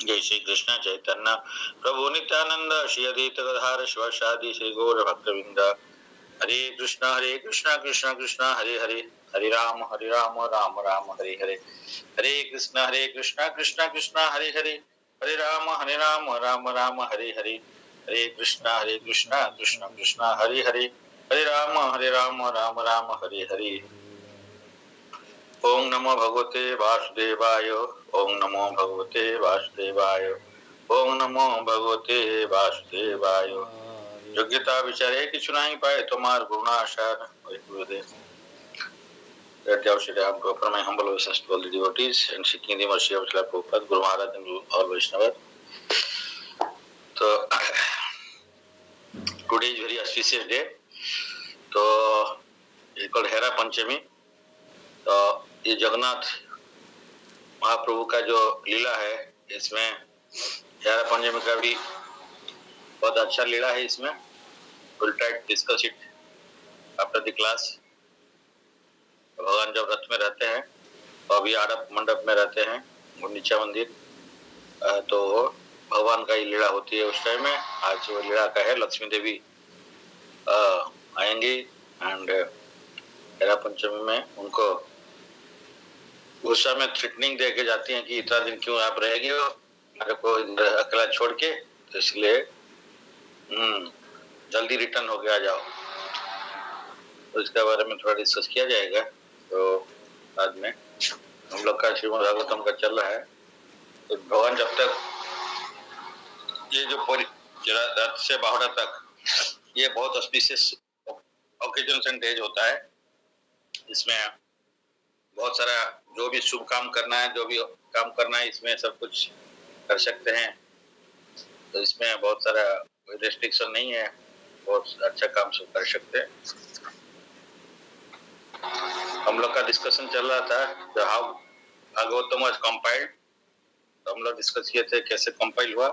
जय श्री कृष्ण चैतन्य प्रभु नित्यानंद श्री अद्वैत गदाधर शिवासादि श्री गौर भक्तवृंद। हरे कृष्णा कृष्णा कृष्णा हरे हरे, हरे राम राम राम हरे हरे। हरे कृष्णा कृष्णा कृष्णा हरे हरे, हरे राम राम राम हरे हरे। हरे कृष्णा कृष्णा कृष्णा हरे हरे, हरे राम राम राम हरे हरे। ओम नमो भगवते वासुदेवाय, ओम नमो भगवते वासुदेवाय, ओम नमो भगवते वासुदेवाय। योग्यता विचारे किछु नहीं पाए तुम्हार गुणाशार। Shri Ram to offer my humble obeisance to all the devotees and seeking the mercy of Srila Prabhupada, Guru Maharaj and all Vaishnavas. So today is very auspicious day. तो ये कल हेरा पंचमी। तो ये जगन्नाथ महाप्रभु का जो लीला है, इसमें हेरा पंचमी का भी बहुत अच्छा लीला है। इसमें we'll try to discuss it after the class। भगवान जब रथ में रहते हैं तो अभी आड़प मंडप में रहते हैं, नीचा मंदिर, तो भगवान का ही लीला होती है उस टाइम में। आज वो लीला का है, लक्ष्मी देवी आएंगी एंड हेरा पंचमी में उनको गुस्सा में थ्रेटनिंग दे के जाती हैं कि इतना दिन क्यों आप रहेंगे हो मेरे को अकेला छोड़ के, तो इसलिए जल्दी रिटर्न होके आ जाओ। तो इसके बारे में थोड़ा डिस्कस किया जाएगा। तो बाद में हम लोग का श्रीमद् भागवतम का चल रहा है। तो भगवान जब तक ये जो रथ से बाहुड़ा तक ये बहुत ऑस्पिशियस ओकेजन एंड डेज होता है। इसमें बहुत सारा जो भी शुभ काम करना है, जो भी काम करना है, इसमें सब कुछ कर सकते हैं। तो इसमें बहुत सारा कोई रेस्ट्रिक्शन नहीं है, बहुत अच्छा काम सब कर सकते हैं। हम लोग का डिस्कशन चल रहा था जो हाउ भागवतम वाज कंपाइल्ड। तो हम लोग डिस्कस किए थे कैसे कंपाइल हुआ।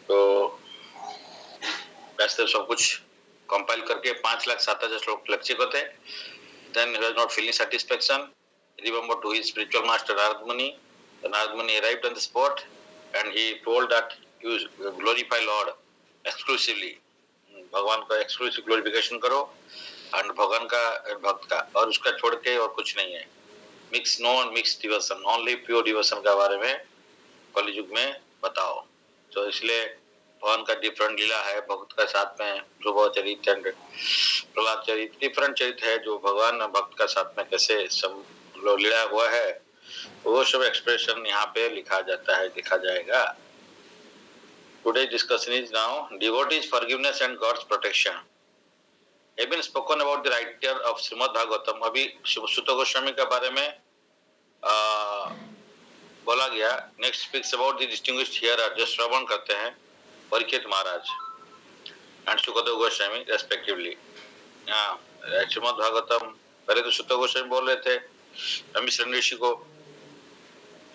तो वैसे सब कुछ कंपाइल करके 5,07,000 श्लोक लक्षित होते। Then he was not feeling satisfaction. He remembered to his spiritual master Narad Muni. Narad Muni arrived on the spot and he told that you glorify Lord exclusively. भगवान का एक्सक्लूसिव ग्लोरिफिकेशन करो और भगवान का भक्त का, और उसका छोड़ के और कुछ नहीं है। Mix non mix devotion, only pure devotion का बारे में कलियुग में बताओ। तो इसलिए भगवान का डिफरेंट लीला है। भक्त का साथ में ध्रुव चरित्र एंड प्रहलाद चरित्र, डिफरेंट चरित्र है जो भगवान भक्त का साथ में कैसे सब लीला हुआ है, वो सब एक्सप्रेशन यहाँ पे लिखा जाता है, लिखा जाएगा। Today's discussion is now devotees forgiveness and God's protection. Have been spoken about the writer of Srimad Bhagavatam. अभी सुत गोस्वामी के बारे में बोला गया। Next speaks about the distinguished hearer जो श्रवण करते हैं, परीक्षित महाराज एंड सुखदेव गोस्वामी रेस्पेक्टिवली। श्रीमद् भागवतम पहले तो सुत गोस्वामी बोल रहे थे मिश्र ऋषि को,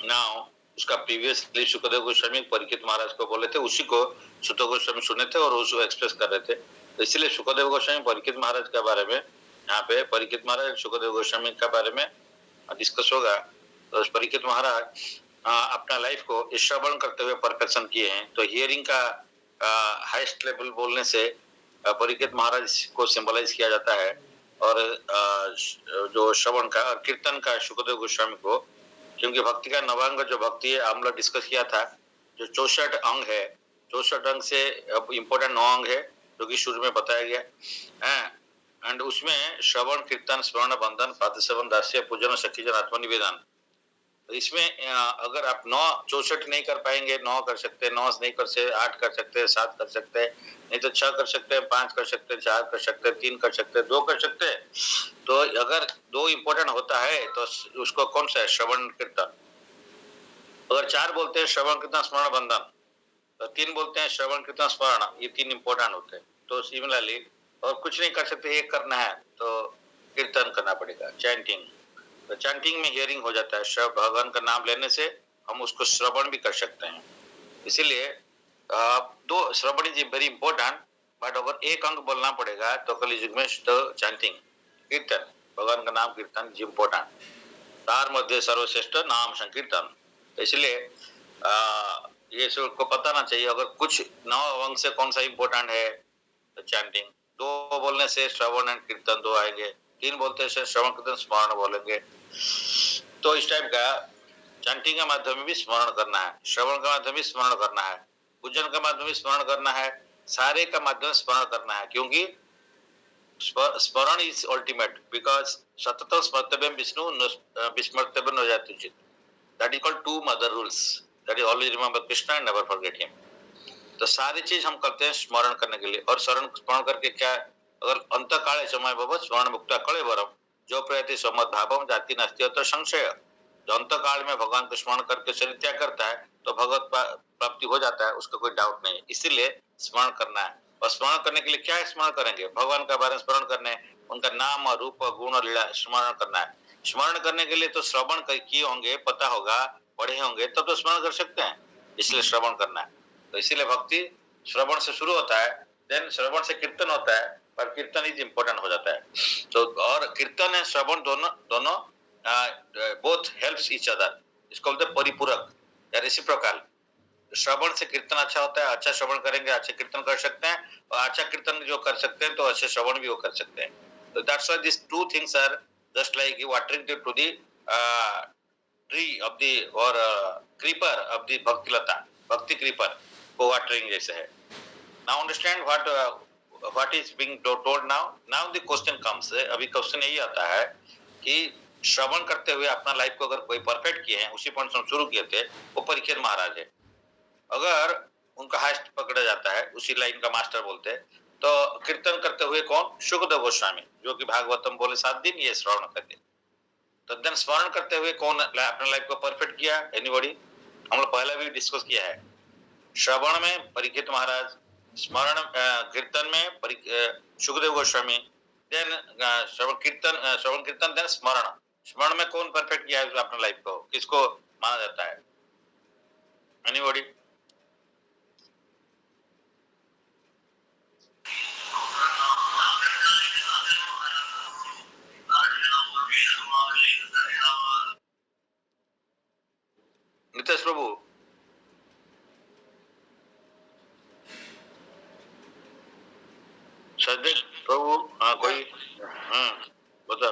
नाउ उसका प्रीवियसली सुखदेव गोस्वामी परीक्षित महाराज को बोले थे, उसी को सुत गोस्वामी सुने थे और उसको एक्सप्रेस कर रहे थे। तो इसलिए सुखदेव गोस्वामी परीक्षित महाराज के बारे में यहाँ पे परीक्षित महाराज सुखदेव गोस्वामी के बारे में डिस्कस होगा। तो परीक्षित महाराज अपना लाइफ को श्रवण करते हुए परफेक्शन किए हैं। तो हियरिंग का हाईएस्ट लेवल बोलने से परीक्षित महाराज को सिंबलाइज किया जाता है, और जो श्रवण का और कीर्तन का सुखदेव गोस्वामी को, क्योंकि भक्ति का नवांग जो भक्ति है हम लोग डिस्कस किया था, जो 64 अंग है, 64 अंग से इम्पोर्टेंट 9 अंग है जो कि शुरू में बताया गया। एंड उसमें श्रवण कीर्तन स्मरण बंधन पादसेवन दास्य पूजन सखीजन आत्मनिवेदन। तो इसमें अगर आप 9 64 नहीं कर पाएंगे, 9 कर सकते हैं, 9 नहीं कर सकते 8 कर सकते हैं, 7 कर सकते हैं, नहीं तो 6 कर सकते हैं, 5 कर सकते हैं, 4 कर सकते हैं, 3 कर सकते हैं, 2 कर सकते हैं। तो अगर 2 इम्पोर्टेंट होता है तो उसको कौन सा है, श्रवण कीर्तन। अगर 4 बोलते हैं श्रवण कीर्तन स्मरण बंधन, तो 3 बोलते हैं श्रवण कीर्तन स्मरण, ये 3 इम्पोर्टेंट होते हैं। तो सिमिलरली और कुछ नहीं कर सकते, एक करना है तो कीर्तन करना पड़ेगा, चैंटिंग। तो चैंटिंग में हियरिंग हो जाता है, भगवान का नाम लेने से हम उसको श्रवण भी कर सकते हैं। इसीलिए 2 श्रवण इज वेरी इंपॉर्टेंट, बट अगर एक अंग बोलना पड़ेगा तो कलियुग में तो चैंटिंग कीर्तन, भगवान का नाम कीर्तन इज इम्पोर्टेंट। तार मध्य सर्वश्रेष्ठ नाम संकीर्तन। इसलिए ये सबको पता ना चाहिए। अगर कुछ 9 अंग से कौन सा इंपॉर्टेंट है तो चैंटिंग। 2 बोलने से श्रवण एंड कीर्तन 2 आएंगे, 3 बोलते से श्रवण कीर्तन स्मरण बोलेंगे। तो इस टाइप का चैंटिंग के माध्यम में भी स्मरण करना है, श्रवण का माध्यम भी स्मरण करना है, पूजन का माध्यम भी स्मरण करना है, सारे का माध्यम स्मरण करना है। क्योंकि स्मरण इज अल्टीमेट, बिकॉज सतत स्मर्तव्यम विष्णु विस्मर्तव्यम न जाति उचित। That is called 2 mother rules, that is always remember Krishna and never forget him. तो सारी चीज हम करते हैं स्मरण करने के लिए। और स्मरण करके क्या, अगर अंतकाले समय भवत् स्मरण मुक्ता कलेवरम जो प्रयति समद भावम जाति नास्ति अत्र संशय। जो अंतकाल में भगवान को स्मरण करके शरीर त्याग करता है तो भगवत प्राप्ति हो जाता है, उसका कोई डाउट नहीं। इसीलिए स्मरण करना है। और स्मरण करने के लिए क्या स्मरण करेंगे? भगवान का बारे में स्मरण करने, उनका नाम और रूप गुण और लीला स्मरण करना है। स्मरण करने के लिए तो श्रवण किए होंगे, पता होगा, पढ़े होंगे, तब तो स्मरण कर सकते हैं। इसलिए श्रवण करना है। तो इसीलिए भक्ति श्रवण से शुरू होता है, देन श्रवण से कीर्तन होता है, पर कीर्तन इज इम्पोर्टेंट हो जाता है। तो और कीर्तन है श्रवण दोनों बोथ हेल्प्स ईच अदर। इसको बोलते हैं परिपूरक या रेसिप्रोकल। श्रवण से कीर्तन अच्छा होता है, अच्छा श्रवण करेंगे अच्छे कीर्तन कर सकते हैं, और अच्छा कीर्तन जो कर सकते हैं तो अच्छे श्रवण भी वो कर सकते हैं। तो that's why this two things are just like watering to the tree of the और क्रीपर ऑफ दी भक्तिलता, भक्ति क्रीपर को वाटरिंग जैसे है। Now understand what is being told now. Now the question comes, अभी क्वेश्चन यही आता है कि श्रवण करते हुए अपना लाइफ को अगर कोई परफेक्ट किए हैं, उसी पॉइंट से हम शुरू किए थे, वो परीक्षित महाराज है। अगर उनका हाइस्ट पकड़ा जाता है, उसी लाइन का मास्टर बोलते हैं, तो कीर्तन करते हुए कौन? शुकदेव गोस्वामी, जो कि भागवतम बोले 7 दिन ये श्रवण करके। तो देन स्मरण करते हुए कौन अपने लाइफ को परफेक्ट किया? एनीबॉडी? हम लोग पहले भी डिस्कस किया है। श्रवण में परीक्षित महाराज, स्मरण कीर्तन में शुकदेव गोस्वामी, देन श्रवण कीर्तन देन स्मरण। स्मरण में कौन परफेक्ट किया है अपने लाइफ को? किसको माना जाता है? एनीबॉडी? नितेश प्रभु, सदे प्रभु, हाँ कोई, हाँ बता।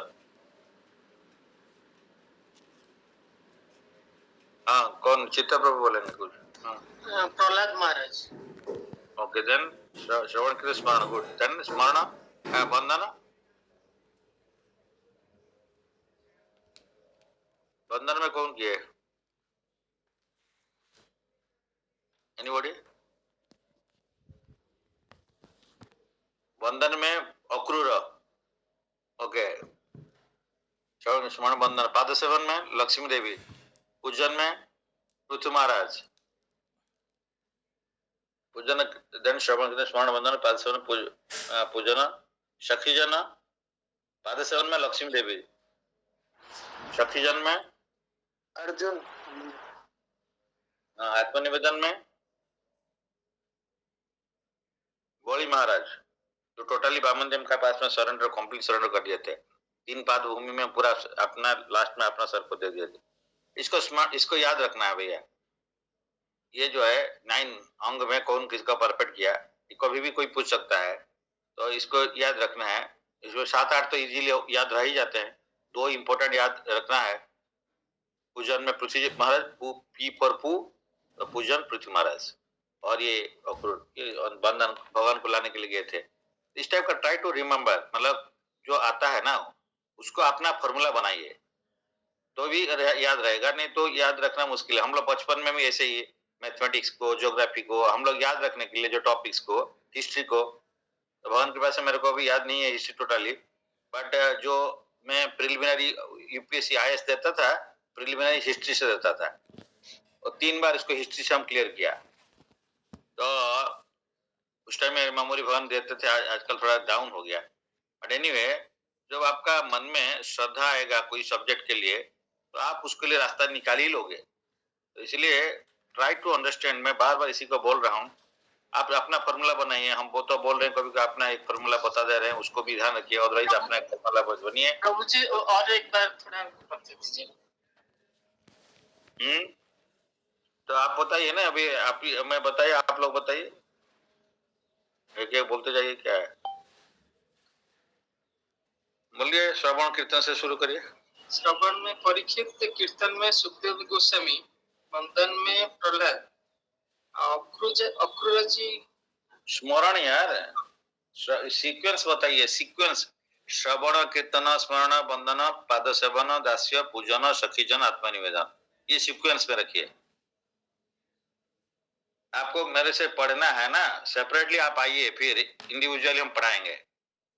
हाँ कौन? चित्ता प्रभु बोलेंगे कुछ? हाँ प्रहलाद महाराज। ओके देन श्रवण के स्मरण, गुड। देन स्मरण बंधन, बंधन में कौन किए? एनीबॉडी? बंधन में अक्रूर, ओके। श्रवण स्मरण बंधन। पाद सेवन में लक्ष्मी देवी, पूजन में पृथ्वी महाराज, पूजन देन श्रवण स्मरण बंधन। पाद सेवन पूजन सखीजन, पाद सेवन में लक्ष्मी देवी, सखीजन में अर्जुन, आत्मनिवेदन में बोली महाराज, जो टोटली वामनदेव का पास में सरेंडर, कंप्लीट सरेंडर कर दिए थे। 3 पाद भूमि में पूरा अपना लास्ट में अपना सर को दे दिए थे। इसको याद रखना है भैया। ये जो है 9 अंग में कौन किसका परफेक्ट किया, ये कभी भी कोई पूछ सकता है, तो इसको याद रखना है। इसमें 7-8 तो इजीली याद रह ही जाते हैं। 2 इंपॉर्टेंट याद रखना है। पूजन में पृथ्वी महाराज, पी पर पू, तो पूजन पृथ्वी महाराज, और ये बंधन भगवान को लाने के लिए गए थे। इस टाइप का ट्राई टू रिमेम्बर, मतलब जो आता है ना उसको अपना फॉर्मूला बनाइए तो भी याद रहेगा, नहीं तो याद रखना मुश्किल है। हम लोग बचपन में भी ऐसे ही मैथमेटिक्स को, ज्योग्राफी को हम लोग याद रखने के लिए जो टॉपिक्स को, हिस्ट्री को, तो भगवान की कृपा से मेरे को अभी याद नहीं है हिस्ट्री टोटली, बट जो मैं प्रिलिमिनरी यूपीएससी आईएएस देता था, प्रिलिमिनरी हिस्ट्री से देता था, और 3 बार इसको हिस्ट्री से हम क्लियर किया। तो उस टाइम में मेमोरी भगवान देते थे, आजकल थोड़ा डाउन हो गया। बट एनीवे, जब आपका मन में श्रद्धा आएगा कोई सब्जेक्ट के लिए, तो आप उसके लिए रास्ता निकाल ही लोगे। तो इसलिए ट्राई टू अंडरस्टैंड, मैं बार बार इसी को बोल रहा हूँ, आप अपना फॉर्मूला बनाइए। हम वो तो बोल रहे हैं, कभी अपना एक फॉर्मूला बता दे रहे हैं, उसको भी ध्यान रखिए, अदरवाइज अपना एक फॉर्मूला बनिए। प्रभु जी और एक बार थोड़ा तो आप बताइए ना, अभी आप मैं बताइए, आप लोग बताइए, एक एक बोलते जाइए क्या है। बोलिए, श्रवण कीर्तन से शुरू करिए। श्रवण में परीक्षित, कीर्तन में सुखदेव गोस्वामी, वंदन में प्रहलाद, अक्रूर जी। स्मरण यार, सीक्वेंस बताइए, सीक्वेंस। श्रवण कीर्तन स्मरण वंदन पाद सेवन दास्य पूजन सखीजन आत्मनिवेदन, ये सीक्वेंस में रखिए। आपको मेरे से पढ़ना है ना, सेपरेटली आप आइए, फिर इंडिविजुअली हम पढ़ाएंगे,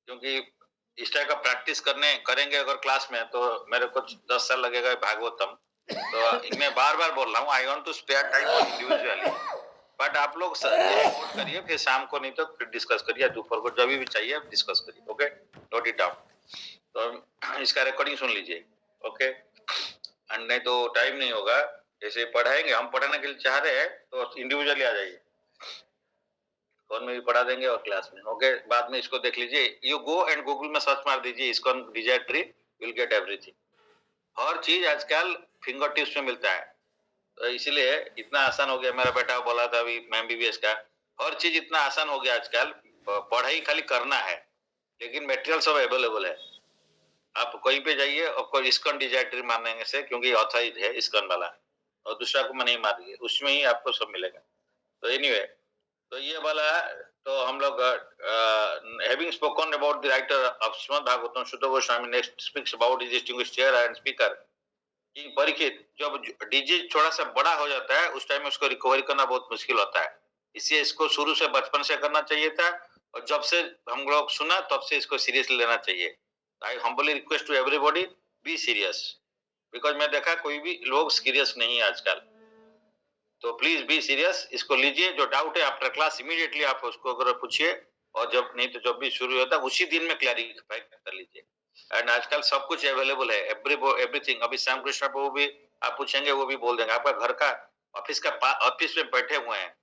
क्योंकि इस टाइप का प्रैक्टिस करेंगे अगर क्लास में, तो मेरे को 10 साल लगेगा भागवतम। तो मैं बार बार बोल रहा हूँ, I want to spare time individually, but आप लोग नोट करिए, फिर शाम को नहीं तो फिर डिस्कस करिए, दोपहर को जब भी चाहिए डिस्कस करिए। Okay, note it down. तो इसका रिकॉर्डिंग सुन लीजिए। ओके, एंड नहीं तो टाइम नहीं होगा, जैसे पढ़ाएंगे, हम पढ़ाने के लिए चाह रहे हैं तो इंडिविजुअली आ जाइए, फोन में भी पढ़ा देंगे और क्लास में। ओके, बाद में इसको देख लीजिए, यू गो एंड गूगल में सर्च मार दीजिए ISKCON desire tree, will get everything. हर चीज आजकल फिंगर टिप्स में मिलता है, तो इसलिए इतना आसान हो गया। मेरा बेटा बोला था अभी MBBS का, हर चीज इतना आसान हो गया आजकल, पढ़ाई खाली करना है, लेकिन मटेरियल सब अवेलेबल है। आप कहीं पे जाइए, आपको ISKCON डिजायर ट्री मारने से, क्योंकि ऑथराइज है ISKCON वाला, और दूसरा को मैं नहीं मारिए, उसमें ही आपको सब मिलेगा। तो एनीवे, तो ये वाला, तो हम लोग having spoken about the writer of Srimad Bhagavatam, Sutta Goswami next speaks about his distinguished chair and speaker कि परीक्षित, जब डिजीज थोड़ा सा बड़ा हो जाता है उस टाइम में उसको रिकवरी करना बहुत मुश्किल होता है, इसलिए इसको शुरू से बचपन से करना चाहिए था, और जब से हम लोग सुना तब से इसको सीरियसली लेना चाहिए। I humbly request to everybody, be serious, because मैं देखा कोई भी लोग सीरियस नहीं है आजकल, तो प्लीज बी सीरियस, इसको लीजिए। जो डाउट है आफ्टर क्लास इमीडिएटली आप उसको अगर पूछिए, और जब नहीं तो जब भी शुरू होता है उसी दिन में क्लैरिफाई कर लीजिए। एंड आजकल सब कुछ अवेलेबल है, एवरीथिंग। अभी श्याम कृष्ण प्रभु भी आप पूछेंगे, वो भी बोल देंगे। आपका घर का ऑफिस में बैठे हुए हैं,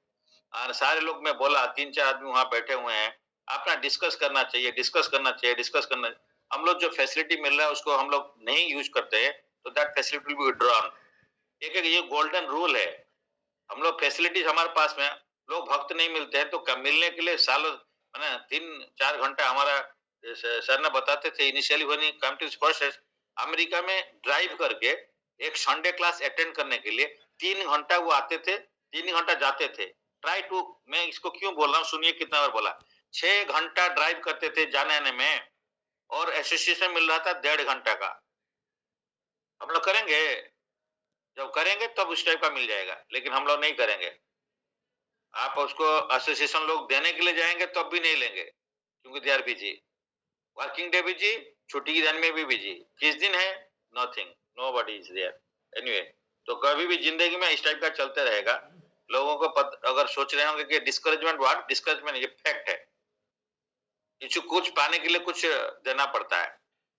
और सारे लोग, मैं बोला 3-4 आदमी वहां बैठे हुए हैं, अपना डिस्कस करना चाहिए, डिस्कस करना। हम लोग जो फैसिलिटी मिल रहा है उसको हम लोग नहीं यूज करते हैं, तो that facility will be withdrawn. एक ये गोल्डन रूल है, हम लोग फैसिलिटीज हमारे पास में, लोग भक्त नहीं मिलते हैं, तो मिलने के लिए सालों 3-4 घंटा हमारा सर ने बताते थे initially when he come to process, America में ड्राइव करके एक संडे क्लास अटेंड करने के लिए 3 घंटा वो आते थे, 3 घंटा जाते थे। ट्राई टू, मैं इसको क्यों बोल रहा हूँ सुनिए, कितना बार बोला, 6 घंटा ड्राइव करते थे जाने आने में, और एसोसिएशन मिल रहा था 1.5 घंटा का। हम लोग करेंगे, जब करेंगे तब उस टाइप का मिल जाएगा, लेकिन हम लोग नहीं करेंगे। आप उसको एसोसिएशन लोग देने के लिए जाएंगे तब भी नहीं लेंगे, क्योंकि they are busy, working day busy, छुट्टी के दिन में भी बिजी। किस दिन है, nothing, nobody is there. Anyway, तो कभी भी जिंदगी में इस टाइप का चलते रहेगा। लोगों को अगर सोच रहे होंगे कि डिस्करेजमेंट, व्हाट डिस्करेजमेंट, ये फैक्ट है, कुछ पाने के लिए कुछ देना पड़ता है,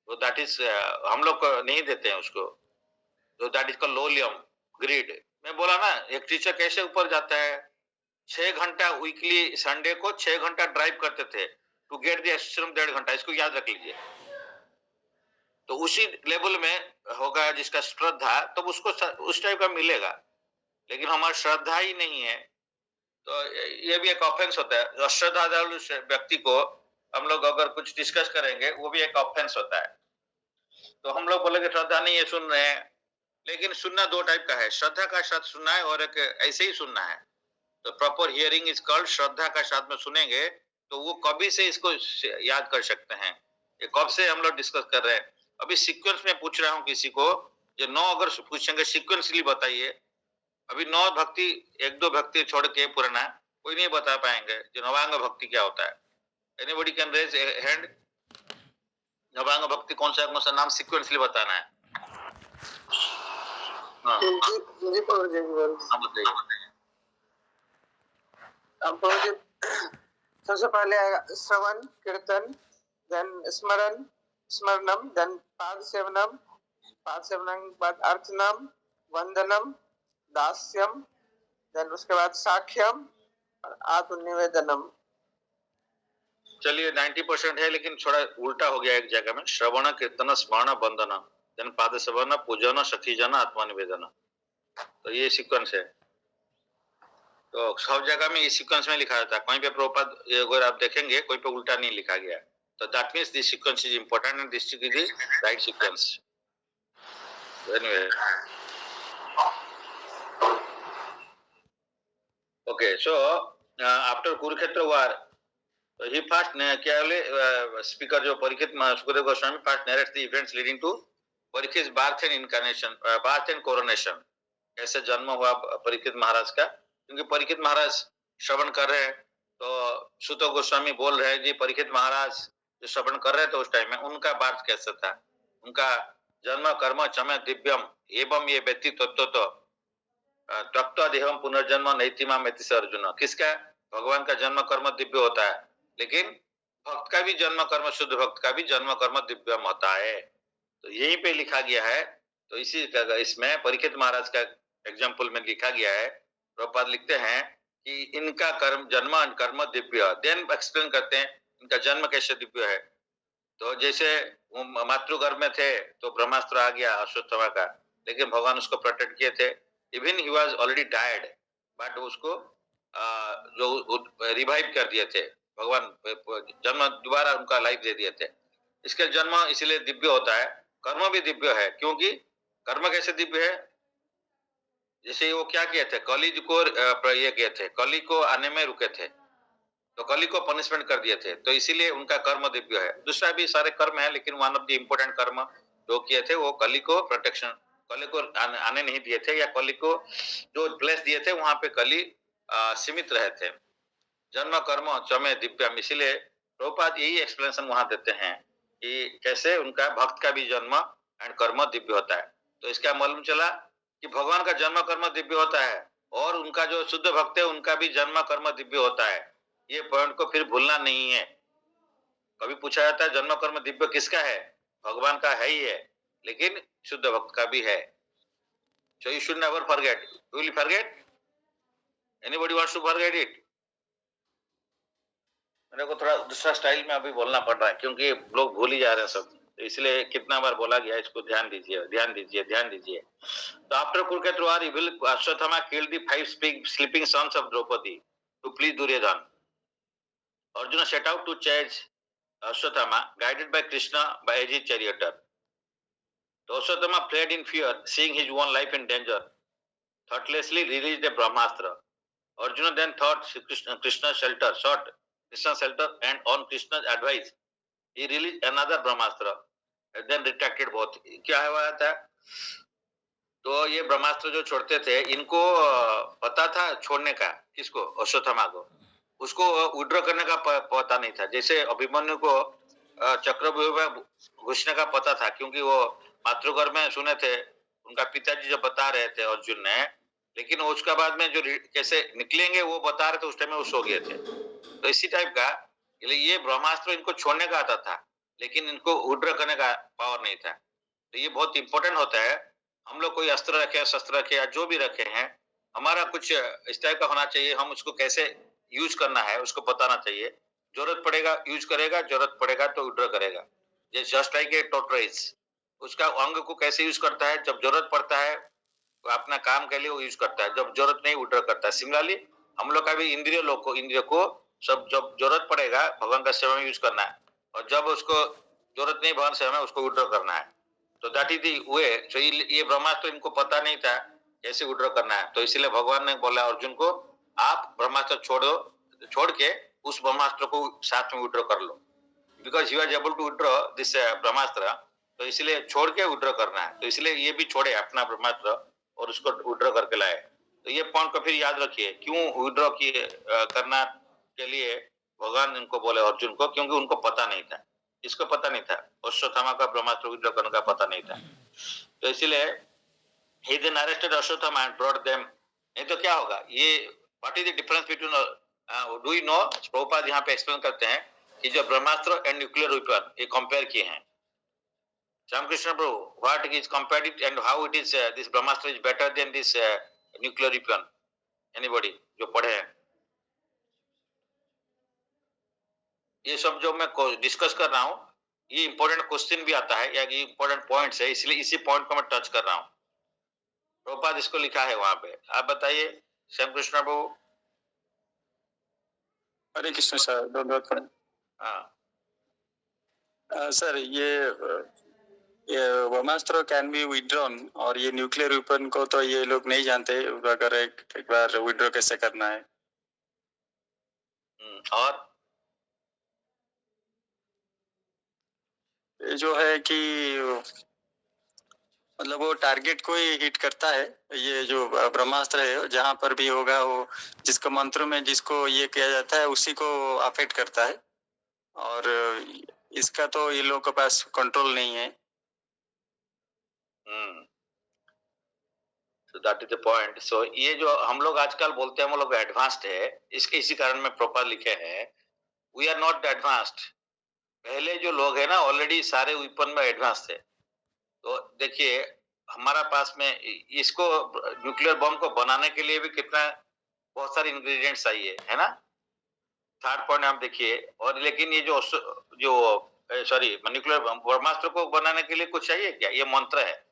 तो दैट इज, हम लोग नहीं देते हैं उसको, तो दैट इज कॉल्ड लोलियम, ग्रीड। मैं बोला ना, एक टीचर कैसे ऊपर जाता है, 6 घंटा वीकली, संडे को 6 घंटा ड्राइव करते थे टू गेट द एसोसिएशन, 1.5 घंटा, इसको याद रख लीजिए। तो उसी लेवल में होगा जिसका श्रद्धा, तो उसको उस टाइप का मिलेगा, लेकिन हमारी श्रद्धा ही नहीं है, तो ये भी एक ऑफेंस होता है। अश्रद्धालु व्यक्ति को हम लोग अगर कुछ डिस्कस करेंगे, वो भी एक ऑफेंस होता है। तो हम लोग बोलेंगे श्रद्धा नहीं है, सुन रहे हैं, लेकिन सुनना 2 टाइप का है, श्रद्धा का साथ सुनना है और एक ऐसे ही सुनना है। तो प्रॉपर हियरिंग इज कॉल्ड, श्रद्धा का साथ में सुनेंगे तो वो कभी से इसको याद कर सकते हैं। ये कब से हम लोग डिस्कस कर रहे हैं, अभी सीक्वेंस में पूछ रहा हूँ किसी को, जो 9 अगर पूछेंगे सीक्वेंसली बताइए, अभी 9 भक्ति, 1-2 भक्ति छोड़ के पुराना कोई नहीं बता पाएंगे जो नवांग भक्ति क्या होता है। एनीबॉडी कैन रेज हैंड, नवांग भक्ति कौन सा नाम सीक्वेंसली बताना है। हाँ बताइए। सबसे पहले आएगा श्रवण कीर्तन, देन स्मरण, स्मरणम, देन पाद सेवनम, पाद सेवनम के बाद अर्चनम, वंदनम, दास्यम, देन उसके बाद साख्यम और आत्मनिवेदनम। चलिए 90% है, लेकिन थोड़ा उल्टा हो गया एक जगह में, श्रवण कीर्तन स्मरण वंदन, देन पाद सेवन पूजन सखीजन आत्मनिवेदन। तो ये सीक्वेंस है। तो सब जगह में इस सीक्वेंस में लिखा जाता है, कहीं पे प्रभुपाद अगर आप देखेंगे कोई पे उल्टा नहीं लिखा गया। तो that means this sequence is important and this is the right sequence. Anyway, okay, so after Kurukshetra war he first क्या बोले स्पीकर जो Parikshit Sukhdev Goswami first narrates the events leading to Parikshit birth and incarnation, birth and coronation. कैसे जन्म हुआ परीक्षित महाराज का, क्योंकि परीक्षित महाराज श्रवण कर रहे हैं, तो सुतो गोस्वामी बोल रहे हैं जी परीक्षित महाराज जो श्रवण कर रहे थे उस टाइम में उनका बर्थ कैसा था, उनका जन्म कर्म चमय दिव्यम एवं ये व्यक्ति तत्व तो तत्व देहम पुनर्जन्म नैतिमा मेति से अर्जुन। किसका? भगवान का जन्म कर्म दिव्य होता है, लेकिन भक्त का भी जन्म कर्म, शुद्ध भक्त का भी जन्म कर्म दिव्यम होता है। तो यहीं पे लिखा गया है। तो इसी इसमें परीक्षित महाराज का एग्जाम्पल में लिखा गया है। प्रभुपाद लिखते हैं कि इनका कर्म जन्म कर्म दिव्य, देन एक्सप्लेन करते हैं इनका जन्म कैसे दिव्य है। तो जैसे मातृगर्भ में थे तो ब्रह्मास्त्र आ गया अश्वत्थामा का, लेकिन भगवान उसको प्रोटेक्ट किए थे। Even he was already died, but उसको जो रिवाइव कर दिए थे भगवान, जन्म दोबारा उनका लाइफ दे दिए थे। इसके जन्म इसलिए दिव्य होता है, कर्म भी दिव्य है। क्योंकि कर्म कैसे दिव्य है? जैसे वो क्या किए थे, कली को ये किए थे, कली को आने में रुके थे, तो कली को पनिशमेंट कर दिए थे, तो इसीलिए उनका कर्म दिव्य है। दूसरा भी सारे कर्म है, लेकिन वन ऑफ द इम्पोर्टेंट कर्म जो किए थे वो कली को प्रोटेक्शन, कली को आने नहीं दिए थे, या कली को जो प्लेस दिए थे वहां पे कली सीमित रहे थे। जन्म कर्म चमे दिव्यम, इसीलिए प्रभुपाद यही एक्सप्लेनेशन वहां देते हैं कि कैसे उनका भक्त का भी जन्म एंड कर्म दिव्य होता है। तो इसका मालूम चला कि भगवान का जन्म कर्म दिव्य होता है और उनका जो शुद्ध भक्त है उनका भी जन्म कर्म दिव्य होता है। ये पॉइंट को फिर भूलना नहीं है। कभी पूछा जाता है जन्म कर्म दिव्य किसका है? भगवान का है ही है, लेकिन शुद्ध भक्त का भी है। So you should never forget. Will you forget? Anybody wants to forget it? मेरे को थोड़ा दूसरा स्टाइल में अभी बोलना पड़ रहा है क्योंकि लोग भूल ही जा रहे हैं सब, तो इसलिए कितना बार बोला गया, इसको ध्यान दीजिए, ध्यान दीजिए, ध्यान दीजिए। तो after Kurukshetra war, Ashwatthama killed the 5 sleeping sons of Draupadi to please Duryodhana. Arjuna set out to chase Ashwatthama, guided by Krishna by his charioteer. So Ashwatthama fled in fear, seeing his own life in danger, thoughtlessly released a Brahmastra. Arjuna then thought Krishna's shelter, sought Krishna's shelter, and on Krishna's advice, he released another Brahmastra, and then retracted both. क्या हुआ था? तो ये ब्रह्मास्त्र जो छोड़ते थे, इनको पता था छोड़ने का, किसको? अश्वत्थामा को। उसको विड्रॉ करने का पता नहीं था। जैसे अभिमन्यु को चक्रव्यूह में घुसने का पता था, क्योंकि वो मातृगर्भ में सुने थे उनका पिताजी जो बता रहे थे अर्जुन ने, लेकिन उसके बाद में जो कैसे निकलेंगे वो बता रहे थे, उस टाइम में वो सो गए थे। तो इसी टाइप का ये ब्रह्मास्त्र इनको छोड़ने का आता था, लेकिन इनको विड्रॉ करने का पावर नहीं था। तो ये बहुत इंपॉर्टेंट होता है। हम लोग कोई अस्त्र रखे, शस्त्र रखे या जो भी रखे हैं, हमारा कुछ इस टाइप का होना चाहिए। हम उसको कैसे यूज करना है उसको बताना चाहिए। जरूरत पड़ेगा यूज करेगा, जरूरत पड़ेगा तो विड्रॉ करेगा। जस्ट लाइक ए टॉर्टोइज, उसका अंग को कैसे यूज करता है, जब जरूरत पड़ता है तो अपना काम के लिए वो यूज करता है, जब जरूरत नहीं विड्रॉ करता है। सिमिलरली हम लोग का भी इंद्रिय को सब जब जरूरत पड़ेगा भगवान का सेवा में यूज करना है, और जब उसको जरूरत नहीं भगवान सेवा में उसको विड्रॉ करना है। तो दैट इज द वे। सो ये ब्रह्मास्त्र इनको पता नहीं था कैसे विड्रॉ करना है, तो इसीलिए भगवान ने बोला अर्जुन को, आप ब्रह्मास्त्र छोड़ के उस ब्रह्मास्त्र को साथ में विड्रॉ कर लो, because you are able to withdraw this Brahmastra. तो इसलिए छोड़ के विड्रॉ करना है। तो इसलिए ये भी छोड़े अपना ब्रह्मास्त्र और उसको विड्रॉ करके लाए। तो ये पॉइंट को फिर याद रखिए, क्यों विड्रॉ करना के लिए भगवान इनको बोले अर्जुन को, क्योंकि उनको पता नहीं था। इसको पता नहीं था, अश्वत्थामा का ब्रह्मास्त्र विड्रॉ करने का पता नहीं था। तो इसलिए he then arrested Ashwatthama and brought them। नहीं तो क्या होगा ये, what is the difference between do you know? Prabhupada यहाँ पे एक्सप्लेन करते हैं कि जो ब्रह्मास्त्र एंड न्यूक्लियर वेपन ये कंपेयर किए हैं। रामकृष्ण प्रभु, what is compared it and how it is this Brahmastra is better than this nuclear weapon? Anybody जो पढ़े हैं? ये सब जो मैं डिस्कस कर रहा हूँ, ये इंपॉर्टेंट क्वेश्चन भी आता है या ये इंपॉर्टेंट पॉइंट्स है, इसलिए इसी पॉइंट को मैं टच कर रहा हूँ। प्रभुपाद प्रभुपाद इसको लिखा है वहां पे। आप बताइए श्याम कृष्ण बाबू। हरे कृष्ण सर, धन्यवाद। हाँ सर, ये ब्रह्मास्त्र कैन बी विड्रॉन, और ये न्यूक्लियर वेपन को तो ये लोग नहीं जानते अगर एक बार विड्रॉ कैसे करना है। और ये जो है कि मतलब वो टारगेट को ही हिट करता है। ये जो ब्रह्मास्त्र है जहां पर भी होगा, वो जिसको मंत्रों में जिसको ये किया जाता है उसी को अफेक्ट करता है, और इसका तो ये लोगों के पास कंट्रोल नहीं है। So that is the point. So ये जो हम लोग आजकल बोलते हैं हम लोग एडवांस्ड है, इसके इसी कारण में प्रॉपर लिखे हैं वी आर नॉट एडवांस्ड। पहले जो लोग हैं ना ऑलरेडी सारे वेपन में एडवांस थे। तो देखिए हमारा पास में इसको न्यूक्लियर बम को बनाने के लिए भी कितना बहुत सारे इंग्रेडिएंट्स चाहिए है ना। थर्ड पॉइंट आप देखिए। और लेकिन ये जो सॉरी न्यूक्लियर ब्रह्मास्त्र को बनाने के लिए कुछ चाहिए क्या? ये मंत्र है,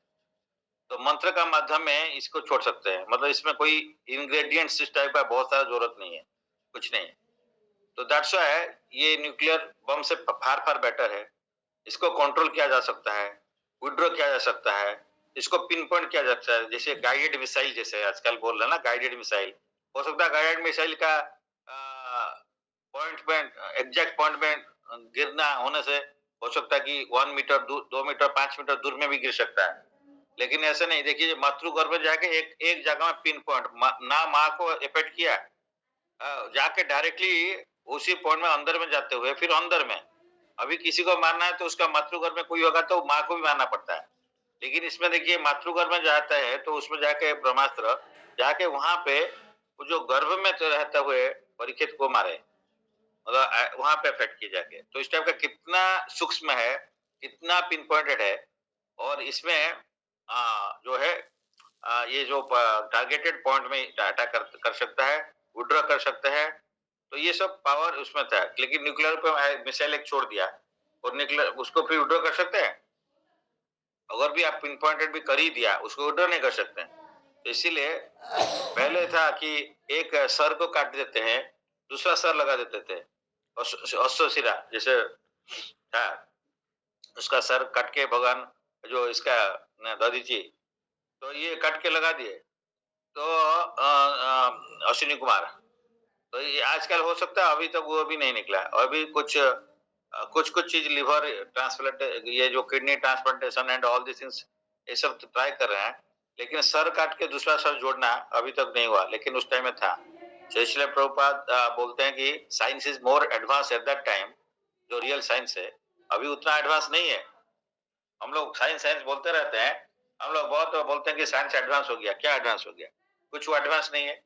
तो मंत्र का माध्यम में इसको छोड़ सकते हैं। मतलब इसमें कोई इंग्रेडिएंट्स इस टाइप का बहुत सारा जरूरत नहीं है, कुछ नहीं। तो दैट्स व्हाई ये न्यूक्लियर बम से फार बेटर है। इसको कंट्रोल किया जा सकता है, विड्रॉ किया जा सकता है, इसको पिन पॉइंट किया जा सकता है। जैसे गाइडेड मिसाइल, जैसे आजकल बोल रहे हैं ना गाइडेड मिसाइल, हो सकता है गाइडेड मिसाइल का पॉइंट में एग्जैक्ट पॉइंट में गिरना होने से हो सकता है कि 1 मीटर दूर, 2 मीटर, 5 मीटर दूर में भी गिर सकता है। लेकिन ऐसे नहीं। देखिए मातृगर्भ में जाके एक जगह में पिन पॉइंट ना माँ को इफेक्ट किया, जाके डायरेक्टली उसी पॉइंट में अंदर में जाते हुए फिर अंदर में अभी किसी को मारना है तो उसका मातृगर्भ में कोई होगा तो माँ को भी मारना पड़ता है। लेकिन इसमें देखिए मातृगर्भ में जाता है तो उसमें जाके ब्रह्मास्त्र जाके वहां पे जो गर्भ में तो रहते हुए परीक्षित को मारे, मतलब वहां पे इफेक्ट किए जाके। तो इस टाइप का कितना सूक्ष्म है, कितना पिन पॉइंटेड है। और इसमें जो है ये जो टारगेटेड पॉइंट में अटैक कर सकता है, विड्रॉ कर सकता है। तो ये सब पावर उसमें था। लेकिन न्यूक्लियर पे मिसाइल एक छोड़ दिया और न्यूक्लियर उसको फिर विड्रॉ कर सकते हैं। अगर भी आप पिन पॉइंटेड भी कर ही दिया उसको विड्रॉ नहीं कर सकते। तो इसीलिए पहले था कि एक सर को काट देते हैं, दूसरा सर लगा देते थे, अश्वशिरा जैसे था, उसका सर कट के भगवान जो इसका दादी जी, तो ये कट के लगा दिए तो अश्विनी कुमार। तो ये आजकल हो सकता है, अभी तक वो भी नहीं निकला। अभी कुछ चीज लिवर ट्रांसप्लांट, ये जो kidney transplantation and all this things ये सब ट्राई कर रहे हैं। लेकिन सर काट के दूसरा सर जोड़ना अभी तक नहीं हुआ, लेकिन उस टाइम में था। इसलिए प्रभुपाद बोलते हैं कि science is more advance at that time. जो रियल साइंस है अभी उतना एडवांस नहीं है। हम लोग साइंस साइंस बोलते रहते हैं, हम लोग बहुत बोलते हैं कि साइंस एडवांस हो गया। क्या एडवांस हो गया? कुछ वो एडवांस नहीं है।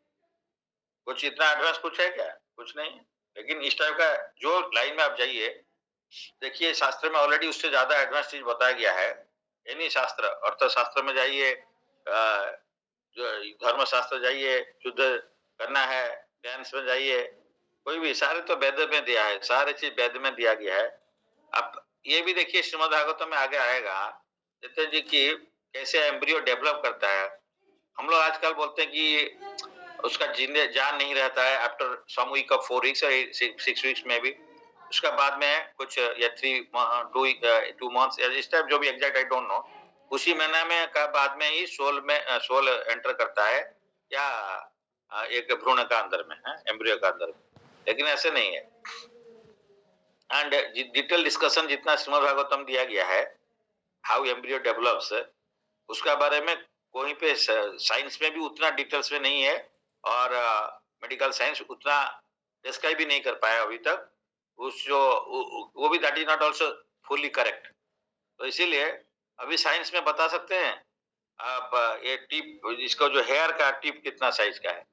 कुछ इतना एडवांस कुछ है क्या? कुछ नहीं है। लेकिन इस टाइप का जो लाइन में आप जाइए, देखिए शास्त्र में ऑलरेडी उससे ज्यादा एडवांस चीज बताया गया है। यानी शास्त्र, अर्थशास्त्र में जाइए, जो धर्मशास्त्र जाइए, शुद्ध करना है, साइंस में जाइए, कोई भी, सारे तो वेद में दिया है, सारे चीज वेद में दिया गया है। आप ये भी देखिए श्रीमद् भागवतम में आगे आएगा नित्य जी की कैसे एम्ब्रियो डेवलप करता है। हम लोग आजकल बोलते हैं कि उसका जिंदे जान नहीं रहता है after some week of 4 weeks और 6 वीक्स में भी। उसका बाद में कुछ या 2 मंथ्स या इस टाइप जो भी एग्जैक्ट आई डोंट नो, उसी महीने में का बाद में ही सोल एंटर करता है या एक भ्रूण का अंदर में है, एम्ब्रियो का अंदर में। लेकिन ऐसे नहीं है। एंड डिटेल डिस्कशन जितना श्रीमद् भागवतम दिया गया है हाउ एम्ब्रियो डेवलप्स, उसका बारे में कोई पे साइंस में भी उतना डिटेल्स में नहीं है, और मेडिकल साइंस उतना डिस्क्राइब भी नहीं कर पाया अभी तक। उस जो वो भी that is not also fully correct. तो इसीलिए अभी साइंस में बता सकते हैं आप ये टिप, इसका जो हेयर का टिप कितना साइज का है।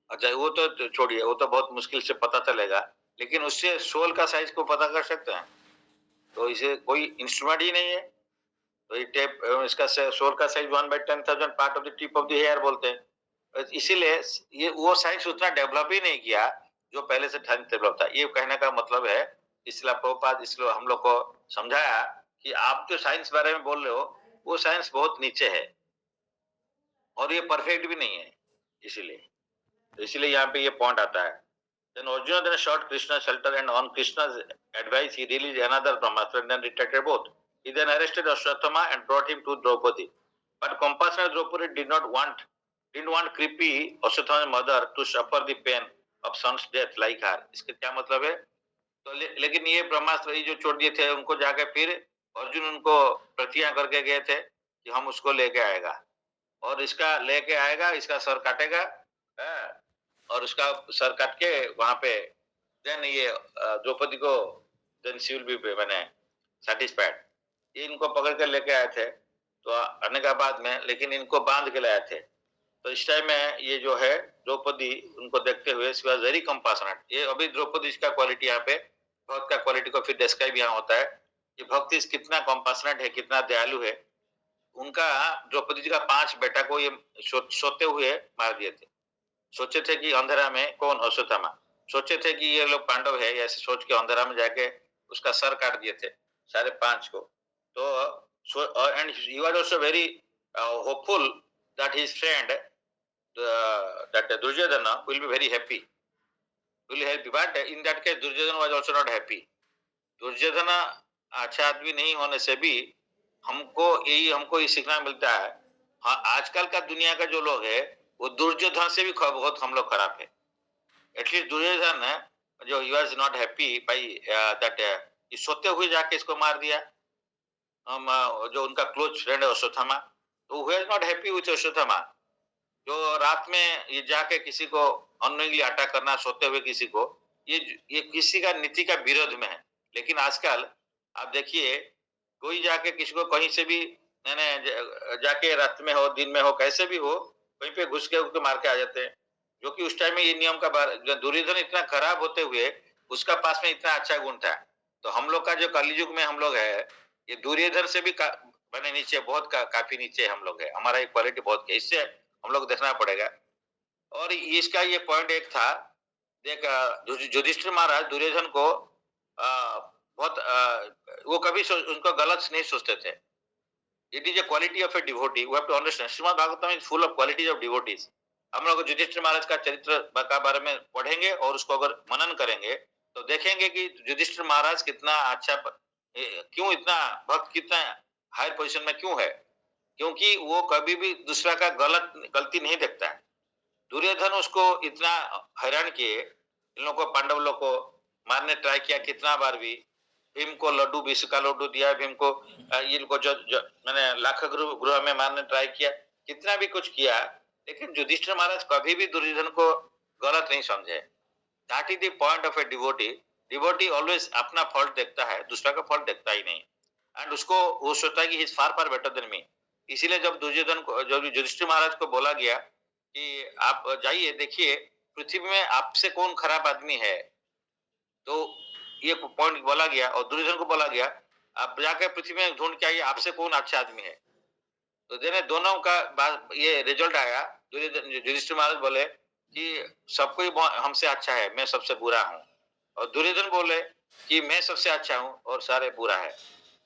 अच्छा वो तो छोड़िए, वो तो बहुत मुश्किल से पता चलेगा, लेकिन उससे सोल का साइज को पता कर सकते हैं। तो इसे कोई इंस्ट्रूमेंट ही नहीं है। तो ये टेप इसका सोल का size 1/10,000 part of the tip of the hair बोलते हैं। इसीलिए ये वो साइंस उतना डेवलप ही नहीं किया जो पहले से डेवलप था। ये कहने का मतलब है, इसलिए प्रभुपाद इसलिए हम लोग को समझाया कि आप जो साइंस बारे में बोल रहे हो वो साइंस बहुत नीचे है। और और ये परफेक्ट भी नहीं है, इसीलिए यहाँ पे ये पॉइंट आता है. Then Arjuna then sought Krishna's shelter, and on Krishna's advice he released another Brahmastra and then retracted both. He then arrested Ashwatthama and brought him to Draupadi. But compassionate Draupadi didn't want creepy Ashwatthama's mother to suffer the pain of son's death like her. इसका क्या मतलब है? तो लेकिन ये ब्रह्मास्त्र जो छोड़ दिए थे उनको जाके फिर अर्जुन उनको प्रतिज्ञा करके गए थे कि हम उसको लेके आएगा और इसका लेके आएगा, इसका सर काटेगा और उसका सर काट के वहां पे देन ये द्रौपदी को देन शी विल बी मैंने सैटिस्फाइड. ये इनको पकड़ कर लेके आए थे तो आने का बाद में, लेकिन इनको बांध के लाए थे. तो इस टाइम में ये जो है द्रौपदी उनको देखते हुए शी वाज वेरी कंपैशनेट. ये अभी द्रौपदी इसका क्वालिटी यहाँ पे भक्त का क्वालिटी को फिर डिस्क्राइब यहाँ होता है कि भक्त इस कितना कंपैशनेट है, कितना दयालु है. उनका द्रौपदी जी का 5 बेटा को ये सोते हुए मार दिए थे. सोचे थे कि अंधेरा में कौन, अश्वत्थामा सोचे थे कि ये लोग पांडव है, ऐसे सोच के अंधेरा में जाके उसका सर काट दिए थे सारे 5 को. तो and he was also very hopeful that his friend that Duryodhan will be very happy, will help. But in that case Duryodhan was also not happy. Duryodhan अच्छा आदमी नहीं होने से भी हमको ये सीखना मिलता है. हाँ, आजकल का दुनिया का जो लोग है वो दुर्योधन से भी बहुत हम लोग खराब है. एटलीस्ट दुर्योधन जो ही was not happy by that ये सोते हुए जाके इसको मार दिया. जो उनका क्लोज फ्रेंड है अश्वत्थामा, तो who is not happy with Ashwatthama. जो रात में ये जाके किसी को अननोइंगली अटैक करना सोते हुए किसी को, ये किसी का नीति का विरोध में है. लेकिन आजकल आप देखिए कोई जाके किसी को कहीं से भी जाके रात में हो दिन में हो कैसे भी हो कहीं पे घुस के उसको मार के आ जाते हैं. जो कि उस टाइम में ये नियम का दुर्योधन इतना खराब होते हुए उसका पास में इतना अच्छा गुण था. तो हम लोग का जो कलयुग में हम लोग है ये दुर्योधन से भी बने नीचे बहुत काफी नीचे हम लोग है. हमारा एक क्वालिटी बहुत है, इससे हम लोग देखना पड़ेगा. और इसका ये पॉइंट एक था, देख युधिष्ठिर महाराज दुर्योधन को बहुत वो कभी उनको गलत नहीं सोचते थे. It is a quality of a devotee. We have to understand. Shrimad Bhagavatam is full of qualities of devotees. हम लोग युधिष्ठिर महाराज का चरित्र का बारे में पढ़ेंगे और उसको अगर मनन करेंगे तो देखेंगे कि युधिष्ठिर महाराज कितना अच्छा, क्यों इतना भक्त, कितना हायर पोजीशन में क्यों है. क्योंकि वो कभी भी दूसरा का गलती नहीं देखता है. दुर्योधन उसको इतना हैरान किए, इन लोगों को पांडव लोग को मारने ट्राई किया कितना बार भी. भीम को लड्डू, विष का लड्डू दिया भीम को, इनको जो मैंने लाख गृह में मारने ट्राई किया, कितना भी कुछ किया, लेकिन युधिष्ठिर महाराज कभी भी दुर्योधन को गलत नहीं समझे. That is the point of a devotee. Devotee always अपना फॉल्ट देखता है, दूसरा का फॉल्ट देखता ही नहीं. एंड उसको वो सोचता है कि he is far far better than me. इसीलिए जब दुर्योधन को, जब युधिष्ठिर महाराज को बोला गया कि आप जाइए देखिए पृथ्वी में आपसे कौन खराब आदमी है, तो ये पॉइंट बोला गया और दुर्योधन को बोला गया आप जाकर पृथ्वी में ढूंढ के आइए आपसे कौन अच्छा आदमी है. तो देने दोनों का ये रिजल्ट आया. युधिष्ठिर महाराज बोले कि सब कोई हमसे अच्छा है, मैं सबसे बुरा हूँ. और दुर्योधन बोले कि मैं सबसे अच्छा हूँ और सारे बुरा है.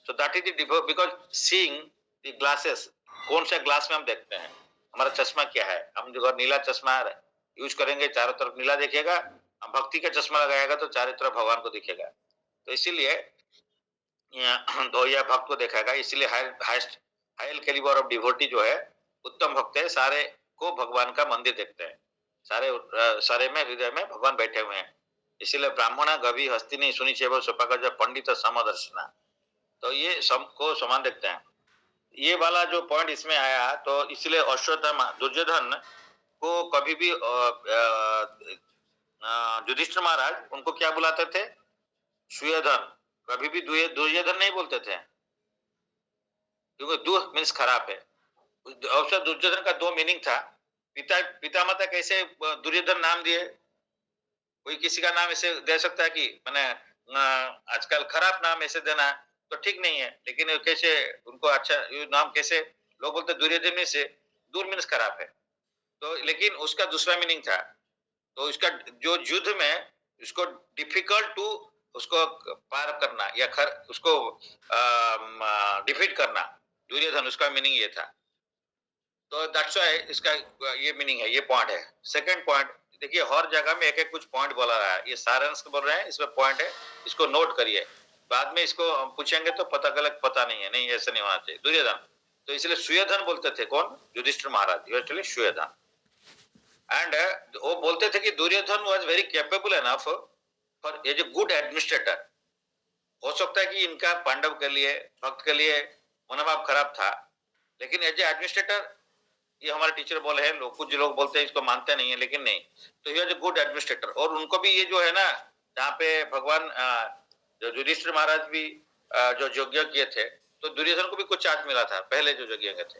सो that is the because seeing the glasses, कौन सा ग्लास में हम देखते हैं, हमारा चश्मा क्या है. हम जो नीला चश्मा यूज करेंगे चारों तरफ नीला दिखेगा, भक्ति का चश्मा लगाएगा तो चारों तरफ भगवान को दिखेगा. तो इसीलिए तो यह भक्त को देखेगा. इसलिए हायर कैलिबर ऑफ डिवोटी जो है उत्तम भक्त है, सारे को भगवान का मंदिर देखते हैं, सारे में हृदय में भगवान बैठे हुए हैं. इसीलिए ब्राह्मणा गवी हस्तिनी सुनी चेव सोपा जो पंडित समदर्शना, तो ये सबको समान देखते हैं. ये वाला जो पॉइंट इसमें आया, तो इसलिए अश्वत्थामा दुर्योधन को कभी भी युधिष्ठिर महाराज उनको क्या बुलाते थे, सुयोधन. कभी भी दुर्योधन नहीं बोलते थे, क्योंकि दु मीन्स खराब है. अवश्य दुर्योधन का 2 मीनिंग था. पिता माता कैसे दुर्योधन नाम दिए, कोई किसी का नाम ऐसे दे सकता है कि मैंने आजकल खराब नाम ऐसे देना तो ठीक नहीं है, लेकिन कैसे उनको अच्छा नाम, कैसे लोग बोलते दुर्योधन से दूर मीन्स खराब है. तो लेकिन उसका दूसरा मीनिंग था. तो इसका जो युद्ध में उसको डिफिकल्ट टू उसको पार करना या उसको डिफीट करना, दुर्योधन उसका मीनिंग ये था. तो दैट्स व्हाई इसका ये मीनिंग है, ये पॉइंट है। सेकंड पॉइंट देखिए, हर जगह में एक एक कुछ पॉइंट बोला रहा है, ये सारांश बोल रहे हैं, इसमें पॉइंट है, इसको नोट करिए। बाद में इसको हम पूछेंगे तो पता गलत पता नहीं है, नहीं ऐसा नहीं होना चाहिए। दुर्योधन, तो इसलिए सुयोधन बोलते थे, कौन? युधिष्ठिर महाराज, एक्चुअली सुयोधन। एंड वो बोलते थे कि Duryodhan was very capable enough for as a good administrator. हो सकता है कि इनका पांडव के लिए, भक्त के लिए मनोभाव खराब था, लेकिन एज ए एडमिनिस्ट्रेटर, ये हमारे टीचर बोले हैं, लोग कुछ लोग बोलते हैं इसको मानते नहीं है, लेकिन नहीं, तो he was a good administrator. और उनको भी ये जो है ना, जहाँ पे भगवान जो युधिष्ठिर महाराज भी जो यज्ञ किए थे, तो दुर्योधन को भी कुछ चार्ज मिला था पहले जो यज्ञ के थे।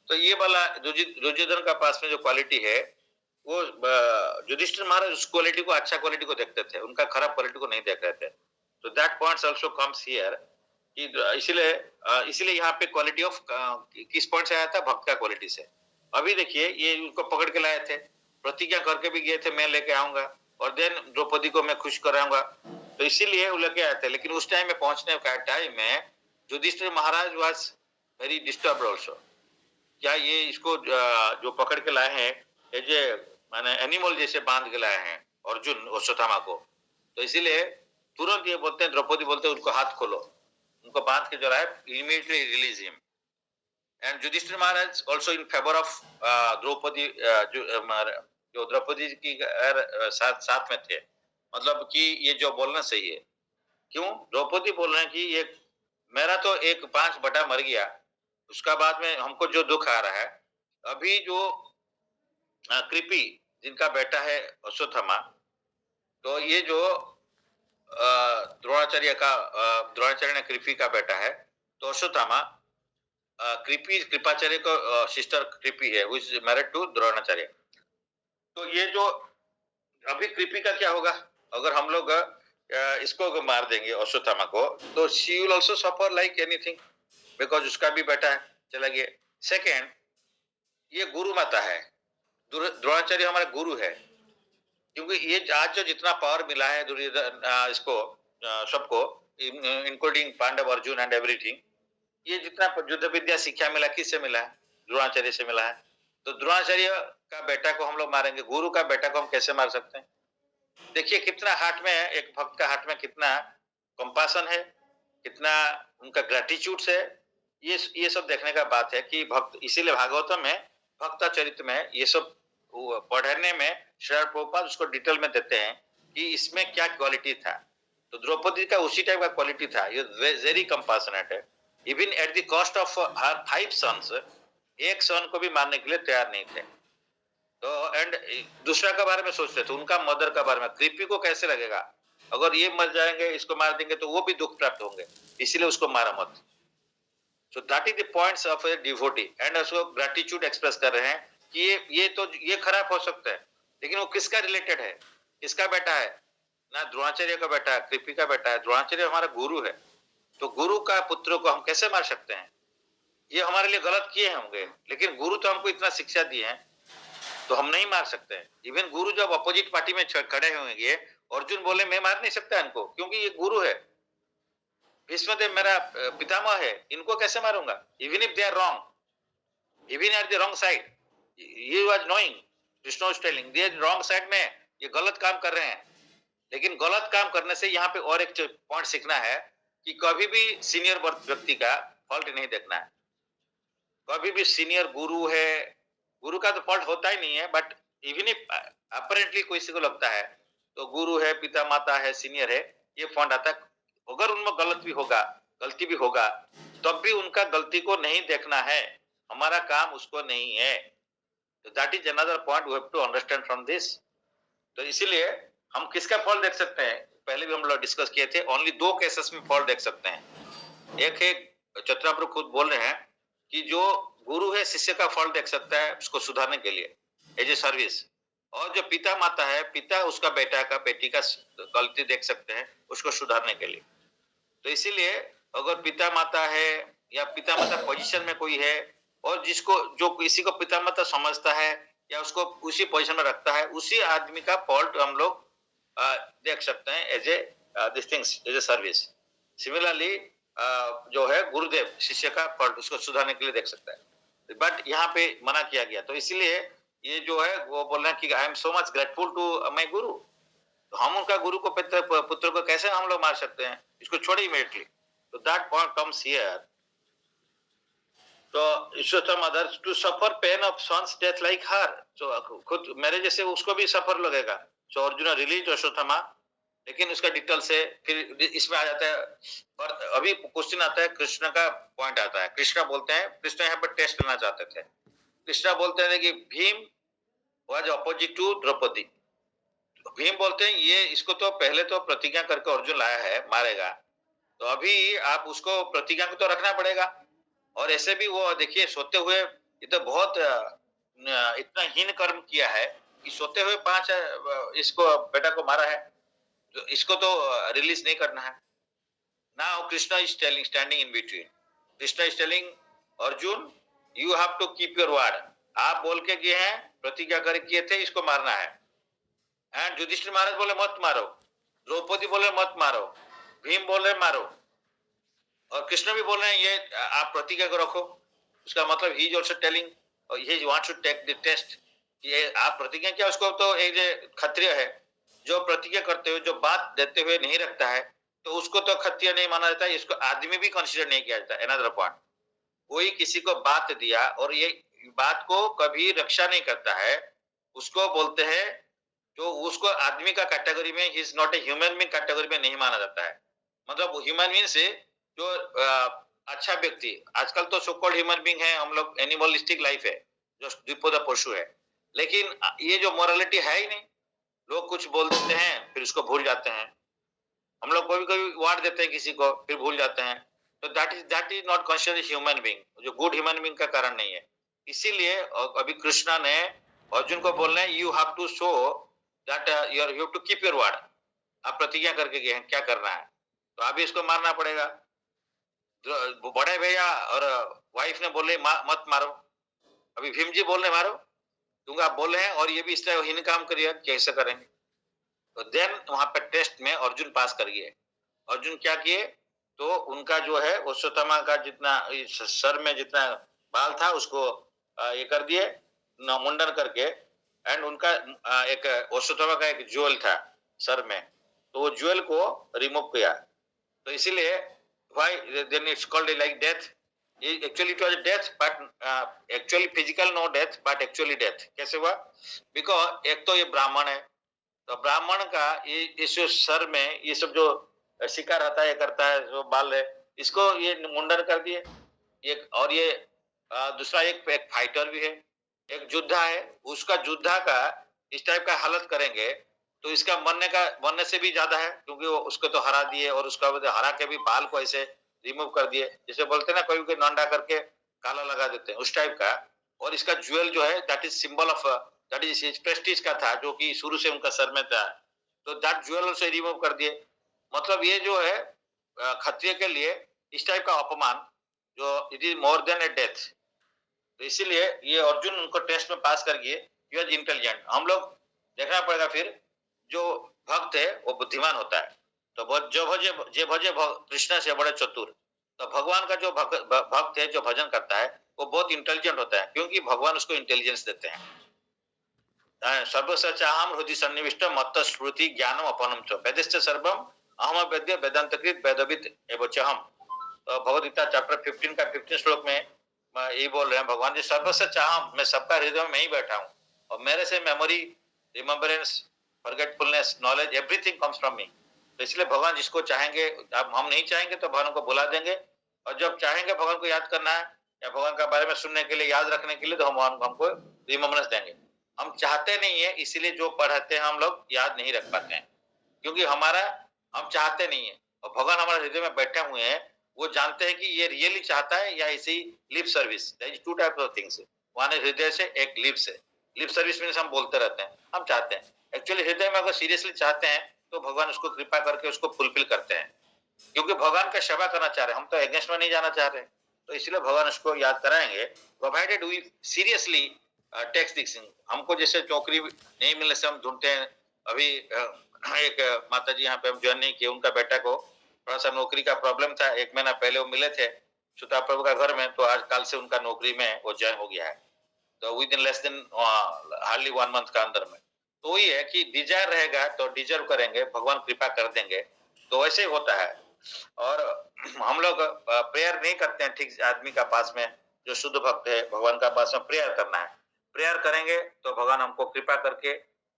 तो ये वाला दुर्योधन का पास में जो क्वालिटी है, वो युधिष्ठिर महाराज उस क्वालिटी को, अच्छा क्वालिटी को देखते थे, उनका खराब क्वालिटी को नहीं देख रहे थे। तो that points also comes here, इसीलिए यहाँ पे क्वालिटी ऑफ किस पॉइंट से आया था? भक्त का क्वालिटी से। अभी देखिए, ये उनको पकड़ के लाए थे, प्रतिज्ञा करके भी गए थे, मैं लेके आऊंगा और देन द्रौपदी को मैं खुश कराऊंगा, तो इसीलिए वो लेके आए थे। लेकिन उस टाइम में पहुंचने का टाइम में युधिष्ठिर महाराज वाज वेरी डिस्टर्ब्ड आल्सो। क्या ये इसको जो पकड़ के लाए हैं, एज ए माने एनिमल जैसे बांध के लाए हैं अर्जुन और अश्वत्थामा को, तो इसीलिए तुरंत ये बोलते हैं, द्रौपदी बोलते हैं उनको हाथ खोलो, उनको बांध के जो है immediately release him. And Yudhishthir Maharaj also in favour of Draupadi, जो द्रौपदी की साथ में थे, मतलब कि ये जो बोलना सही है। क्यों? द्रौपदी बोल रहे हैं कि ये मेरा तो एक 5 बटा मर गया, उसका बाद में हमको जो दुख आ रहा है, अभी जो कृपि जिनका बेटा है अश्वत्थामा, तो ये जो द्रोणाचार्य ने कृपि का बेटा है, तो अश्वत्थामा कृपाचार्य को सिस्टर कृपि है, which is married to Dronacharya. तो ये जो अभी कृपि का क्या होगा अगर हम लोग इसको मार देंगे अश्वत्थामा को, तो she will also suffer like anything, because उसका भी बेटा है, चला गया। सेकेंड, ये गुरु माता है, द्रोणाचार्य हमारा गुरु है, क्योंकि ये आज जो जितना पावर मिला है दुर्योधन इसको सबको, including Pandav, Arjun and everything, ये जितना युद्ध विद्या शिक्षा मिला, किससे मिला है? द्रोणाचार्य से मिला है। तो द्रोणाचार्य का बेटा को हम लोग मारेंगे, गुरु का बेटा को हम कैसे मार सकते हैं? देखिए कितना हार्ट में, एक भक्त का हार्ट में कितना कंपासन है, कितना उनका ग्रेटिट्यूड है, ये सब देखने का बात है कि भक्त, इसीलिए भागवतम में भक्त चरित्र में ये सब पढ़ने में श्रील प्रभुपाद उसको डिटेल में देते हैं कि इसमें क्या क्वालिटी था। तो द्रौपदी का उसी टाइप का क्वालिटी था, ये वेरी कंपासनेट है, even at the cost of her 5 sons, एक सन को भी मारने के लिए तैयार नहीं थे। तो एंड दूसरा के बारे में सोचते थे, उनका मदर का बारे में, कृपि को कैसे लगेगा अगर ये मर जाएंगे, इसको मार देंगे तो वो भी दुख प्राप्त होंगे, इसीलिए उसको मारा मत। सो that is the points of a devotee, and उसको ग्रेटिट्यूड एक्सप्रेस कर रहे हैं कि ये खराब हो सकता है, लेकिन वो किसका रिलेटेड है, किसका बेटा है? ना द्रोणाचार्य का बेटा है, कृपि का बेटा है। द्रोणाचार्य हमारा गुरु है, तो गुरु का पुत्र को हम कैसे मार सकते हैं? ये हमारे लिए गलत किए होंगे, लेकिन गुरु तो हमको इतना शिक्षा दिए हैं, तो हम नहीं मार सकते हैं। इवन गुरु जब अपोजिट पार्टी में खड़े होंगे, अर्जुन बोले मैं मार नहीं सकता इनको, क्योंकि ये गुरु है, भीष्मदेव मेरा पितामह है, इनको कैसे मारूंगा? Even if they are wrong, even at the wrong side, he was knowing, Krishna was telling they wrong side में ये गलत काम कर रहे हैं। लेकिन गलत काम करने से यहाँ पे और एक पॉइंट सीखना है कि कभी भी सीनियर व्यक्ति का फॉल्ट नहीं देखना है। कभी भी सीनियर गुरु है, गुरु का तो फॉल्ट होता ही नहीं है, बट इवन इफ अपरेंटली किसी को लगता है तो गुरु है, पिता माता है, सीनियर है, ये फॉल्ट आता है। अगर उनमें गलती भी होगा, तब भी उनका गलती को नहीं देखना है, हमारा काम उसको नहीं है। तो that is another point we have to understand from this. तो इसीलिए हम किसका फॉल्ट देख सकते हैं, पहले भी हम लोग डिस्कस किए थे, ओनली 2 केसेस में फॉल्ट देख सकते हैं। एक है चतुराप्रभु खुद बोल रहे हैं कि जो गुरु है शिष्य का फॉल्ट देख सकता है उसको सुधारने के लिए एज ए सर्विस, और जो पिता माता है, पिता उसका बेटा का, बेटी का गलती देख सकते हैं उसको सुधारने के लिए। तो इसीलिए अगर पिता माता है या पिता माता पोजीशन में कोई है, और जो किसी को पिता माता समझता है या उसको उसी पोजीशन में रखता है, उसी आदमी का फॉल्ट हम लोग देख सकते हैं as a this things as a service. Similarly जो है गुरुदेव शिष्य का फॉल्ट उसको सुधारने के लिए देख सकता है। बट यहाँ पे मना किया गया। तो इसलिए ये जो है वो बोल रहे हैं कि I am so much grateful to my guru. तो हम उनका गुरु को पुत्र को कैसे हम लोग मार सकते हैं? इसको छोड़े इमीडिएटली। तो दैट पॉइंट कम्स हियर। तो ईश्वर mother to suffer pain of sons death like her. तो खुद मेरे जैसे उसको भी सफर लगेगा। सो अर्जुन रिलीज अश्वत्थामा, लेकिन उसका डिटेल से फिर इसमें आ जाता है। और अभी क्वेश्चन आता है, कृष्ण का पॉइंट आता है। कृष्ण बोलते हैं, कृष्ण यहाँ पर टेस्ट करना चाहते थे। कृष्ण बोलते हैं कि Bhim was opposite to Draupadi. Bhim बोलते हैं ये इसको तो पहले तो प्रतिज्ञा करके अर्जुन लाया है मारेगा, तो अभी आप उसको प्रतिज्ञा को तो रखना पड़ेगा। और ऐसे भी वो देखिए सोते हुए ये तो बहुत इतना हीन कर्म किया है कि सोते हुए 5 इसको बेटा को मारा है। तो इसको तो रिलीज नहीं करना है। Now Krishna is telling, standing in between, Krishna is telling Arjun you have to keep your word. आप बोल के गए हैं, प्रतिज्ञा करके किए थे, इसको मारना है। एंड युधिष्ठिर महाराज बोले मत मारो, द्रौपदी बोले मत मारो, भीम बोले मारो, और कृष्ण भी बोल रहे हैं ये आप प्रतिज्ञा को रखो। उसका मतलब ही is also telling he wants to take the test. ये आप प्रतिज्ञा किया, उसको तो एक क्षत्रिय है जो प्रतिज्ञा करते हुए जो बात देते हुए नहीं रखता है, तो उसको तो क्षत्रिय नहीं माना जाता, इसको आदमी भी कंसीडर नहीं किया जाता। अनदर पॉइंट, कोई किसी को बात दिया और ये बात को कभी रक्षा नहीं करता है, उसको बोलते हैं, जो उसको आदमी का कैटेगरी में, he is not a human being category में नहीं माना जाता है। मतलब ह्यूमन बीइंग से जो अच्छा व्यक्ति, आजकल तो सो कॉल्ड ह्यूमन बीइंग है हम लोग, एनिमलिस्टिक लाइफ है, जो द्विपद पशु है। लेकिन ये जो मोरालिटी है ही नहीं। लोग कुछ बोल देते हैं फिर उसको भूल जाते हैं। हम लोग कभी कभी वार्ड देते हैं किसी को फिर भूल जाते हैं। तो that is not considered human being, जो गुड ह्यूमन बीइंग का कारण नहीं है। इसीलिए अभी कृष्णा ने अर्जुन को बोल रहे हैं you have to show that you have to keep your word. आप प्रतिज्ञा करके गए हैं, क्या करना है, तो अभी इसको मारना पड़ेगा। बड़े भैया और वाइफ ने बोले मत मारो, अभी भीम जी बोल रहे मारो, क्योंकि आप बोल रहे हैं और ये भी इस तरह हीन काम करिए, कैसे करेंगे। तो देन वहां पे टेस्ट में अर्जुन पास कर गए। अर्जुन क्या किए, तो उनका जो है अश्वत्थामा का जितना सर में जितना बाल था उसको ये कर दिए मुंडन करके। एंड उनका एक अश्वत्थामा का एक ज्वेल था सर में, तो वो ज्वेल को रिमूव किया। तो इसीलिए why then it's called like death, actually it was death but actually physical no death but actually death। कैसे हुआ, बिकॉज एक तो ये ब्राह्मण है, तो ब्राह्मण का ये जो सर में ये सब जो शिकार आता है, ये करता है, जो बाल है, इसको ये मुंडन कर दिए। एक और ये दूसरा एक फाइटर भी है, एक योद्धा है, उसका योद्धा का इस टाइप का हालत करेंगे तो इसका मरने से भी ज्यादा है, क्योंकि वो उसको तो हरा दिए और उसका हरा के भी बाल को ऐसे रिमूव कर दिए, जैसे बोलते हैं ना कोई कोई नंडा करके काला लगा देते हैं, उस टाइप का। और इसका ज्वेल जो है that is symbol of that is Prestige का था, जो कि शुरू से उनका सर में था, तो दैट ज्वेल से रिमूव कर दिए। मतलब ये जो है क्षत्रिय के लिए इस टाइप का अपमान, जो it is more than A death. तो इसीलिए ये अर्जुन उनको टेस्ट में पास कर गए, यू आर इंटेलिजेंट। हम लोग देखना पड़ेगा फिर, जो भक्त है वो बुद्धिमान होता है, तो जो भजे कृष्ण से बड़े चतुर। तो भगवान का जो भक्त है जो भजन करता है वो बहुत इंटेलिजेंट होता है, क्योंकि भगवान उसको इंटेलिजेंस देते हैं। सर्वसचाहम हृदय सन्निविष्ट मत्त स्मृति ज्ञानम अपनम च वेदश्च सर्वम अहम वेद्य वेदांतकृत वेदविद एवचहम। तो भगवद गीता चैप्टर 15 का 15 श्लोक में यही बोल रहे हैं भगवान जी, सर्वसचाहम, मैं सबका हृदय में ही बैठा हूँ, और मेरे से memory, remembrance, forgetfulness, knowledge, everything comes from me. तो इसलिए भगवान जिसको चाहेंगे, अब हम नहीं चाहेंगे तो भगवान को बुला देंगे, और जब चाहेंगे भगवान को याद करना है या भगवान के बारे में सुनने के लिए, याद रखने के लिए, तो हम हमको रिमेम्बरेंस देंगे। हम चाहते नहीं है, इसीलिए जो पढ़ते हैं हम लोग याद नहीं रख पाते हैं, क्योंकि हम चाहते नहीं है, और भगवान हमारे हृदय में बैठे हुए हैं, वो जानते हैं कि ये रियली चाहता है या इसी lip service. There is two types of things, one है हृदय से, एक लिप से। लिप सर्विस मींस हम बोलते रहते हैं, हम चाहते हैं। एक्चुअली हृदय में अगर सीरियसली चाहते हैं तो भगवान उसको कृपा करके उसको फुलफिल करते हैं, क्योंकि भगवान का सेवा करना चाह रहे हैं, हम तो अगेंस्ट में नहीं जाना चाह रहे हैं। तो इसलिए भगवान उसको याद कराएंगे, provided we seriously takes this thing. हमको जैसे नौकरी नहीं मिलने से हम ढूंढते हैं। अभी एक माता जी यहाँ पे हम ज्वाइन नहीं किए, उनका बेटा को थोड़ा सा नौकरी का प्रॉब्लम था, 1 महीना पहले वो मिले थे, सुता प्रभु का घर में, तो आज कल से उनका नौकरी में वो ज्वाइन हो गया है, तो with in less than hardly 1 month का अंदर में। तो वही है कि डिजायर रहेगा तो डिजर्व करेंगे, भगवान कृपा कर देंगे, तो वैसे ही होता है। और हम लोग प्रेयर नहीं करते हैं ठीक आदमी का पास में, जो शुद्ध भक्त है भगवान का पास में प्रेयर करना है। प्रेयर करेंगे तो भगवान हमको कृपा करके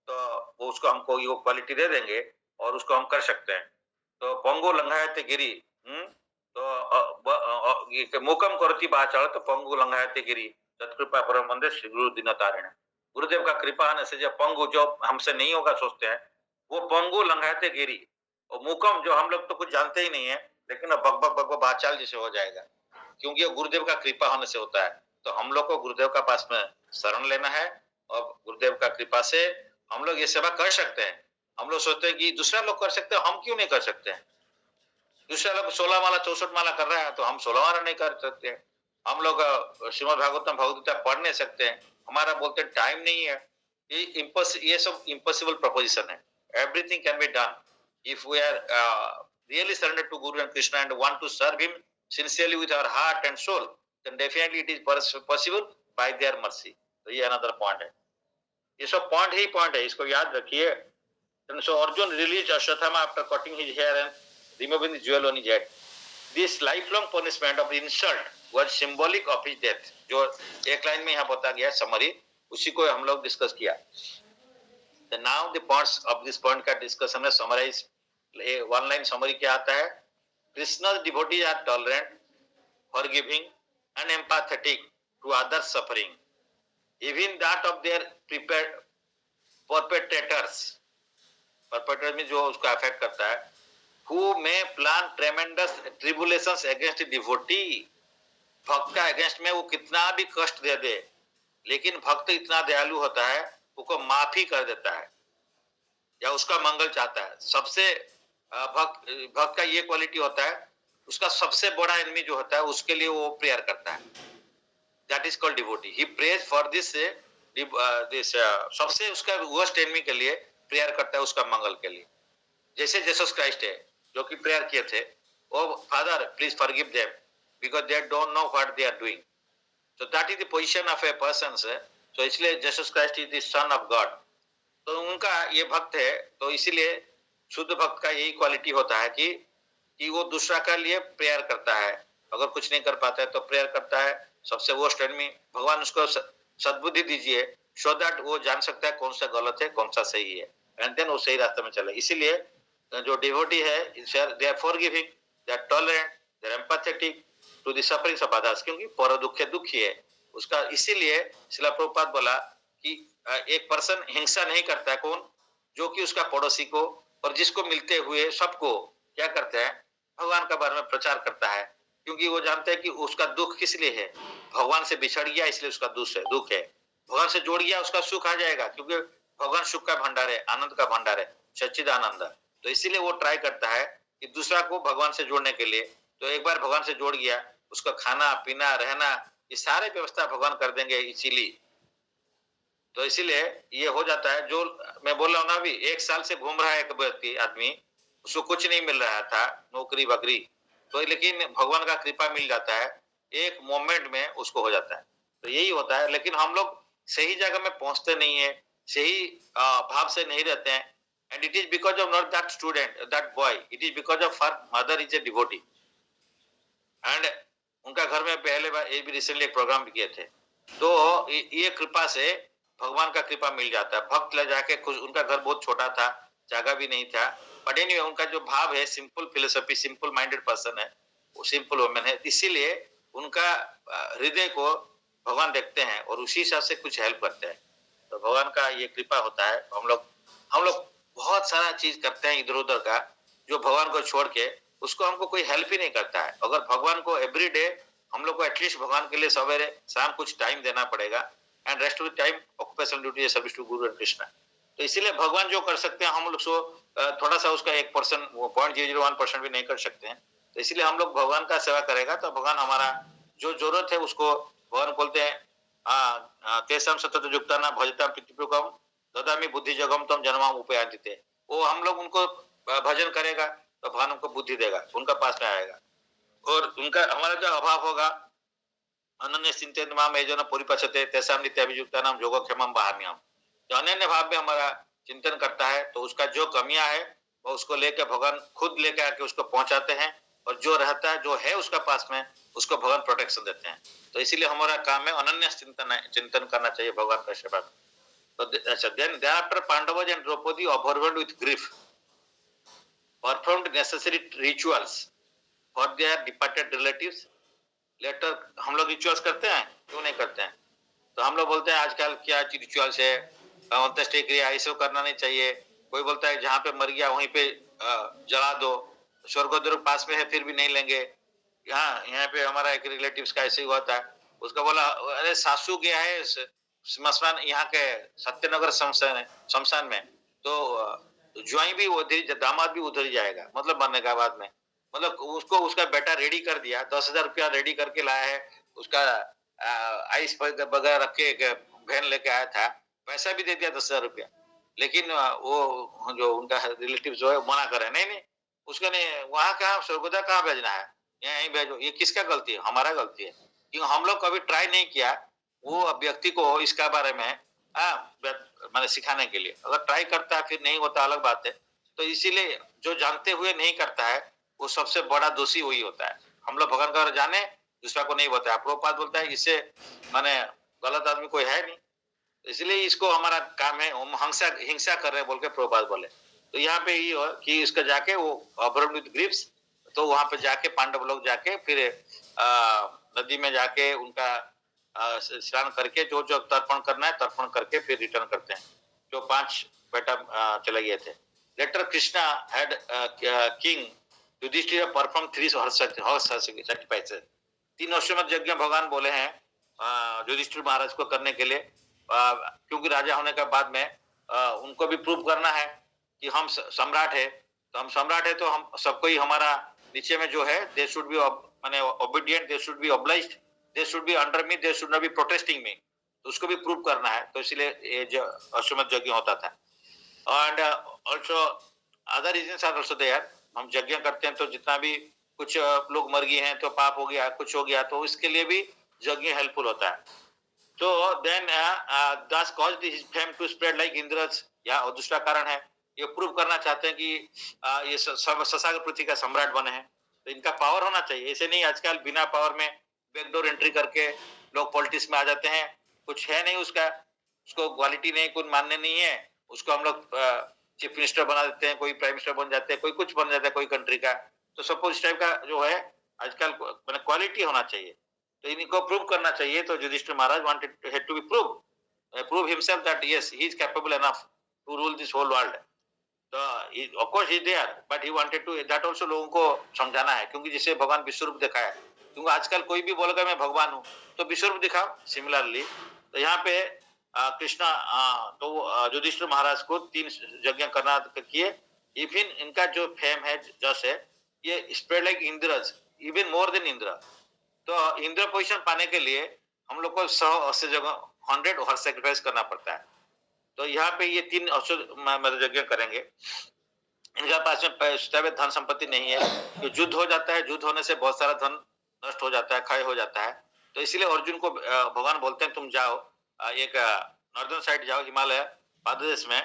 तो वो उसको हमको ये क्वालिटी दे देंगे और उसको हम कर सकते हैं। तो पंगु लंघायते गिरी, तो मुकम करती बाचाल तो पंगु लंघायते गिरी सत्कृपा परम मंदिर श्री गुरु दीनतारिण। गुरुदेव का कृपा आने से जो पंगु जो हमसे नहीं होगा सोचते हैं, वो पंगु लंघायते गिरी, और मुकम जो हम लोग तो कुछ जानते ही नहीं है, लेकिन अब बक बक बक बाचाल जैसे हो जाएगा, क्योंकि वो गुरुदेव का कृपा होने से होता है। तो हम लोग को गुरुदेव का पास में शरण लेना है और गुरुदेव का कृपा से हम लोग ये सेवा कर सकते हैं। हम लोग सोचते हैं कि दूसरा लोग कर सकते हैं, हम क्यों नहीं कर सकते हैं? दूसरा लोग 16 माला 64 माला कर रहा है तो हम 16 माला नहीं कर सकते हैं। हम लोग श्रीमद् भागवतम भगवद्गीता पढ़ नहीं सकते हैं, हमारा बोलते टाइम नहीं है। ये सब इम्पॉसिबल प्रपोजिशन है। Everything can be done if we are really surrendered to Guru and Krishna and want to serve him sincerely with our heart and soul, then definitely it is possible by their mercy. तो ये another point है। ये सब point ही point है, इसको याद रखिए। So Arjun released Ashwatthama after cutting his hair and removing the jewel on his head. This lifelong punishment of insult was symbolic of his death. जो एक लाइन में यहाँ बता गया समरी, उसी को हम लोग डिस्कस किया। The now the parts of this point का डिस्कशन में समराइज वन लाइन समरी क्या आता है? Krishna's devotees are tolerant, forgiving and empathetic to others' suffering, even that of their perpetrators में जो उसको अफेक्ट करता है, who may plan tremendous tribulations against the devotee, भक्त का अगेंस्ट में वो कितना भी कष्ट दे दे, लेकिन भक्त इतना दयालु होता है, उसको माफी कर देता है या उसका मंगल चाहता है। सबसे भक्त का ये क्वालिटी होता है, उसका सबसे बड़ा एनिमी जो होता है उसके लिए वो प्रेयर करता है। That is called devotee. He praise for this सबसे उसका वर्स्ट एनिमी के लिए प्रेयर करता है, उसका मंगल के लिए। जैसे जीसस क्राइस्ट है जो कि प्रेयर किए थे, O father please forgive them because they don't know what they are doing. So that is the position of a person. तो इसलिए Jesus Christ is the son of God. तो उनका ये भक्त है, तो इसीलिए शुद्ध भक्त का यही क्वालिटी होता है कि वो दूसरा के लिए प्रेयर करता है। अगर कुछ नहीं कर पाता है तो प्रेयर करता है। सबसे वर्स्ट एनिमी, भगवान उसको सद्बुद्धि दीजिए सो दैट वो जान सकता है कौन सा गलत है कौन सा सही है, एंड देन वो सही रास्ते में चले। इसीलिए जो डिवोटी है, they are forgiving, they are tolerant, they are empathetic to the sufferings of others, क्योंकि पर दुख दुखी है उसका। इसीलिए श्रील प्रभुपाद बोला कि एक पर्सन हिंसा नहीं करता है, कौन? जो कि उसका पड़ोसी को और जिसको मिलते हुए सबको क्या करता है? भगवान का बारे में प्रचार करता है, क्योंकि वो जानते हैं कि उसका दुख किस लिए है। भगवान से बिछड़ गया इसलिए उसका दुख है। भगवान से जोड़ गया उसका सुख आ जाएगा, क्योंकि भगवान सुख का भंडार है, आनंद का भंडार है, सच्चिदानंद। तो इसीलिए वो ट्राई करता है कि दूसरा को भगवान से जोड़ने के लिए। तो एक बार भगवान से जोड़ गया, उसका खाना पीना रहना ये सारे व्यवस्था भगवान कर देंगे। इसीलिए तो इसीलिए ये हो जाता है। जो मैं बोल रहा हूँ ना, अभी 1 साल से घूम रहा है एक व्यक्ति आदमी, उसको कुछ नहीं मिल रहा था, नौकरी बकरी, तो लेकिन भगवान का कृपा मिल जाता है, एक मोमेंट में उसको हो जाता है। तो यही होता है। लेकिन हम लोग सही जगह में पहुंचते नहीं है, सही भाव से नहीं रहते हैं, and it is because of not that student, that boy, it is because of her mother is a devotee. And उनका घर में पहले बार ये भी रिसेंटली एक प्रोग्राम भी किए थे। तो ये कृपा से भगवान का कृपा मिल जाता है। भक्त ले जाके खुश, उनका घर बहुत छोटा था, जगह भी नहीं था, बट एनीवे उनका जो भाव है, simple philosophy, simple minded person है, वो सिंपल वुमेन है, इसीलिए उनका हृदय को भगवान देखते हैं और उसी हिसाब से कुछ हेल्प करते हैं। तो भगवान का ये कृपा होता है। हम लोग बहुत सारा चीज करते हैं इधर उधर का, जो भगवान को छोड़ के उसको हमको कोई हेल्प ही नहीं करता है। अगर भगवान को एवरी डे हम लोग को एटलीस्ट भगवान के लिए सवेरे शाम कुछ टाइम देना पड़ेगा, and rest of the time occupational duty service to guru and Krishna. तो इसीलिए भगवान जो कर सकते हैं हम लोग सो थोड़ा सा उसका 1% 0.001% भी नहीं कर सकते हैं। तो इसीलिए हम लोग भगवान का सेवा करेगा तो भगवान हमारा जो जरूरत है उसको, भगवान बोलते हैं तेसम सतत युक्ता ना भजता पितृकम ददामी बुद्धि जगम तम जन्माम उपयान्तिते। वो हम लोग उनको भजन करेगा तो भगवान उनको बुद्धि देगा, उनका पास में आएगा। और उनका हमारा जो अभाव होगा, अनन्य चिंतन माम एजन परिपचते तेसाम नित्याभियुक्तानाम योगक्षेमम वहाम्यहम, जो अनन्य भाव में हमारा चिंतन करता है तो उसका जो कमियां है वो उसको लेकर भगवान खुद लेकर आके उसको पहुंचाते हैं, और जो रहता है जो है उसका पास में उसको भगवान प्रोटेक्शन देते हैं। तो इसीलिए हमारा काम है अनन्य चिंतन करना चाहिए भगवान का सेवा। तो अच्छा, then thereafter Pandavas and Draupadi overwhelmed with grief performed necessary rituals for their departed relatives. Later हम लोग रिचुअल्स करते हैं, क्यों नहीं करते हैं? तो हम लोग बोलते हैं आजकल क्या रिचुअल्स है, अंत्येष्टि क्रिया ये सब करना नहीं चाहिए। कोई बोलता है जहाँ पे मर गया वहीं पे जला दो, स्वर्गद्वार पास में है फिर भी नहीं लेंगे। यहाँ पे हमारा एक रिलेटिव्स का ऐसे ही हुआ था, उसका बोला अरे सासू गया है स्मशान यहाँ के सत्यनगर शमशान में, तो ज्वाई भी उधर, दामाद भी उधर ही जाएगा, मतलब मरने का बाद में। मतलब उसको उसका बेटा रेडी कर दिया, 10,000 रुपया रेडी करके लाया है, उसका आइस वगैरह रख के वैन लेके आया था, पैसा भी दे दिया 10,000 रुपया, लेकिन वो जो उनका रिलेटिव जो है मना करे, नहीं नहीं उसका नहीं, वहां कहाँ स्वर्गोदय कहाँ भेजना है, यहीं भेजो। ये किसका गलती है? हमारा गलती है, क्योंकि हम लोग कभी ट्राई नहीं किया वो व्यक्ति को इसका बारे में मैंने सिखाने के लिए। अगर ट्राई करता है फिर नहीं होता अलग बात है। तो इसीलिए जो जानते हुए नहीं करता है वो सबसे बड़ा दोषी वही होता है। हम लोग भगवान का जाने दूसरा को नहीं बताया। प्रभुपाद बोलता है इससे माने गलत आदमी कोई है नहीं, इसलिए इसको हमारा काम है, हम हिंसा कर रहे हैं बोल के प्रभुपाद बोले। तो यहाँ पे ये हो कि इसका जाके वो अभरण विद ग्रीव्स, तो वहां पे जाके पांडव लोग जाके फिर नदी में जाके उनका स्नान करके जो जो तर्पण करना है तर्पण करके फिर रिटर्न करते हैं। जो 5 बेटा चले गए थे। Later Krishna had king Yudhishthira perform 3 sacrifices। 3 अश्वमेध यज्ञ भगवान बोले हैं युधिष्ठिर महाराज को करने के लिए, क्योंकि राजा होने के बाद में उनको भी प्रूव करना है कि हम सम्राट है। तो हम सम्राट है तो हम सबको ही हमारा नीचे में जो है दे शुड बी माने obedient, they should be obliged, they should be under me, they should not be protesting me. तो उसको भी प्रूव करना है, तो इसलिए ये जो अश्वमेध यज्ञ होता था। And also other reasons are also there. हम यज्ञ करते हैं तो जितना भी कुछ लोग मर गए हैं तो पाप हो गया, कुछ हो गया, तो इसके लिए भी यज्ञ हेल्पफुल होता है। तो then this caused his fame to spread like Indra's, या और दूसरा कारण है ये प्रूव करना चाहते हैं कि ये ससागर पृथ्वी का सम्राट बने हैं। तो इनका पावर होना चाहिए, ऐसे नहीं आजकल बिना पावर में बैकडोर एंट्री करके लोग पॉलिटिक्स में आ जाते हैं, कुछ है नहीं उसका, उसको क्वालिटी नहीं, कुछ मानने नहीं है, उसको हम लोग चीफ मिनिस्टर बना देते हैं, कोई प्राइम मिनिस्टर बन जाते हैं, कोई कुछ बन जाता है कोई कंट्री का। तो सपोज इस टाइप का जो है आजकल मैंने क्वालिटी होना चाहिए, तो इनको प्रूव करना चाहिए। तो Yudhishthira Maharaj wanted to be prove himself that yes he is capable enough to rule this whole world. तो of course he there, but he wanted to that also लोगों को समझाना है, क्योंकि जिसे भगवान विश्वरूप दिखाया, क्योंकि आजकल कोई भी बोलेगा मैं भगवान हूँ तो विश्वरूप दिखाओ। सिमिलरली तो यहाँ पे कृष्णा तो युधिष्ठिर महाराज को 3 यज्ञ करना किए। इवन इनका जो फेम है जस है ये spread like Indra's, even more than Indra. तो इंद्र पोजीशन पाने के लिए हम लोग को 180 जगह 100 हॉर्स सैक्रिफाइस करना पड़ता है। तो यहाँ पे ये 3 यज्ञ करेंगे। इनके पास में धन संपत्ति नहीं है, तो युद्ध हो जाता है, युद्ध होने से बहुत सारा धन नष्ट हो जाता है, क्षय हो जाता है। तो इसलिए अर्जुन को भगवान बोलते हैं तुम जाओ एक नॉर्दर्न साइड जाओ, हिमालय प्रदेश में,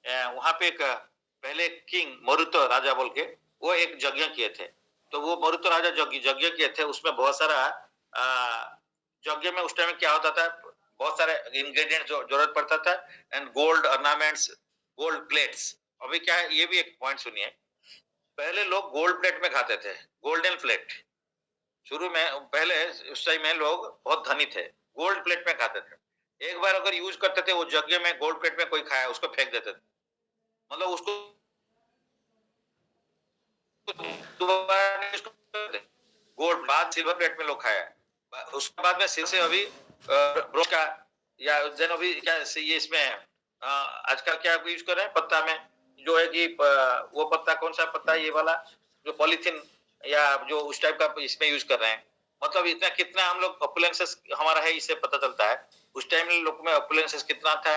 वहां पे एक पहले किंग मरुत राजा बोल के वो एक यज्ञ किए थे। तो वो मरुत राजा यज्ञ किए थे, उसमें बहुत सारा यज्ञ में उस टाइम क्या होता था, बहुत सारे इंग्रेडिएंट जो जरूरत पड़ता था, and gold ornaments, gold plates. अभी क्या है ये भी एक पॉइंट सुनिए, पहले लोग गोल्ड प्लेट में खाते थे, गोल्डन प्लेट। शुरू में पहले उस टाइम में लोग बहुत धनी थे, गोल्ड प्लेट में खाते थे। एक बार अगर यूज करते थे वो यज्ञ में गोल्ड प्लेट में कोई खाया उसको फेंक देते थे, मतलब उसको गोल्ड बाद सिल्वर प्लेट में लोग खाया। उसके बाद में सिर से अभी ब्रोंज का या देन अभी क्या ये इसमें आजकल क्या यूज कर रहे हैं पत्ता में, जो है कि वो पत्ता कौन सा पत्ता ये वाला जो पॉलीथीन या जो उस टाइप का इसमें यूज कर रहे हैं। मतलब इतना कितना हम लोग ऑपुलेंसेस हमारा है इससे पता चलता है उस टाइम में लोग में ऑपुलेंसेस कितना था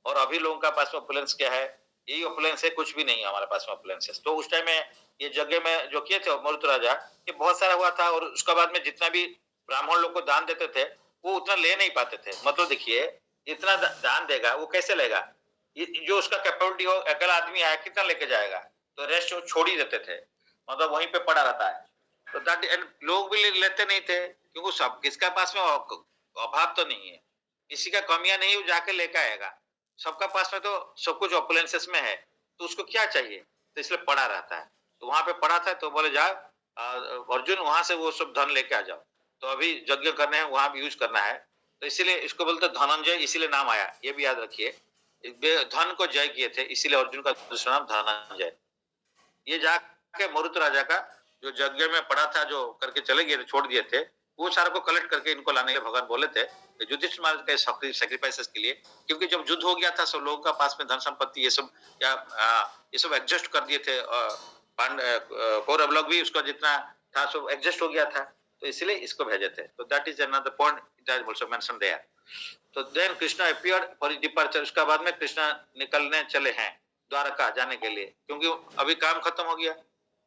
और अभी लोगों का पास में ऑपुलेंस क्या है। यही ऑपुलेंस है, कुछ भी नहीं है हमारे पास में ऑपुलेंसेस। तो उस टाइम में ये यज्ञ में जो किए थे मरुत राजा, ये बहुत सारा हुआ था, और उसके बाद में जितना भी ब्राह्मण लोग को दान देते थे वो उतना ले नहीं पाते थे। मतलब देखिए इतना दान देगा वो कैसे लेगा, जो उसका कैपेबिलिटी हो, अकेला आदमी आया कितना लेके जाएगा, तो रेस्ट वो छोड़ ही देते थे, मतलब वहीं पे पड़ा रहता है। तो दैट लोग भी लेते नहीं थे, क्योंकि सब किसका पास में अभाव तो नहीं है, किसी का कमियां नहीं, वो जाके लेकर आएगा। सबका पास में तो सब कुछ ऑपुलेंसेस में है, तो उसको क्या चाहिए, तो इसलिए पड़ा रहता है। तो वहां पे पड़ा था, तो बोले जाओ अर्जुन वहां से वो सब धन लेके आ जाओ। तो अभी यज्ञ करने हैं, वहां भी यूज करना है, तो इसीलिए इसको बोलते धनंजय, इसीलिए नाम आया, ये भी याद रखिए। धन को जय किए थे, इसीलिए अर्जुन का दूसरा नाम धनंजय। ये जाके मरुत राजा का जो यज्ञ में पड़ा था, जो करके चले गए थे, छोड़ दिए थे, वो सारा को कलेक्ट करके इनको लाने के भगवान बोले थे युधिष्ठिर महाराज के सैक्रिफाइसेस के लिए। क्योंकि जब युद्ध हो गया था, सब लोगों का पास में धन संपत्ति ये सब ये सब एडजस्ट कर दिए थे, कौरव लोग भी उसका जितना था सब एडजस्ट हो गया था, तो इसलिए इसको भेजे थे। तो that is another point, it is also mentioned there. तो then Krishna appeared for his departure, उसके बाद में कृष्णा निकलने चले हैं द्वारका जाने के लिए, क्योंकि अभी काम खत्म हो गया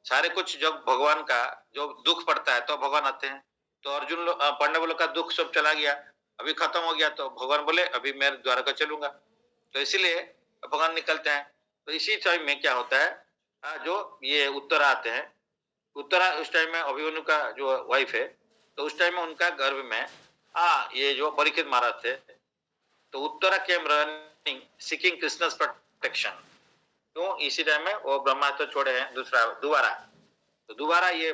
सारे कुछ। जब भगवान का जो दुख पड़ता है तो भगवान आते हैं, तो अर्जुन पांडवों का दुख सब चला गया, अभी खत्म हो गया, तो भगवान बोले अभी मैं द्वारका चलूंगा, तो इसीलिए भगवान निकलते हैं। तो इसी टाइम में क्या होता है, जो ये उत्तरा आते हैं, उत्तरा उस टाइम में अभिमन्यु का जो वाइफ है, तो उस टाइम में उनका गर्भ में ये जो परीक्षित महाराज थे, तो Uttara came running seeking Krishna's protection. तो इसी टाइम में वो ब्रह्मास्त्र छोड़े हैं दोबारा, तो दोबारा ये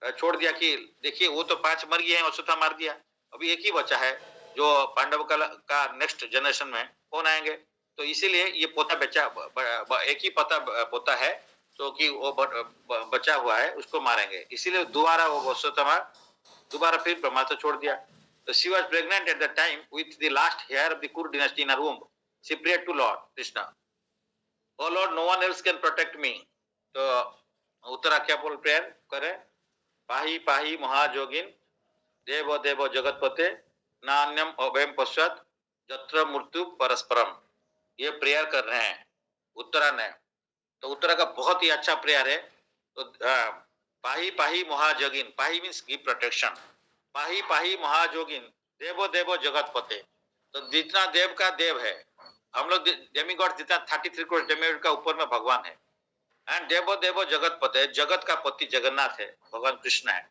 छोड़ दिया कि देखिए वो तो 5 मर गए हैं, अश्वत्थामा मार दिया, अभी एक ही बचा है, जो पांडव का नेक्स्ट जनरेशन में कौन आएंगे, तो इसीलिए ये पोता बच्चा एक ही पोता है, तो कि वो बचा हुआ है, उसको मारेंगे, इसीलिए दोबारा वो अश्वत्थामा दोबारा फिर ब्रह्मास्त्र छोड़ दिया। तो she was pregnant at the time with the last hair of the Kuru dynasty in her womb. She prayed to Lord Krishna, "Oh Lord, no one else can protect me." तो उत्तरा क्या बोल प्रेयर करे, पाही पाही महाजोगिन देव देव जगतपते नान्यम अभयम पश्चात जत्र मृत्यु परस्परम। ये prayer कर रहे हैं उत्तरा ने। तो उत्तरा का बहुत ही अच्छा प्रेयर है। तो पाही पाही महाजोगिन, पाही मीन्स गिव प्रोटेक्शन, पाही पाही महाजोगिन देवो देवो जगतपते। तो जितना देव का देव है, हम लोग डेमीगॉड जितना 33 करोड़ डेमीगॉड का ऊपर में भगवान है, एंड देवो देवो जगतपते, जगत का पति जगन्नाथ है, भगवान कृष्ण है।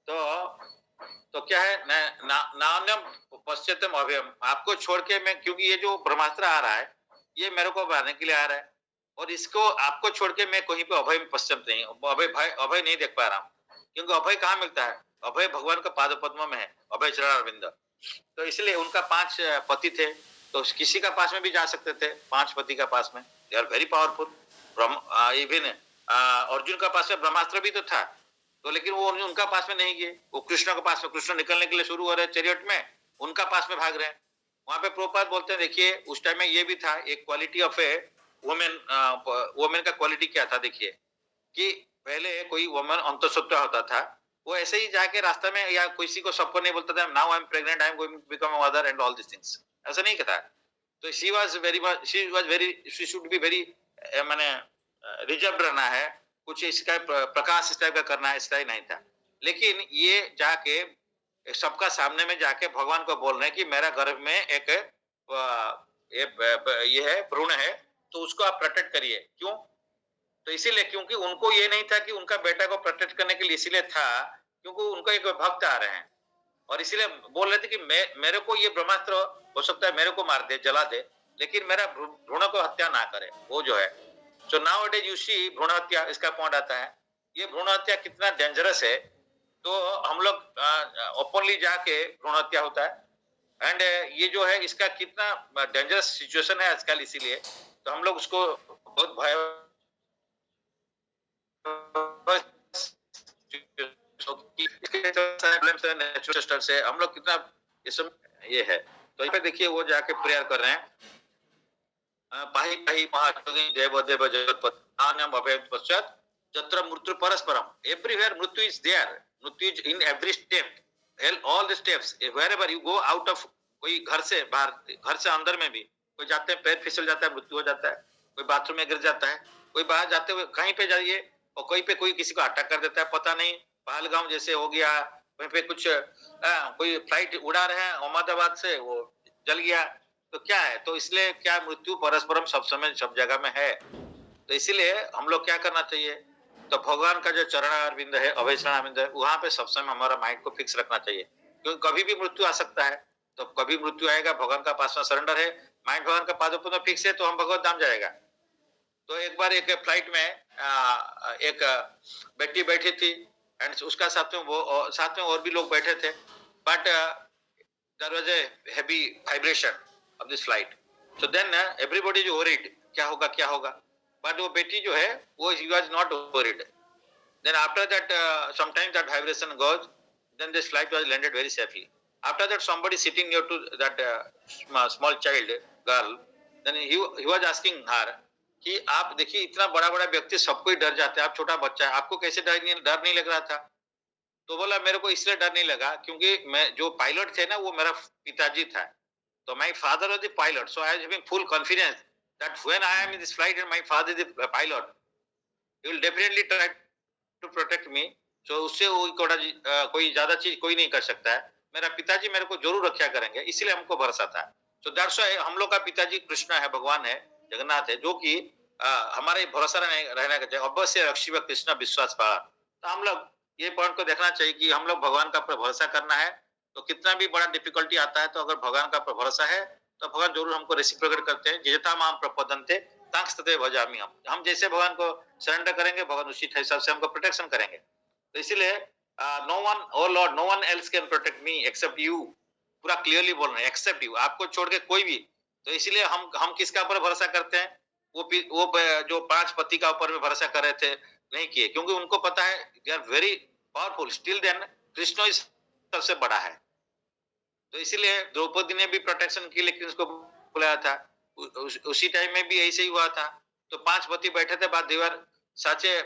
तो क्या है, नान्यम पश्चातम अभयम, आपको छोड़ के मैं, क्योंकि ये जो ब्रह्मास्त्र आ रहा है ये मेरे को मारने के लिए आ रहा है, और इसको आपको छोड़ के मैं कहीं पे अभय में पश्चिम नहीं, अभय नहीं देख पा रहा हूँ, क्योंकि अभय कहाँ मिलता है, अभय भगवान का पाद पद्म में है, अभय चरण अरविंद। तो इसलिए उनका 5 पति थे, तो किसी का पास में भी जा सकते थे, 5 पति का पास में, they are very powerful. Even Arjun का पास में ब्रह्मास्त्र भी तो था, तो लेकिन वो उनका पास में नहीं गए, वो कृष्ण के पास में, कृष्ण निकलने के लिए शुरू हो रहे चैरियट में, उनका पास में भाग रहे हैं। वहां पे प्रभुपाद बोलते हैं, देखिए उस टाइम में ये भी था एक क्वालिटी ऑफ ए वुमेन का क्वालिटी क्या था, देखिए कि पहले कोई वुमन अंतःसत्त्वा होता था, वो ऐसे ही जाके रास्ते में या किसी को सबको नहीं बोलता था now I am pregnant, I am going to become a mother and all this things, ऐसा नहीं कहता। तो शी शुड बी वेरी माने रिजर्व रहना है, कुछ इसका प्रकाश इस टाइप का करना है, इस टाइप नहीं था। लेकिन ये जाके सबका सामने में जाके भगवान को बोल रहे हैं कि मेरा गर्भ में एक ये है भ्रूण है, तो उसको आप प्रोटेक्ट करिए। क्यों? तो इसीलिए क्योंकि उनको ये नहीं था कि उनका बेटा को प्रोटेक्ट करने के लिए, इसीलिए था क्योंकि उनको एक भक्त आ रहे हैं, और इसीलिए बोल रहे थे कि मेरे को ये ब्रह्मास्त्र हो सकता है मेरे को मार दे, जला दे, लेकिन मेरा भ्रूण को हत्या ना करे, वो जो है। सो नाउअडेज यू सी भ्रूण हत्या, इसका पॉइंट आता है, ये भ्रूण हत्या कितना डेंजरस है। तो हम लोग ओपनली जाके भ्रूण हत्या होता है, एंड ये जो है इसका कितना डेंजरस सिचुएशन है आजकल, इसीलिए तो हम लोग उसको बहुत भय से हम लोग कितना ये है। तो यहाँ पे देखिए वो जाके प्रेयर कर रहे हैं, पाही पाही महाजोगिन देव देव जगतपति नान्यम अभयम पश्चात जत्र मृत्यु परस्परम। एवरीवेयर मृत्यु इज देयर, मृत्यु is in every step, all the steps, wherever you go out of, कोई घर से बाहर, घर से अंदर में भी कोई जाते हैं पैर फिसल जाता है, मृत्यु हो जाता है, कोई बाथरूम में गिर जाता है, कोई बाहर जाते हुए कहीं पे जाइए और कहीं पे कोई किसी को अटैक कर देता है, पता नहीं पहलगाम जैसे हो गया, वहीं पे कुछ कोई फ्लाइट उड़ा रहे हैं अहमदाबाद से, वो जल गया, तो क्या है? तो इसलिए क्या मृत्यु परस्परम सब समय सब जगह में है। तो इसीलिए हम लोग क्या करना चाहिए? तो भगवान का जो चरणारविंद है, अभय चरणारविंद है, वहां पे सब समय हमारा माइंड को फिक्स रखना चाहिए, क्योंकि कभी भी मृत्यु आ सकता है। तो कभी मृत्यु आएगा, भगवान का पास में सरेंडर है, माइंड भगवान का पादों में फिक्स है, तो हम भगवत धाम जाएगा। तो एक बार एक फ्लाइट में एक बेटी बैठी थी एंड उसका साथ में और भी लोग बैठे थे, but there was a heavy vibration of this flight. So then everybody is worried, क्या होगा क्या होगा, बट वो बेटी जो है वो he was not worried. Then after that sometimes that vibration goes, then this flight was landed very safely. After that, somebody sitting near to that small child girl, then he was asking her कि आप देखिए इतना बड़ा बड़ा व्यक्ति सबको ही डर जाता है, आप छोटा बच्चा है, आपको कैसे डर नहीं लग रहा था? तो बोला मेरे को इसलिए डर नहीं लगा क्योंकि मैं जो पायलट थे ना वो मेरा पिताजी था, तो my father was the pilot, so I was having full confidence that when I am in this flight and my father is the pilot, he will definitely try to protect me. तो उससे कोई ज्यादा चीज कोई नहीं कर सकता है, मेरा पिताजी मेरे को जरूर रक्षा करेंगे, इसीलिए हमको भरोसा था। तो दैट्स व्हाई हम लोग का पिताजी कृष्ण है, भगवान है, जगन्नाथ है, जो कि हमारे भरोसा रहना चाहिए, अवश्य रक्षिव कृष्ण विश्वास पाला। तो हम लोग ये पॉइंट को देखना चाहिए कि हम लोग भगवान का भरोसा करना है, तो कितना भी बड़ा डिफिकल्टी आता है तो अगर भगवान का भरोसा है तो भगवान जरूर हमको रेसिप्रोकेट करते हैं। जेता माम प्रपदन्ते तांस्तते भजामि, हम जैसे भगवान को सरेंडर करेंगे भगवान उसी हिसाब से हमको प्रोटेक्शन करेंगे। तो इसीलिए no one O lord no one else can protect me except you, पूरा क्लियरली बोल रहे हैं, एक्सेप्ट यू, आपको छोड़ के कोई भी। तो इसीलिए हम किसका ऊपर भरोसा करते हैं? वो जो 5 पति का ऊपर में भरोसा कर रहे थे, नहीं किए, क्योंकि उनको पता है they are very powerful, still then Krishna इस सबसे बड़ा है। तो इसीलिए द्रौपदी ने भी प्रोटेक्शन के लिए कृष्ण को बुलाया था, उसी टाइम में भी ऐसे ही हुआ था। तो 5 पति बैठे थे, बाद देवर साचे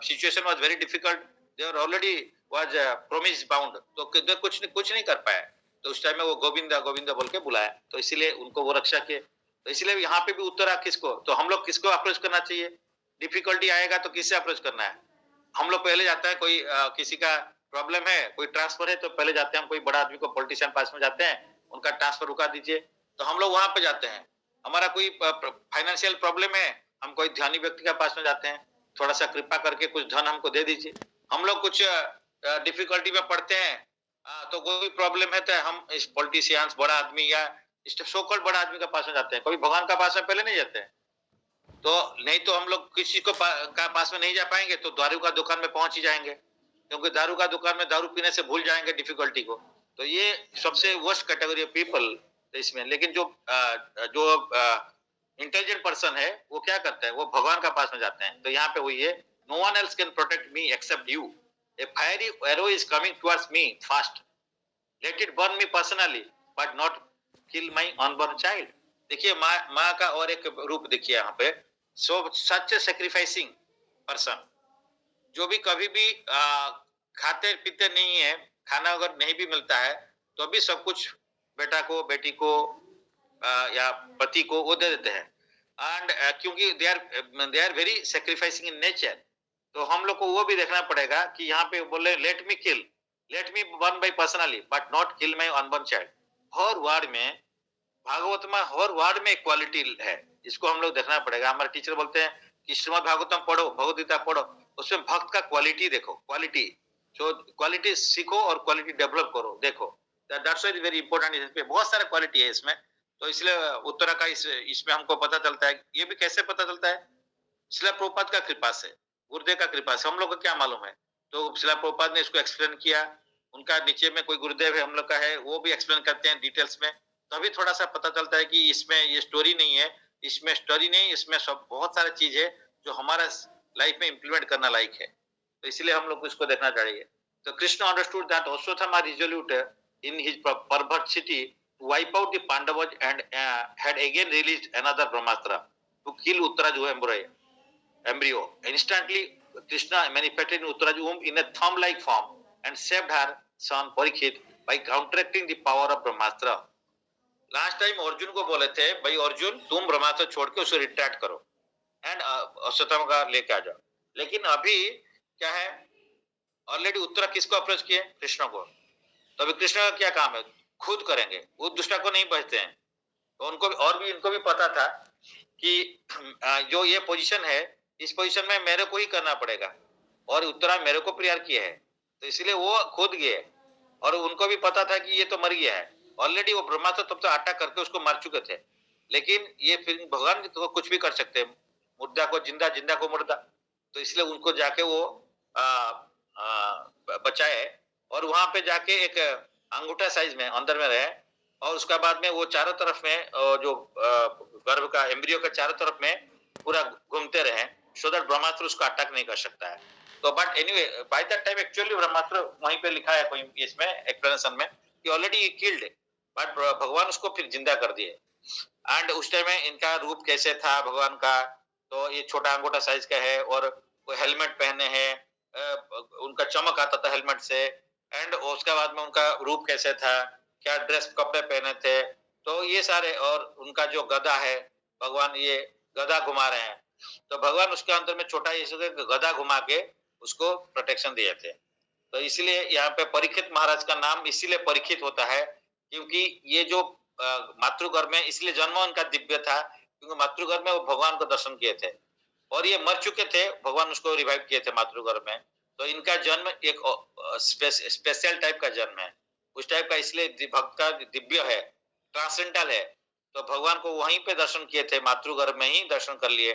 situation was very difficult, they were already was promise bound, तो कुछ नहीं कर पाए। तो उस टाइम में वो गोविंदा गोविंदा बोल के बुलाया, तो इसीलिए उनको वो रक्षा किए। तो इसलिए यहाँ पे भी उत्तर किसको, तो हम लोग किसको अप्रोच करना चाहिए? डिफिकल्टी आएगा तो किससे अप्रोच करना है? हम लोग पहले जाता है, कोई किसी का प्रॉब्लम है, कोई ट्रांसफर है, तो पहले जाते हैं हम कोई बड़ा आदमी को, पॉलिटिशियन पास में जाते हैं, उनका ट्रांसफर रुका दीजिए, तो हम लोग वहां पे जाते हैं। हमारा कोई फाइनेंशियल प्रॉब्लम है, हम कोई ध्यानी व्यक्ति के पास में जाते हैं, थोड़ा सा कृपा करके कुछ धन हमको दे दीजिए। हम लोग कुछ डिफिकल्टी में पड़ते हैं, तो कोई प्रॉब्लम है तो हम इस पॉलिटिशियंस, बड़ा आदमी या सो कॉल्ड बड़ा आदमी के पास में जाते हैं, कभी भगवान का पास में पहले नहीं जाते हैं। तो नहीं तो हम लोग किसी को का पास में नहीं जा पाएंगे तो दारू का दुकान में पहुंच ही जाएंगे, क्योंकि दारू का दुकान में दारू पीने से भूल जाएंगे डिफिकल्टी को। तो ये सबसे वर्स्ट कैटेगरी ऑफ पीपल इसमें। लेकिन जो इंटेलिजेंट पर्सन है वो क्या करता है, वो भगवान का पास में जाते हैं। तो यहाँ पे वही है, no one else can protect me except you, a fiery arrow is coming towards me fast, let it burn me personally but not kill my unborn child. देखिए माँ का और एक रूप देखिए यहाँ पे, सो सच सैक्रिफाइसिंग पर्सन, जो भी कभी भी खाते पीते नहीं है, खाना अगर नहीं भी मिलता है तो भी सब कुछ बेटा को, बेटी को या पति को वो दे देते हैं। एंड क्योंकि they are very sacrificing in nature, तो हम लोग को वो भी देखना पड़ेगा कि यहाँ पे बोले let me burn by personally but not kill my unborn child. हर वर्ड में, भागवत में हर वर्ड में क्वालिटी है, इसको हम लोग देखना पड़ेगा। हमारे टीचर बोलते हैं कि श्रीमद् भागवतम पढ़ो, भगवद गीता पढ़ो, उसमें भक्त का क्वालिटी देखो, क्वालिटी, जो क्वालिटी सीखो और क्वालिटी डेवलप करो, देखो, दैट्स व्हाई वेरी इंपॉर्टेंट। इस पे बहुत सारा क्वालिटी है इसमें, तो इसलिए उत्तरा का इसमें हमको पता चलता है। ये भी कैसे पता चलता है? शिला प्रभुपाद का कृपा से, गुरुदेव का कृपा से। हम लोग को क्या मालूम है, तो शिला प्रभुपाद ने इसको एक्सप्लेन किया, उनका नीचे में कोई गुरुदेव है हम लोग का है, वो भी एक्सप्लेन करते हैं डिटेल्स में, तभी थोड़ा सा पता चलता है कि इसमें ये स्टोरी नहीं है, इसमें स्टोरी नहीं, इसमें सब बहुत सारी चीज है जो हमारा लाइफ में इंप्लीमेंट करना लायक है। तो इसलिए हम लोग को इसको देखना चाहिए। तो Krishna understood that Ashwatthama resolute in his perversity to wipe out the Pandavas and had again released another Brahmastra to kill Uttaraju embryo. Instantly, Krishna manifested in Uttaraju womb in a thumb-like form and saved her son Parikshit by counteracting the power of Brahmastra. Last time Arjun को बोले थे भाई अर्जुन तुम ब्रह्मास्त्र छोड़ के उसे retract करो and Ashwatthama का लेके आ जाओ। लेकिन अभी क्या है, ऑलरेडी उत्तरा किसको अप्रोच किए? कृष्ण को। तो अभी कृष्ण का क्या काम है? खुद करेंगे, वो दूसरा को नहीं बचते हैं। तो उनको और भी इनको भी पता था कि जो ये पोजीशन है इस पोजीशन में मेरे को ही करना पड़ेगा और उत्तरा मेरे को प्रेयर किए है, तो इसलिए वो खुद गए। और उनको भी पता था कि ये तो मर गया है ऑलरेडी, वो ब्रह्मास्त्र तब तो अटैक करके उसको मार चुके थे। लेकिन ये फिर भगवान तो कुछ भी कर सकते हैं, मुर्दा को जिंदा, जिंदा को मुर्दा। तो इसलिए उनको जाके वो बचाए और वहां पे जाके एक अंगूठा साइज में अंदर में रहे और उसका बाद में वो चारों तरफ में जो गर्भ का एम्ब्रियो के चारों तरफ में पूरा घूमते रहे सो दैट ब्रह्मास्त्र उसको अटैक नहीं कर सकता है। तो but anyway by that time actually Brahmastra वहीं पे लिखा है कोई इसमें एक्सप्लेनेशन में कि ऑलरेडी किल्ड, बट भगवान उसको फिर जिंदा कर दिए। एंड उस टाइम में इनका रूप कैसे था भगवान का, तो ये छोटा अंगूठा साइज का है और वो हेलमेट पहने हैं, उनका चमक आता था हेलमेट से। एंड उसके बाद में उनका रूप कैसे था, क्या ड्रेस कपड़े पहने थे, तो ये सारे, और उनका जो गदा है, भगवान ये गदा घुमा रहे हैं, तो भगवान उसके अंदर में छोटा ये गदा घुमा के उसको प्रोटेक्शन दिए थे। तो इसलिए यहाँ पे परीक्षित महाराज का नाम इसीलिए परीक्षित होता है क्योंकि ये जो मातृगर्भ में, इसलिए जन्म उनका दिव्य था क्योंकि मातृगर्भ में वो भगवान को दर्शन किए थे और ये मर चुके थे, भगवान उसको रिवाइव किए थे मातृगर्भ में। तो इनका जन्म एक स्पेशल टाइप का जन्म है, उस टाइप का, इसलिए भक्त का दिव्य है, ट्रांसेंडेंटल है। तो भगवान को वहीं पे दर्शन किए थे, मातृगर्भ में ही दर्शन कर लिए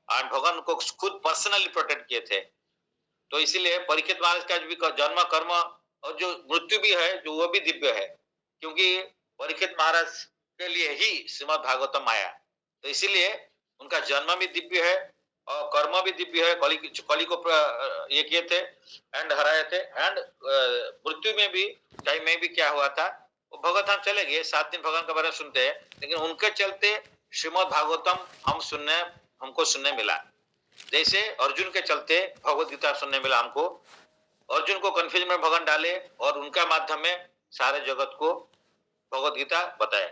और भगवान को खुद पर्सनली प्रोटेक्ट किए थे। तो इसीलिए परीक्षित महाराज का भी जन्म कर्म और जो मृत्यु भी है जो वो भी दिव्य है क्योंकि परीक्षित महाराज के लिए ही श्रीमद् भागवतम आया। तो इसीलिए उनका जन्म भी दिव्य है और कर्म भी दिव्य है। कली को ये किए थे एंड हराए थे एंड मृत्यु में भी टाइम में भी क्या हुआ था, वो भगवत धाम चले गए, 7 दिन भगवान के बारे में सुनते हैं, लेकिन उनके चलते श्रीमद् भागवतम हमको सुनने मिला। जैसे अर्जुन के चलते भगवत गीता सुनने मिला हमको, अर्जुन को कंफ्यूजन में भगवान डाले और उनका माध्यम में सारे जगत को भगवत गीता बताए।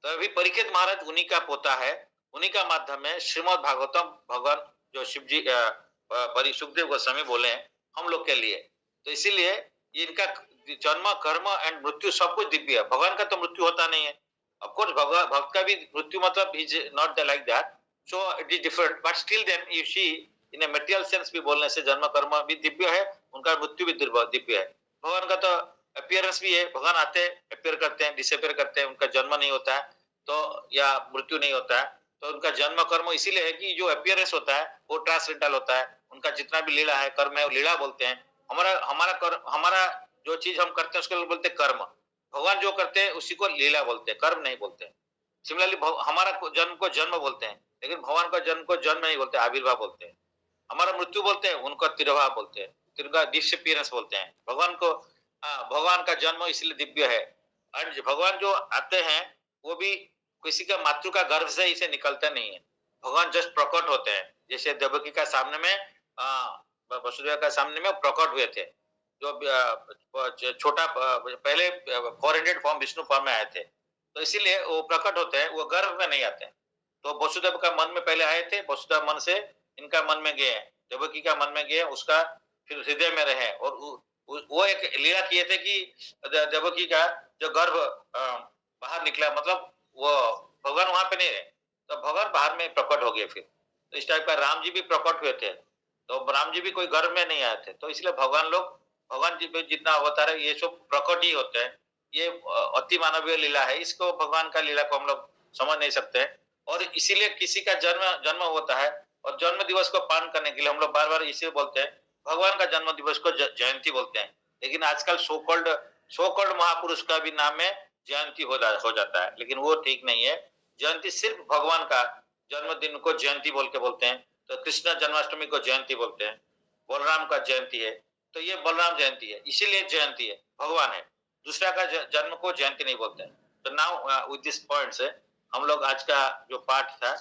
तो अभी परीक्षित महाराज उन्हीं का पोता है, उन्हीं का माध्यम में श्रीमद् भागवतम भगवान जो शिव जी सुखदेव गोस्वामी बोले हैं हम लोग के लिए। तो इसीलिए इनका जन्म कर्म एंड मृत्यु सब कुछ दिव्य है। भगवान का तो मृत्यु होता नहीं है, ऑफकोर्स भक्त का भी मृत्यु मतलब is not like that, so it is different, but still then you see in a material sense भी बोलने से जन्म कर्म भी दिव्य है, उनका मृत्यु भी दिव्य है। भगवान का तो अपीयरेंस भी है, भगवान आते हैं, अपीयर करते हैं, डिसअपीयर करते हैं, उनका जन्म नहीं होता है तो या मृत्यु नहीं होता है। तो उनका जन्म कर्म इसीलिए है कि जो अपीयरेंस होता है वो ट्रांसडेंटल होता है, उनका जितना भी लीला है कर्म है वो लीला बोलते हैं। हमारा जो चीज हम करते हैं उसको बोलते हैं कर्म, भगवान जो करते हैं उसी को लीला बोलते हैं, कर्म नहीं बोलते हैं। सिमिलरली हमारा जन्म को जन्म बोलते हैं लेकिन भगवान का जन्म को जन्म नहीं बोलते, आविर्भाव बोलते हैं। हमारा मृत्यु बोलते हैं, उनका तिरोभाव बोलते हैं, तिरका डिसअपीयरेंस बोलते हैं। भगवान को भगवान का जन्म इसलिए दिव्य है और भगवान जो आते हैं वो भी किसी का मातृ का गर्भ से इसे निकलते नहीं है, भगवान जस्ट प्रकट होते हैं। जैसे देवकी का सामने में वसुदेव का सामने में प्रकट हुए थे, जो छोटा पहले 400 फॉर्म विष्णु फॉर्म में आए थे, तो इसीलिए वो प्रकट होते हैं, वो गर्भ में नहीं आते। तो वसुदेव का मन में पहले आए थे, वसुदेव मन से इनका मन में गए, देवकी का मन में गए, उसका फिर हृदय में रहे और वो एक लीला किए थे कि देवकी का जो गर्भ बाहर निकला, मतलब वो भगवान वहां पे नहीं रहे तो भगवान बाहर में प्रकट हो गए। फिर तो इस टाइप का राम जी भी प्रकट हुए थे, तो राम जी भी कोई गर्भ में नहीं आए थे। तो इसलिए भगवान जी पे जितना अवतार है ये सब प्रकट ही होते हैं। ये अति मानवीय लीला है, इसको भगवान का लीला को हम लोग समझ नहीं सकते। और इसीलिए किसी का जन्म होता है और जन्म दिवस को पालन करने के लिए हम लोग बार बार इसे बोलते हैं, भगवान का जन्म दिवस को जयंती बोलते हैं। लेकिन आजकल सो कॉल्ड महापुरुष का भी नाम में जयंती हो जाता है, लेकिन वो ठीक नहीं है। जयंती सिर्फ भगवान का जन्मदिन को जयंती बोल के बोलते हैं। तो कृष्ण जन्माष्टमी को जयंती बोलते हैं, बलराम का जयंती है तो ये बलराम जयंती है, इसीलिए जयंती है, भगवान है, दूसरा का जन्म को जयंती नहीं बोलते हैं। तो नाउ विद दिस पॉइंट से हम लोग आज का जो पार्ट था,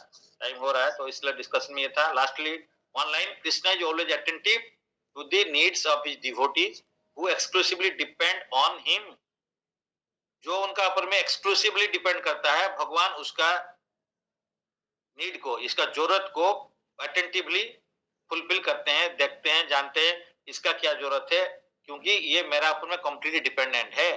टाइम हो रहा है तो इसलिए डिस्कशन में ये था। Lastly one line, Krishna is always attentive to the needs of his devotees who exclusively depend on him. जो उनका ऊपर में एक्सक्लूसिवली डिपेंड करता है, भगवान उसका नीड को, इसका जरूरत को अटेंटिवली फुलफिल करते हैं, देखते हैं, जानते हैं इसका क्या जरूरत है, क्योंकि ये मेरा ऊपर में कंप्लीटली डिपेंडेंट है।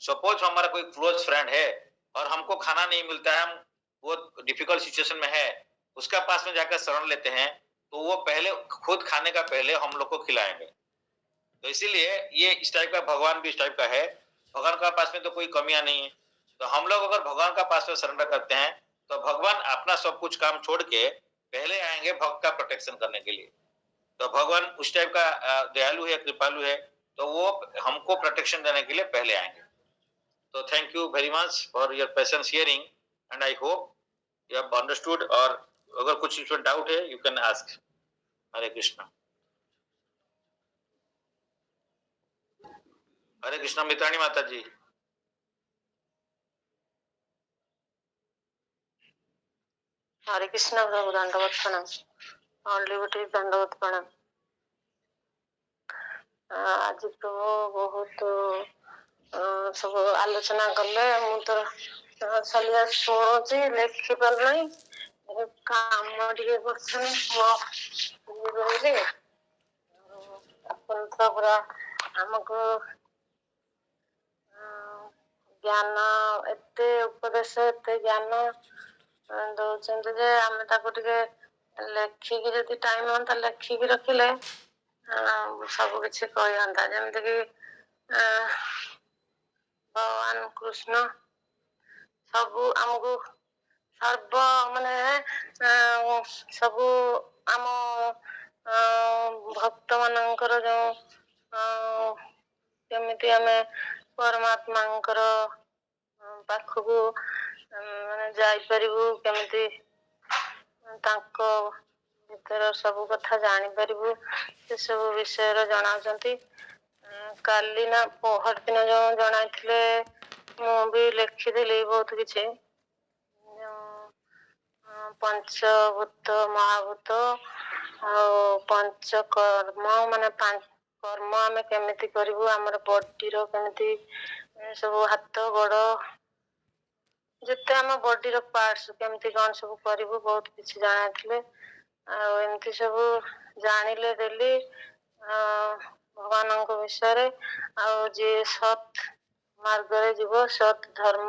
सपोज हमारा कोई क्लोज फ्रेंड है और हमको खाना नहीं मिलता है, हम वो डिफिकल्ट सिचुएशन में है, उसका पास में जाकर शरण लेते हैं, तो वो पहले खुद खाने का पहले हम लोग को खिलाएंगे। तो इसीलिए ये इस टाइप का भगवान भी इस टाइप का है। भगवान का पास में तो कोई कमियां नहीं है, तो हम लोग अगर भगवान का पास में सरेंडर करते हैं तो भगवान अपना सब कुछ काम छोड़ के पहले आएंगे भक्त का प्रोटेक्शन करने के लिए। तो भगवान उस टाइप का दयालु है, कृपालु है, तो वो हमको प्रोटेक्शन देने के लिए पहले आएंगे। तो thank you very much for your patience hearing and I hope you have understood. और अगर कुछ इसमें डाउट है यू कैन आस्क। हरे कृष्णा। हरे कृष्णा मितानी माता जी। हरे कृष्ण प्रभु, दंडवत प्रणाम। ऑल डिवोटीज दंडवत प्रणाम। आज प्रभु बहुत सब आलोचना कले, मु तो सलिया शुणुची, लेखि पार नहीं, काम टिके करछन मो रहिले। अपन तो पूरा हमको ज्ञान एते उपदेश एते ज्ञान दौरान जे आम लेखिकी जदि टाइम हम लेखिकी रखिले सब किसी कहता, जमती कि भगवान कृष्ण सब आमको सर्व माने सब आम भक्त मानकर जो केमिति आमे परमात्मांकर पाखकू माने जाई परिबू, केमिति तांको भीतर सब कथा जानी परिबू, से सब विषय जनाउछंती। काली ना पहर दिन जो जनाइथिले मु भी लिखिदेली बहुत किछि, पंचभूत महाभूत और पंचकर्म माने कर्म आमे केमिति करिवु, हमर बॉडी रो केमिति सब हाथ गोड़ जिते आम बॉडी रो पार्ट्स केमिति कौन सब करिवु बहुत किछि जानाइथिले। आ एमति सब जानिले देली भगवान विषय आ जे सत मार्ग रे जीव, सत धर्म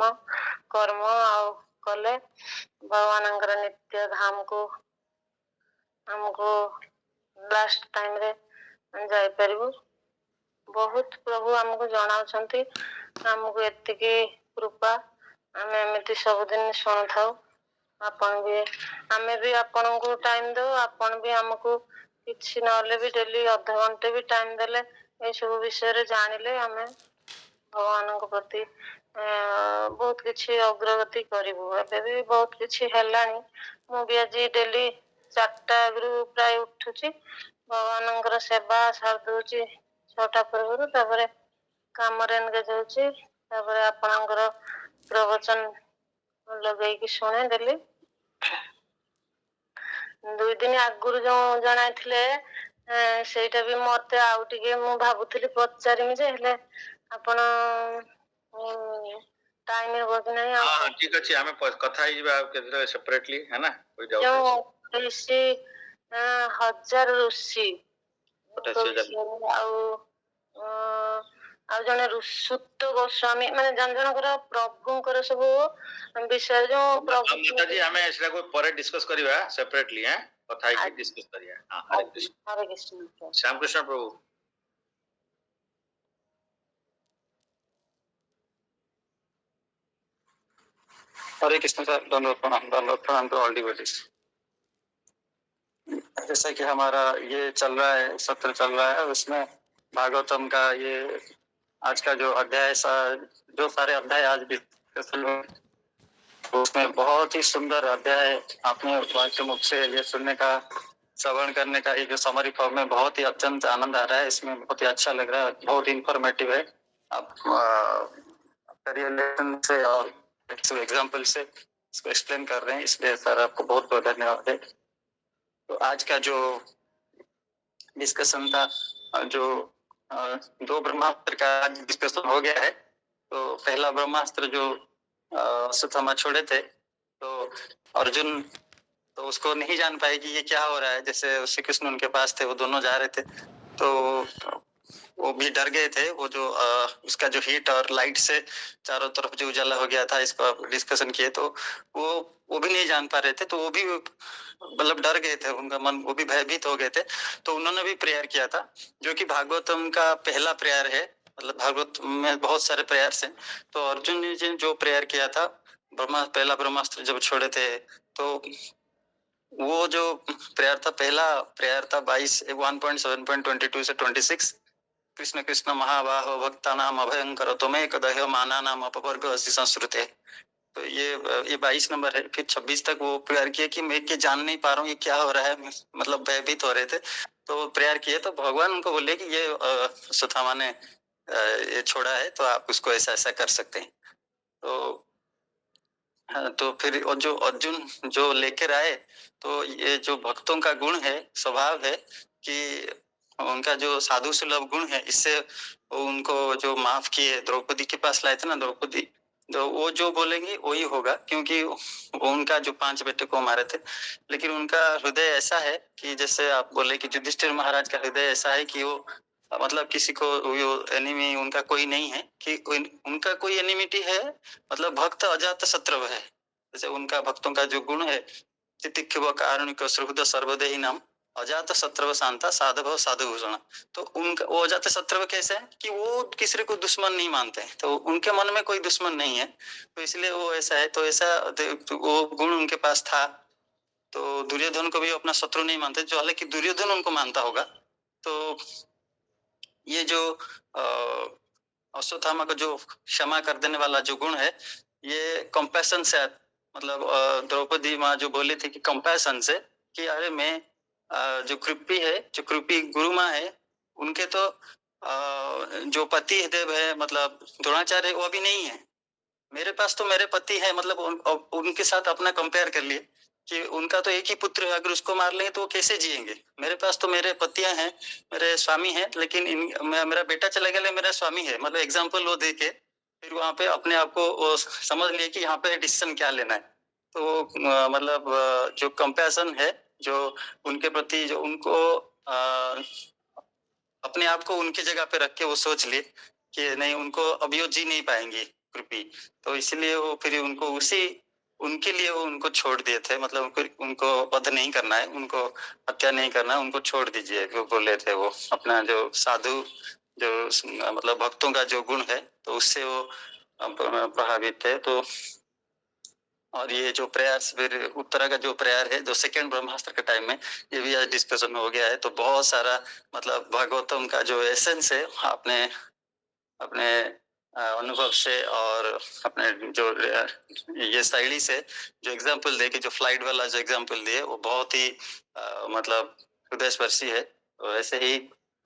कर्म आ कले भगवान नित्य धाम को हमको लास्ट टाइम रे जाई परिबु। बहुत प्रभु हमको जनाउछंती, हमको एतिकी कृपा आमे एमिति सब दिन सुन थाउ। अपन भी आमे भी आपन को टाइम दो, अपन भी हमको किछि नले भी डेली आधा घंटे भी टाइम देले ए सब विषय रे जानिले आमे भगवान को प्रति बहुत किछि अग्रगति करिवु। एबे भी बहुत किछि हेलानी, मु भी आज डेली 4टा गुरु प्राय उठुची, भगवान सेवा सार दूची 6टा पूर्व, तापर काम रे एंगेज होची, तापर आपनकर प्रवचन लगे कि शुणे देली। 2 दिन आगुरु जो जनाइथिले सेटा भी मते आउ टिके मु भाबुथिली पचारिमि जे, हेले आपण टाइम हो कि नहीं। हां ठीक अछि, हमें कथा ही बा केते सेपरेटली है ना, कोई डाउट नहीं। जो ऋषि 1000 ऋषि आ जने सुत गोस्वामी माने जन जनकर प्रभुंकर सब विषय जो प्रभु माता जी हमें इसरा को परे डिस्कस करिवा सेपरेटली है, कथा ही डिस्कस करिया। हां हरे कृष्ण। हरे कृष्ण। श्याम कृष्ण प्रभु। हरे कृष्ण सर, दंडवत प्रणाम टू ऑल डिवोटीज। जैसा कि हमारा ये चल रहा है, सत्र चल रहा है, उसमें भागवतम का ये आज का जो अध्याय जो सारे अध्याय आज डिस्कशन हुए, उसमें बहुत ही सुंदर अध्याय आपने वाक्य मुख से ये सुनने का, श्रवण करने का, ये जो समरी फॉर्म में बहुत ही अत्यंत आनंद आ रहा है। इसमें बहुत ही अच्छा लग रहा है, बहुत इंफॉर्मेटिव है। आप रिलेशन से और एग्जाम्पल से इसको एक्सप्लेन कर रहे हैं, इसलिए सर आपको बहुत बहुत धन्यवाद है। तो आज का जो डिस्कशन था, जो 2 ब्रह्मास्त्र का डिस्कशन हो गया है, तो पहला ब्रह्मास्त्र जो अश्वत्थामा छोड़े थे, तो अर्जुन तो उसको नहीं जान पाए कि ये क्या हो रहा है। जैसे श्री कृष्ण उनके पास थे, वो दोनों जा रहे थे, तो वो भी डर गए थे। वो जो उसका जो हीट और लाइट से चारों तरफ जो उजाला हो गया था, इसको आप डिस्कशन किए, तो वो भी नहीं जान पा रहे थे, तो वो भी मतलब डर गए थे, उनका मन वो भी भयभीत हो गए थे। तो उन्होंने भी प्रेयर किया था, जो कि भागवतम का पहला प्रेयर है। मतलब भागवत में बहुत सारे प्रेयर्स हैं, तो अर्जुन ने जो प्रेयर किया था, पहला ब्रह्मास्त्र जब छोड़े थे, तो वो जो प्रेयर था, पहला प्रेयर था 1.7.22 से 26। कृष्ण कृष्ण महाबाहो भक्तानाम अभयंकर तुमे कदह मानानाम अपवर्ग असि संस्कृते। तो ये 22 नंबर है। फिर 26 तक वो प्रेयर किया कि मैं के जान नहीं पा रहा हूँ, ये क्या हो रहा है, मतलब भयभीत हो रहे थे। तो प्रेयर किए, तो भगवान उनको बोले कि ये अश्वत्थामा ने ये छोड़ा है, तो आप उसको ऐसा ऐसा कर सकते हैं। तो तो फिर और जो अर्जुन जो लेकर आए, तो ये जो भक्तों का गुण है, स्वभाव है कि उनका जो साधु सुलभ गुण है, इससे उनको जो माफ किए, द्रौपदी के पास लाए थे ना, द्रौपदी, तो वो जो बोलेंगे वही होगा, क्योंकि वो उनका जो 5 बेटे को मारे थे। लेकिन उनका हृदय ऐसा है कि जैसे आप बोले कि युधिष्ठिर महाराज का हृदय ऐसा है कि वो मतलब किसी को एनिमी उनका कोई नहीं है, कि उनका कोई एनिमिटी है, मतलब भक्त अजात शत्रु है। जैसे उनका भक्तों का जो गुण है, तितिक्षुव कारुणिक सुहृद सर्वदेही नाम अजात शत्रु शांता साधव साधु भूषण। तो उनका वो अजात शत्रु कैसे है कि वो किसी को दुश्मन नहीं मानते, तो उनके मन में कोई दुश्मन नहीं है, तो इसलिए वो ऐसा है। तो ऐसा वो गुण उनके पास था, तो दुर्योधन को भी अपना शत्रु नहीं मानते, जो हालांकि दुर्योधन उनको मानता होगा। तो ये जो अश्वत्थामा का जो क्षमा कर देने वाला जो गुण है, ये कंपैशन से, मतलब द्रौपदी माँ जो बोली थी कि कंपैशन से, कि अरे मैं जो कृपी है, जो कृपी गुरु माँ है, उनके तो जो पति देव है, मतलब द्रोणाचार्य, वो भी नहीं है। मेरे पास तो मेरे पति है, मतलब उनके साथ अपना कंपेयर कर लिए कि उनका तो एक ही पुत्र है, अगर उसको मार लेंगे तो वो कैसे जिएंगे। मेरे पास तो मेरे पतियां हैं, मेरे स्वामी हैं, लेकिन मेरा बेटा चला गया, मेरा स्वामी है। मतलब एग्जाम्पल वो दे के फिर वहां पे अपने आप को समझ लिए कि यहाँ पे डिसीजन क्या लेना है। तो मतलब जो कंपैशन है, जो उनके प्रति, जो उनको अपने आप को उनकी जगह पे रख के वो सोच लिए कि नहीं, उनको अभी वो जी नहीं पाएंगे कृपी, तो इसलिए वो फिर उनको उनके लिए वो उनको छोड़ दिए थे। मतलब उनको वध नहीं करना है, उनको हत्या नहीं करना है, उनको छोड़ दीजिए, वो बोले थे। वो अपना जो साधु, जो मतलब भक्तों का जो गुण है, तो उससे वो प्रभावित थे। तो और ये जो प्रयास, फिर उत्तरा का जो प्रयास है, जो सेकेंड ब्रह्मास्त्र के टाइम में, ये भी आज डिस्कशन हो गया है। तो बहुत सारा मतलब भागवतम का जो एसेंस है, आपने अपने अनुभव से और अपने जो ये शैली से जो एग्जाम्पल दे के, जो फ्लाइट वाला जो एग्जाम्पल दिए, वो बहुत ही मतलब हृदयस्पर्शी है। तो ऐसे ही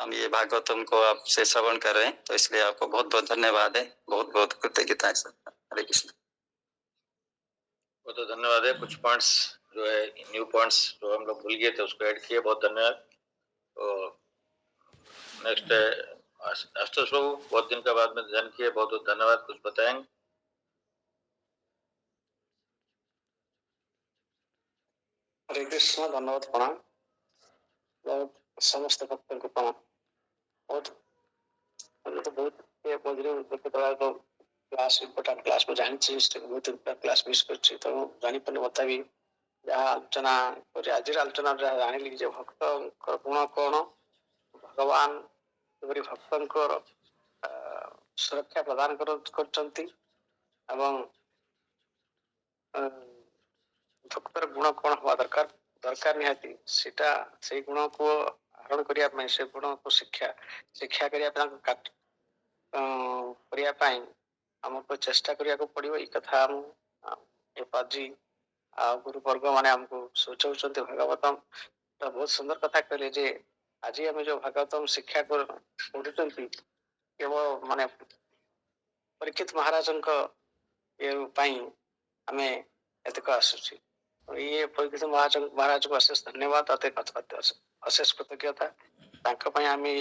हम ये भागवतम को आपसे श्रवण कर रहे हैं, तो इसलिए आपको बहुत बहुत धन्यवाद है, बहुत बहुत कृतज्ञता है सर। हरे कृष्ण। बहुत बहुत धन्यवाद है। कुछ पॉइंट्स जो है, न्यू पॉइंट्स जो हम लोग भूल गए थे, उसको ऐड किए, बहुत धन्यवाद। तो नेक्स्ट है आशुतोष बाबू, बहुत दिन के बाद में ध्यान किए, बहुत बहुत धन्यवाद। कुछ बताएंगे? हरे कृष्ण, धन्यवाद, प्रणाम। बहुत समस्त भक्तों को प्रणाम। बहुत तो बहुत तो क्लास इम्पोर्टेंट क्लास को जानी चाहिए, बहुत क्लास मिस कर तो जानी पड़े बताबी जहाँ आलोचना आज आलोचना जानी जे भक्त गुण कौन, भगवान भक्त सुरक्षा प्रदान कर भक्तर गुण कौन हवा दरकार दरकार निहाती सीटा से गुण को आहरण करिया से गुण को शिक्षा करिया हमको चेष्टा करिया को पड़िबो। ई कथा हम ए पाजी गुरु वर्ग माने हमको सोचौचंते भागवतम तो बहुत सुंदर कथा कहले जे आज हम जो भागवतम शिक्षा कर पढ़ुचंती केवल माने परीक्षित महाराजन को ये पाई हमें एतक आसुची। ये परीक्षित महाराज को अशेष धन्यवाद, अशेष कृतज्ञता। तांका पई आमी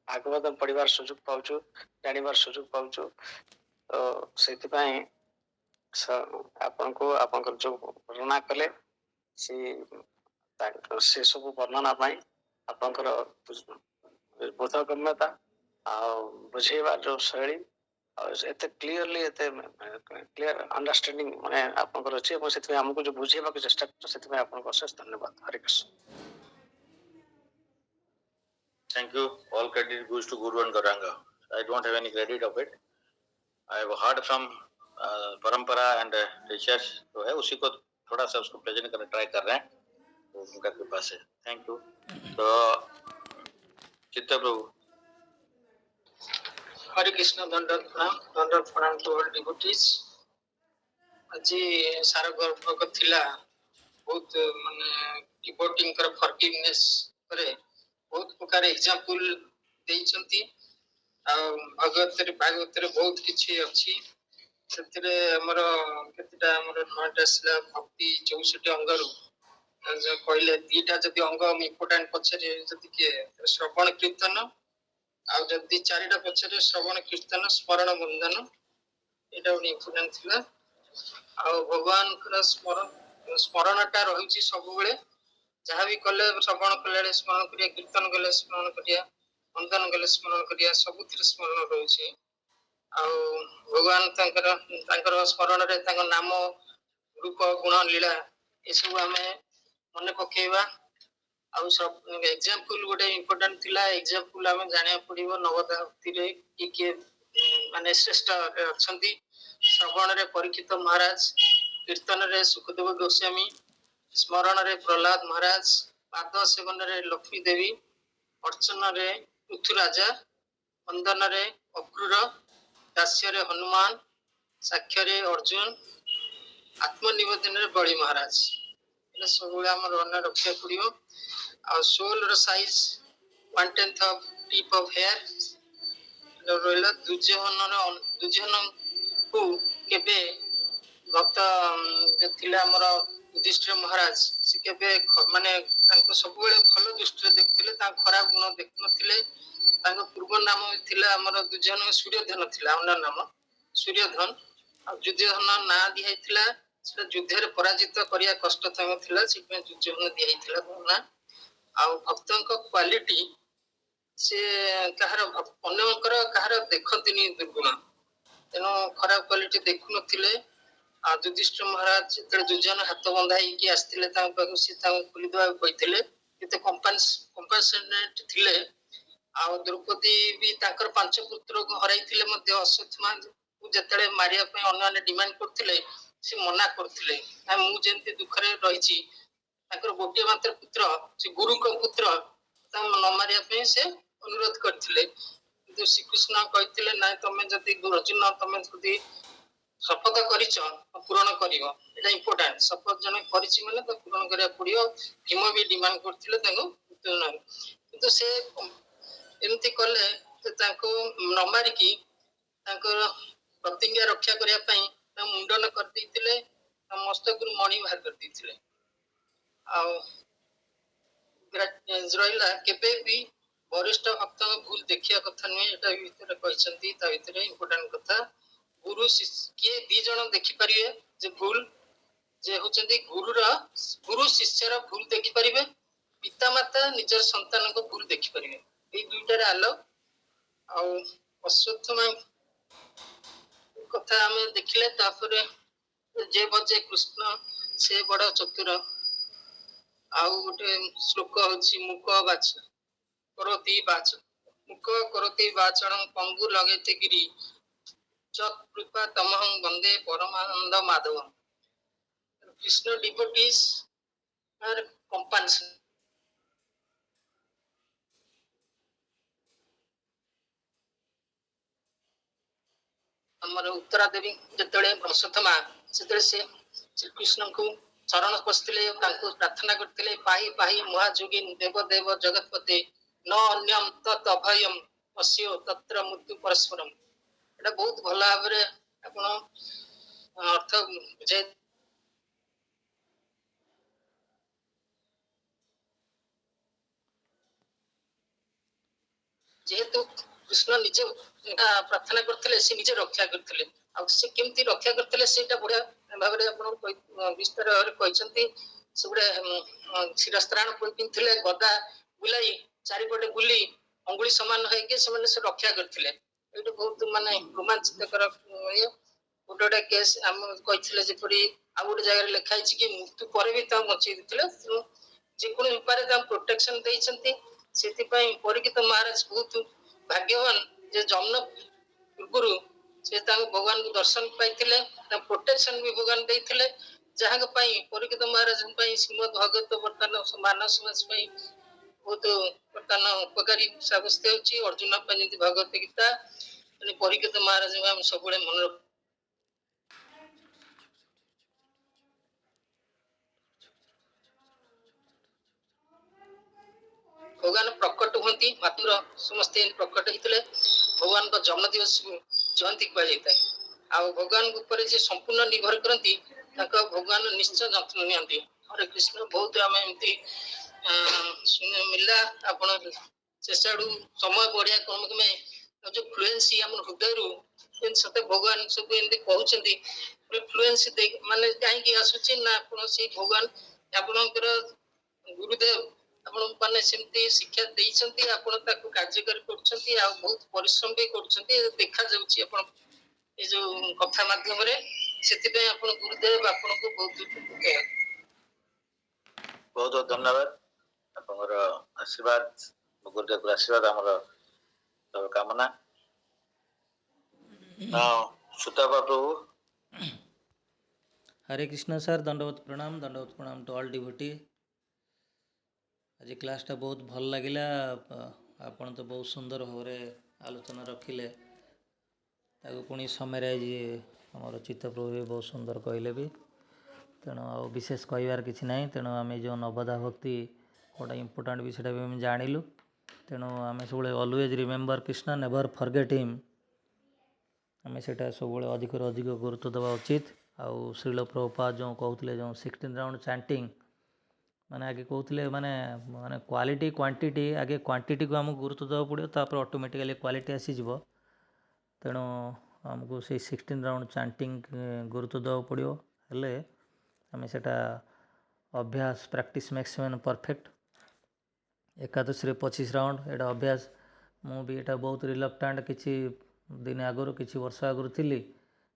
भागवतम पढ़िबार सुযোগ पाउछु, जानिबार सुযোग पाउछु। तो ସେଥିପାଇଁ ଆପଣଙ୍କୁ ଆପଣଙ୍କର ଯୋଉ ବର୍ଣ୍ଣନା କଲେ ସେ ସବୁ ବର୍ଣ୍ଣନା ପାଇଁ ଆପଣଙ୍କର ବୋଧଗମ୍ୟତା ଆଉ ବୁଝେଇବା ଯୋଉ ଶୈଳୀ ଆଉ ଏତେ କ୍ଲିୟରଲି ଏତେ କ୍ଲିୟର ଅଣ୍ଡରଷ୍ଟାଣ୍ଡିଂ ମାନେ ଆପଣଙ୍କର ଅଛି ଏବଂ ସେଥିପାଇଁ ଆମକୁ ଯୋଉ ବୁଝେଇବାକୁ ଚେଷ୍ଟା କରୁଛ ସେଥିପାଇଁ ଆପଣଙ୍କୁ ଅଶେଷ ଧନ୍ୟବାଦ। Hare Krishna. Thank you. All credit goes to Guru and Gauranga. I don't have any credit of it. I have heard from परंपरा and teachers जो है उसी को थोड़ा सा उसको प्रेजेंट करने ट्राई कर रहे हैं, वो उनका कृपा से। Thank you. तो चित्त प्रभु। हरे कृष्ण। दंडवत प्रणाम टू ऑल डिवोटीज। आज सारा गर्भक थिला बहुत माने डिवोटिंग कर फॉरगिवनेस करे बहुत प्रकार एग्जांपल देइचंती आ भागवत रे बहुत किछि अछि। ସେଥିରେ ଆମର କେତେଟା ଆମର 9ଟା ଆସିଲା ଭକ୍ତି 64 ଅଙ୍ଗରୁ କହିଲେ 2ଟା ଯଦି ଅଙ୍ଗ ଇମ୍ପୋର୍ଟାଣ୍ଟ ପଛରେ ଯଦି କିଏ ଶ୍ରବଣ କୀର୍ତ୍ତନ ଆଉ ଯଦି 4ଟା ପଛରେ ଶ୍ରବଣ କୀର୍ତ୍ତନ ସ୍ମରଣ ବନ୍ଦନ ଏଇଟା ଗୋଟେ ଇମ୍ପୋର୍ଟାଣ୍ଟ ଥିଲା। ଆଉ ଭଗବାନଙ୍କର ସ୍ମରଣଟା ରହିଛି ସବୁବେଳେ ଯାହା ବି କଲେ ଶ୍ରବଣ କଲେ ସ୍ମରଣ କରିବା, କୀର୍ତ୍ତନ କଲେ ସ୍ମରଣ କରିବା, ବନ୍ଦନ କଲେ ସ୍ମରଣ କରିବା, ସବୁଥିରେ ସ୍ମରଣ ରହୁଛି। ଆଉ ଭଗବାନ ତାଙ୍କର ସ୍ମରଣରେ ତାଙ୍କ ନାମ ରୂପ ଗୁଣ ଲୀଳା ଏସବୁ ଆମେ ମନେ ପକେଇବା। ଆଉ ଏକ୍ସାମ୍ପଲ ଗୋଟେ ଇମ୍ପୋର୍ଟାଣ୍ଟ ଥିଲା। ଏକ୍ସାମ୍ପଲ ଆମେ ଜାଣିବାକୁ ପଡିବ ନବଦାତିରେ କିଏ ମାନେ ଶ୍ରେଷ୍ଠ ଅଛନ୍ତି। ଶ୍ରବଣରେ ପରୀକ୍ଷିତ ମହାରାଜ, କୀର୍ତ୍ତନରେ ସୁଖଦେବ ଗୋସ୍ୱାମୀ, ସ୍ମରଣରେ ପ୍ରହ୍ଲାଦ ମହାରାଜ, ପାଦ ସେବନରେ ଲକ୍ଷ୍ମୀ ଦେବୀ, ଅର୍ଚ୍ଚନରେ ପୃଥୁରାଜା, ବନ୍ଦନରେ ଅକ୍ରୁର, ଦାସ୍ୟରେ ହନୁମାନ, ସାକ୍ଷ୍ୟରେ ଅର୍ଜୁନ, ଆତ୍ମନିବେଦନରେ ବଳି ମହାରାଜ। ଏଇଟା ସବୁବେଳେ ଆମର ମନେ ରଖିବାକୁ ପଡିବ। ଆଉ solar size 1/10 of tip of hair ରହିଲା। ଦୁର୍ଯ୍ୟୋଧନକୁ କେବେ ଭକ୍ତ ଥିଲେ ଆମର ଯୁଧିଷ୍ଠିର ମହାରାଜ, ସେ କେବେ ମାନେ ତାଙ୍କୁ ସବୁବେଳେ ଭଲ ଦୃଷ୍ଟିରେ ଦେଖୁଥିଲେ, ତାଙ୍କ ଖରାପ ଗୁଣ ଦେଖୁନଥିଲେ। ତାଙ୍କ ପୂର୍ବ ନାମ ଥିଲା ଆମର ଦୁର୍ଯ୍ୟୋଧନ, ସୂର୍ଯ୍ୟଧନ ଥିଲା ଅନ୍ୟ ନାମ ସୂର୍ଯ୍ୟଧନ। ଆଉ ଯୁଧ୍ୟଧନ ନାଁ ଦିଆହେଇଥିଲା, ସେଟା ଯୁଦ୍ଧରେ ପରାଜିତ କରିବା କଷ୍ଟତମ ଥିଲା, ସେଥିପାଇଁ ଦୁର୍ଯ୍ୟୋଧନ ଦିଆହେଇଥିଲା ନା। ଆଉ ଭକ୍ତଙ୍କ କ୍ୱାଲିଟି ସେ କାହାର ଅନ୍ୟଙ୍କର କାହାର ଦେଖନ୍ତିନି ଦୁର୍ଗୁଣ, ତେଣୁ ଖରାପ କ୍ୱାଲିଟି ଦେଖୁନଥିଲେ। ଆଉ ଯୁଧିଷ୍ଠିର ମହାରାଜ ଯେତେବେଳେ ଦୁର୍ଯ୍ୟୋଧନ ହାତ ବନ୍ଧା ହେଇକି ଆସିଥିଲେ ତାଙ୍କ ପାଖକୁ, ସେ ତାଙ୍କୁ ଖୋଲିଦେବାକୁ କହିଥିଲେ, କେତେ କମ୍ପାସନେଟ ଥିଲେ। ଆଉ ଦ୍ରୌପଦୀ ବି ତାଙ୍କର 5 ପୁତ୍ରକୁ ହରାଇଥିଲେ ମଧ୍ୟ ଅଶ୍ୱତ୍ଥାମାକୁ ଯେତେବେଳେ ମାରିବା ପାଇଁ ଅନ୍ୟମାନେ ଡିମାଣ୍ଡ କରୁଥିଲେ ସେ ମନା କରୁଥିଲେ, ମୁଁ ଯେମିତି ଦୁଃଖରେ ରହିଛି ତାଙ୍କର ଗୋଟିଏ ମାତ୍ର ପୁତ୍ର, ସେ ଗୁରୁଙ୍କ ପୁତ୍ର, ତାଙ୍କୁ ନ ମାରିବା ପାଇଁ ସେ ଅନୁରୋଧ କରିଥିଲେ। କିନ୍ତୁ ଶ୍ରୀକୃଷ୍ଣ କହିଥିଲେ ନାଇଁ, ତମେ ଯଦି ଅର୍ଜୁନ ତମେ ଯଦି ଶପଥ କରିଛ ପୂରଣ କରିବ, ଏଇଟା ଇମ୍ପୋର୍ଟାଣ୍ଟ। ଶପଥ ଜଣେ କରିଛି ମାନେ ତ ପୂରଣ କରିବାକୁ ପଡିବ। ଭୀମ ବି ଡିମାଣ୍ଡ କରିଥିଲେ ତାଙ୍କୁ, କିନ୍ତୁ ସେ ଏମିତି କଲେ ତାଙ୍କୁ ନ ମାରିକି ତାଙ୍କର ପ୍ରତିଜ୍ଞା ରକ୍ଷା କରିବା ପାଇଁ ତାଙ୍କୁ ମୁଣ୍ଡନ କରିଦେଇଥିଲେ, ମସ୍ତକରୁ ମଣି ବାହାର କରିଦେଇଥିଲେ। ଆଉ ରହିଲା କେବେ ବି ବରିଷ୍ଠ ଭକ୍ତଙ୍କ ଭୁଲ ଦେଖିବା କଥା ନୁହେଁ, ଏଟା ଭିତରେ କହିଛନ୍ତି। ତା ଭିତରେ ଇମ୍ପୋର୍ଟାଣ୍ଟ କଥା, ଗୁରୁ କିଏ 2 ଜଣ ଦେଖିପାରିବେ ଯେ ଭୁଲ, ଯେ ହଉଛନ୍ତି ଗୁରୁ ଶିଷ୍ୟର ଭୁଲ ଦେଖିପାରିବେ, ପିତାମାତା ନିଜର ସନ୍ତାନଙ୍କ ଭୁଲ ଦେଖିପାରିବେ, ଏଇ 2ଟାରେ ଆଲୋ। ଆଉ ଅଶ୍ୱତ୍ଥାମା କଥା ଆମେ ଦେଖିଲେ, ତାପରେ ଯେ ବଜେ କୃଷ୍ଣ ସେ ବଡ ଚତୁର। ଆଉ ଗୋଟେ ଶ୍ଲୋକ ହଉଛି ମୁକ କରତି ବାଚଣ ପଙ୍ଗୁ ଲଗେତେ ଗିରି ଚତ୍କୃପା ତମହଂ ବନ୍ଦେ ପରମାନନ୍ଦ ମାଧବ। କୃଷ୍ଣ ଡିଭୋଟିସ୍ ଆର୍ କମ୍ପାସନ୍। ଆମର ଉତ୍ତରା ଦେବୀ ଯେତେବେଳେ ଅଶ୍ୱତ୍ଥାମା, ସେତେବେଳେ ସେ ଶ୍ରୀକୃଷ୍ଣଙ୍କୁ ଚରଣ ପଶିଥିଲେ, ତାଙ୍କୁ ପ୍ରାର୍ଥନା କରିଥିଲେ, ପାହି ପାହି ମହାଯୋଗୀ ଦେବ ଦେବ ଜଗତପତେ ନ ଅନ୍ୟମ୍ ତତ୍ ଅଭୟମ୍ ଅସ୍ୟ ତତ୍ର ମୃତ୍ୟୁ ପରସ୍ପରମ୍। ଏଟା ବହୁତ ଭଲ ଭାବରେ ଆପଣ ଅର୍ଥ ବୁଝାଇ। ଯେହେତୁ କୃଷ୍ଣ ନିଜେ ପ୍ରାର୍ଥନା କରିଥିଲେ, ସେ ନିଜେ ରକ୍ଷା କରିଥିଲେ, ଆଉ ସେ କେମିତି ରକ୍ଷା କରିଥିଲେ ସେଇଟା ବଢିଆ ଭାବରେ ଆପଣ ବିସ୍ତାର ଭାବରେ କହିଛନ୍ତି। ସେ ଗୋଟେ ଶିରସ୍ତ୍ରାଣ ପିନ୍ଧିଥିଲେ, ଗଦା ବୁଲାଇ ଚାରିପଟେ ବୁଲି ଅଙ୍ଗୁଳି ସମାନ ହେଇକି ସେମାନେ ସେ ରକ୍ଷା କରିଥିଲେ। ଏଇଟା ବହୁତ ମାନେ ରୋମାଞ୍ଚିତକର ଇଏ। ଗୋଟେ ଗୋଟେ କେସ୍ ଆମ କହିଥିଲେ ଯେପରି ଆଉ ଗୋଟେ ଜାଗାରେ ଲେଖା ହେଇଛି କି ମୃତ୍ୟୁ ପରେ ବି ତାଙ୍କୁ ବଞ୍ଚେଇ ଦେଇଥିଲେ। ଯେକୌଣସି ଉପାୟରେ ତାଙ୍କୁ ପ୍ରୋଟେକ୍ସନ ଦେଇଛନ୍ତି। ସେଥିପାଇଁ ପରୀକ୍ଷିତ ମହାରାଜ ବହୁତ ଭାଗ୍ୟବାନ ଯେ ଜନ୍ମ ପୂର୍ବରୁ ସେ ତାଙ୍କୁ ଭଗବାନଙ୍କୁ ଦର୍ଶନ ପାଇଥିଲେ, ତାଙ୍କୁ ପ୍ରୋଟେକ୍ସନ ବି ଭଗବାନ ଦେଇଥିଲେ, ଯାହାଙ୍କ ପାଇଁ ପରୀକ୍ଷିତ ମହାରାଜଙ୍କ ପାଇଁ ଶ୍ରୀମଦ୍ ଭାଗବତ ବର୍ତ୍ତମାନ ମାନବ ସମାଜ ପାଇଁ ବହୁତ ବର୍ତ୍ତମାନ ଉପକାରୀ ସାବ୍ୟସ୍ତ ହେଉଛି। ଅର୍ଜୁନ ପାଇଁ ଯେମିତି ଭଗବତ ଗୀତା, ପରୀକ୍ଷିତ ମହାରାଜଙ୍କୁ ଆମେ ସବୁବେଳେ ମନେ ରଖୁ। ଭଗବାନ ପ୍ରକଟ ହୁଅନ୍ତି ମାତ୍ର ସମସ୍ତେ ପ୍ରକଟ ହେଇଥିଲେ। ଭଗବାନଙ୍କ ଜନ୍ମ ଦିବସକୁ ଜୟନ୍ତୀ କୁହାଯାଇଥାଏ। ଆଉ ଭଗବାନଙ୍କ ଉପରେ ଯିଏ ସମ୍ପୂର୍ଣ୍ଣ ନିର୍ଭର କରନ୍ତି ତାଙ୍କ ଭଗବାନ ନିଶ୍ଚୟ ଯତ୍ନ ନିଅନ୍ତି। ହରେ କୃଷ୍ଣ। ବହୁତ ଆମେ ଏମିତି ମିଳିଲା ଆପଣ ଶେଷ ଆଡୁ ସମୟ ବଢିଆ କ୍ରମେ ଯୋଉ ଫ୍ଲୁଏନ୍ସି ଆମ ହୃଦୟରୁ ସତେ ଭଗବାନ ସବୁ ଏମିତି କହୁଛନ୍ତି। ଫ୍ଲୁଏନ୍ସି ମାନେ କାହିଁକି ଆସୁଛି ନା ଆପଣ ସେଇ ଭଗବାନ ଆପଣଙ୍କର ଗୁରୁଦେବ ଆପଣ ମାନେ ସେମିତି ଶିକ୍ଷା ଦେଇଛନ୍ତି, ଆପଣ ତାକୁ କାର୍ଯ୍ୟକାରୀ କରୁଛନ୍ତି ଆଉ ବହୁତ ପରିଶ୍ରମ ବି କରୁଛନ୍ତି, ଦେଖାଯାଉଛି ଆପଣ ଏ ଯୋଉ କଥା ମାଧ୍ୟମରେ। ସେଥିପାଇଁ ଆପଣ ଗୁରୁଦେବ ଆପଣଙ୍କୁ ବହୁତ ବହୁତ ଧନ୍ୟବାଦ। ଆପଣଙ୍କର ଆଶୀର୍ବାଦ, ଗୁରୁଦେବଙ୍କର ଆଶୀର୍ବାଦ ଆମର କାମନା। ସୁତାପା ପ୍ରଭୁ। हरे कृष्ण सर, दंडवत प्रणाम टू ऑल डिवोटी। आज क्लासटा बहुत भल लगिला। आपण तो बहुत सुंदर भाव आलोचना रखिले, ताको पुणी समराइज आमर चित्त प्रभु भी बहुत सुंदर कहले भी। तेणु आ विशेष कहबार किसी ना। तेणु आम जो नवदा भक्ति गोटे इम्पोर्टाट भी भी आम जाणिलु। तेणु आम सब always remember Krishna, never forget him. आम से सब अधिक अधिक गुरुत्व देवा उचित। आउ श्रील प्रभुपाद जो कहते जो 16 राउंड चैंटिंग माने आगे कहते माने माने क्वालिटी क्वांटिटी आगे क्वांटिटी को आमको गुरुत्व देवा पड़ो, तापर ऑटोमेटिकली क्वालिटी आसीज। तेणु आमको से 16 राउंड चैंटिंग गुरुत्व देवा पड़ो। हेले आम सेटा अभ्यास practice makes man perfect. Ekadashi 25 round एटा अभ्यास। मु भी एटा बहुत रिलक्टेंट किसी दिन आगुरी किसी वर्ष आगुरी थी।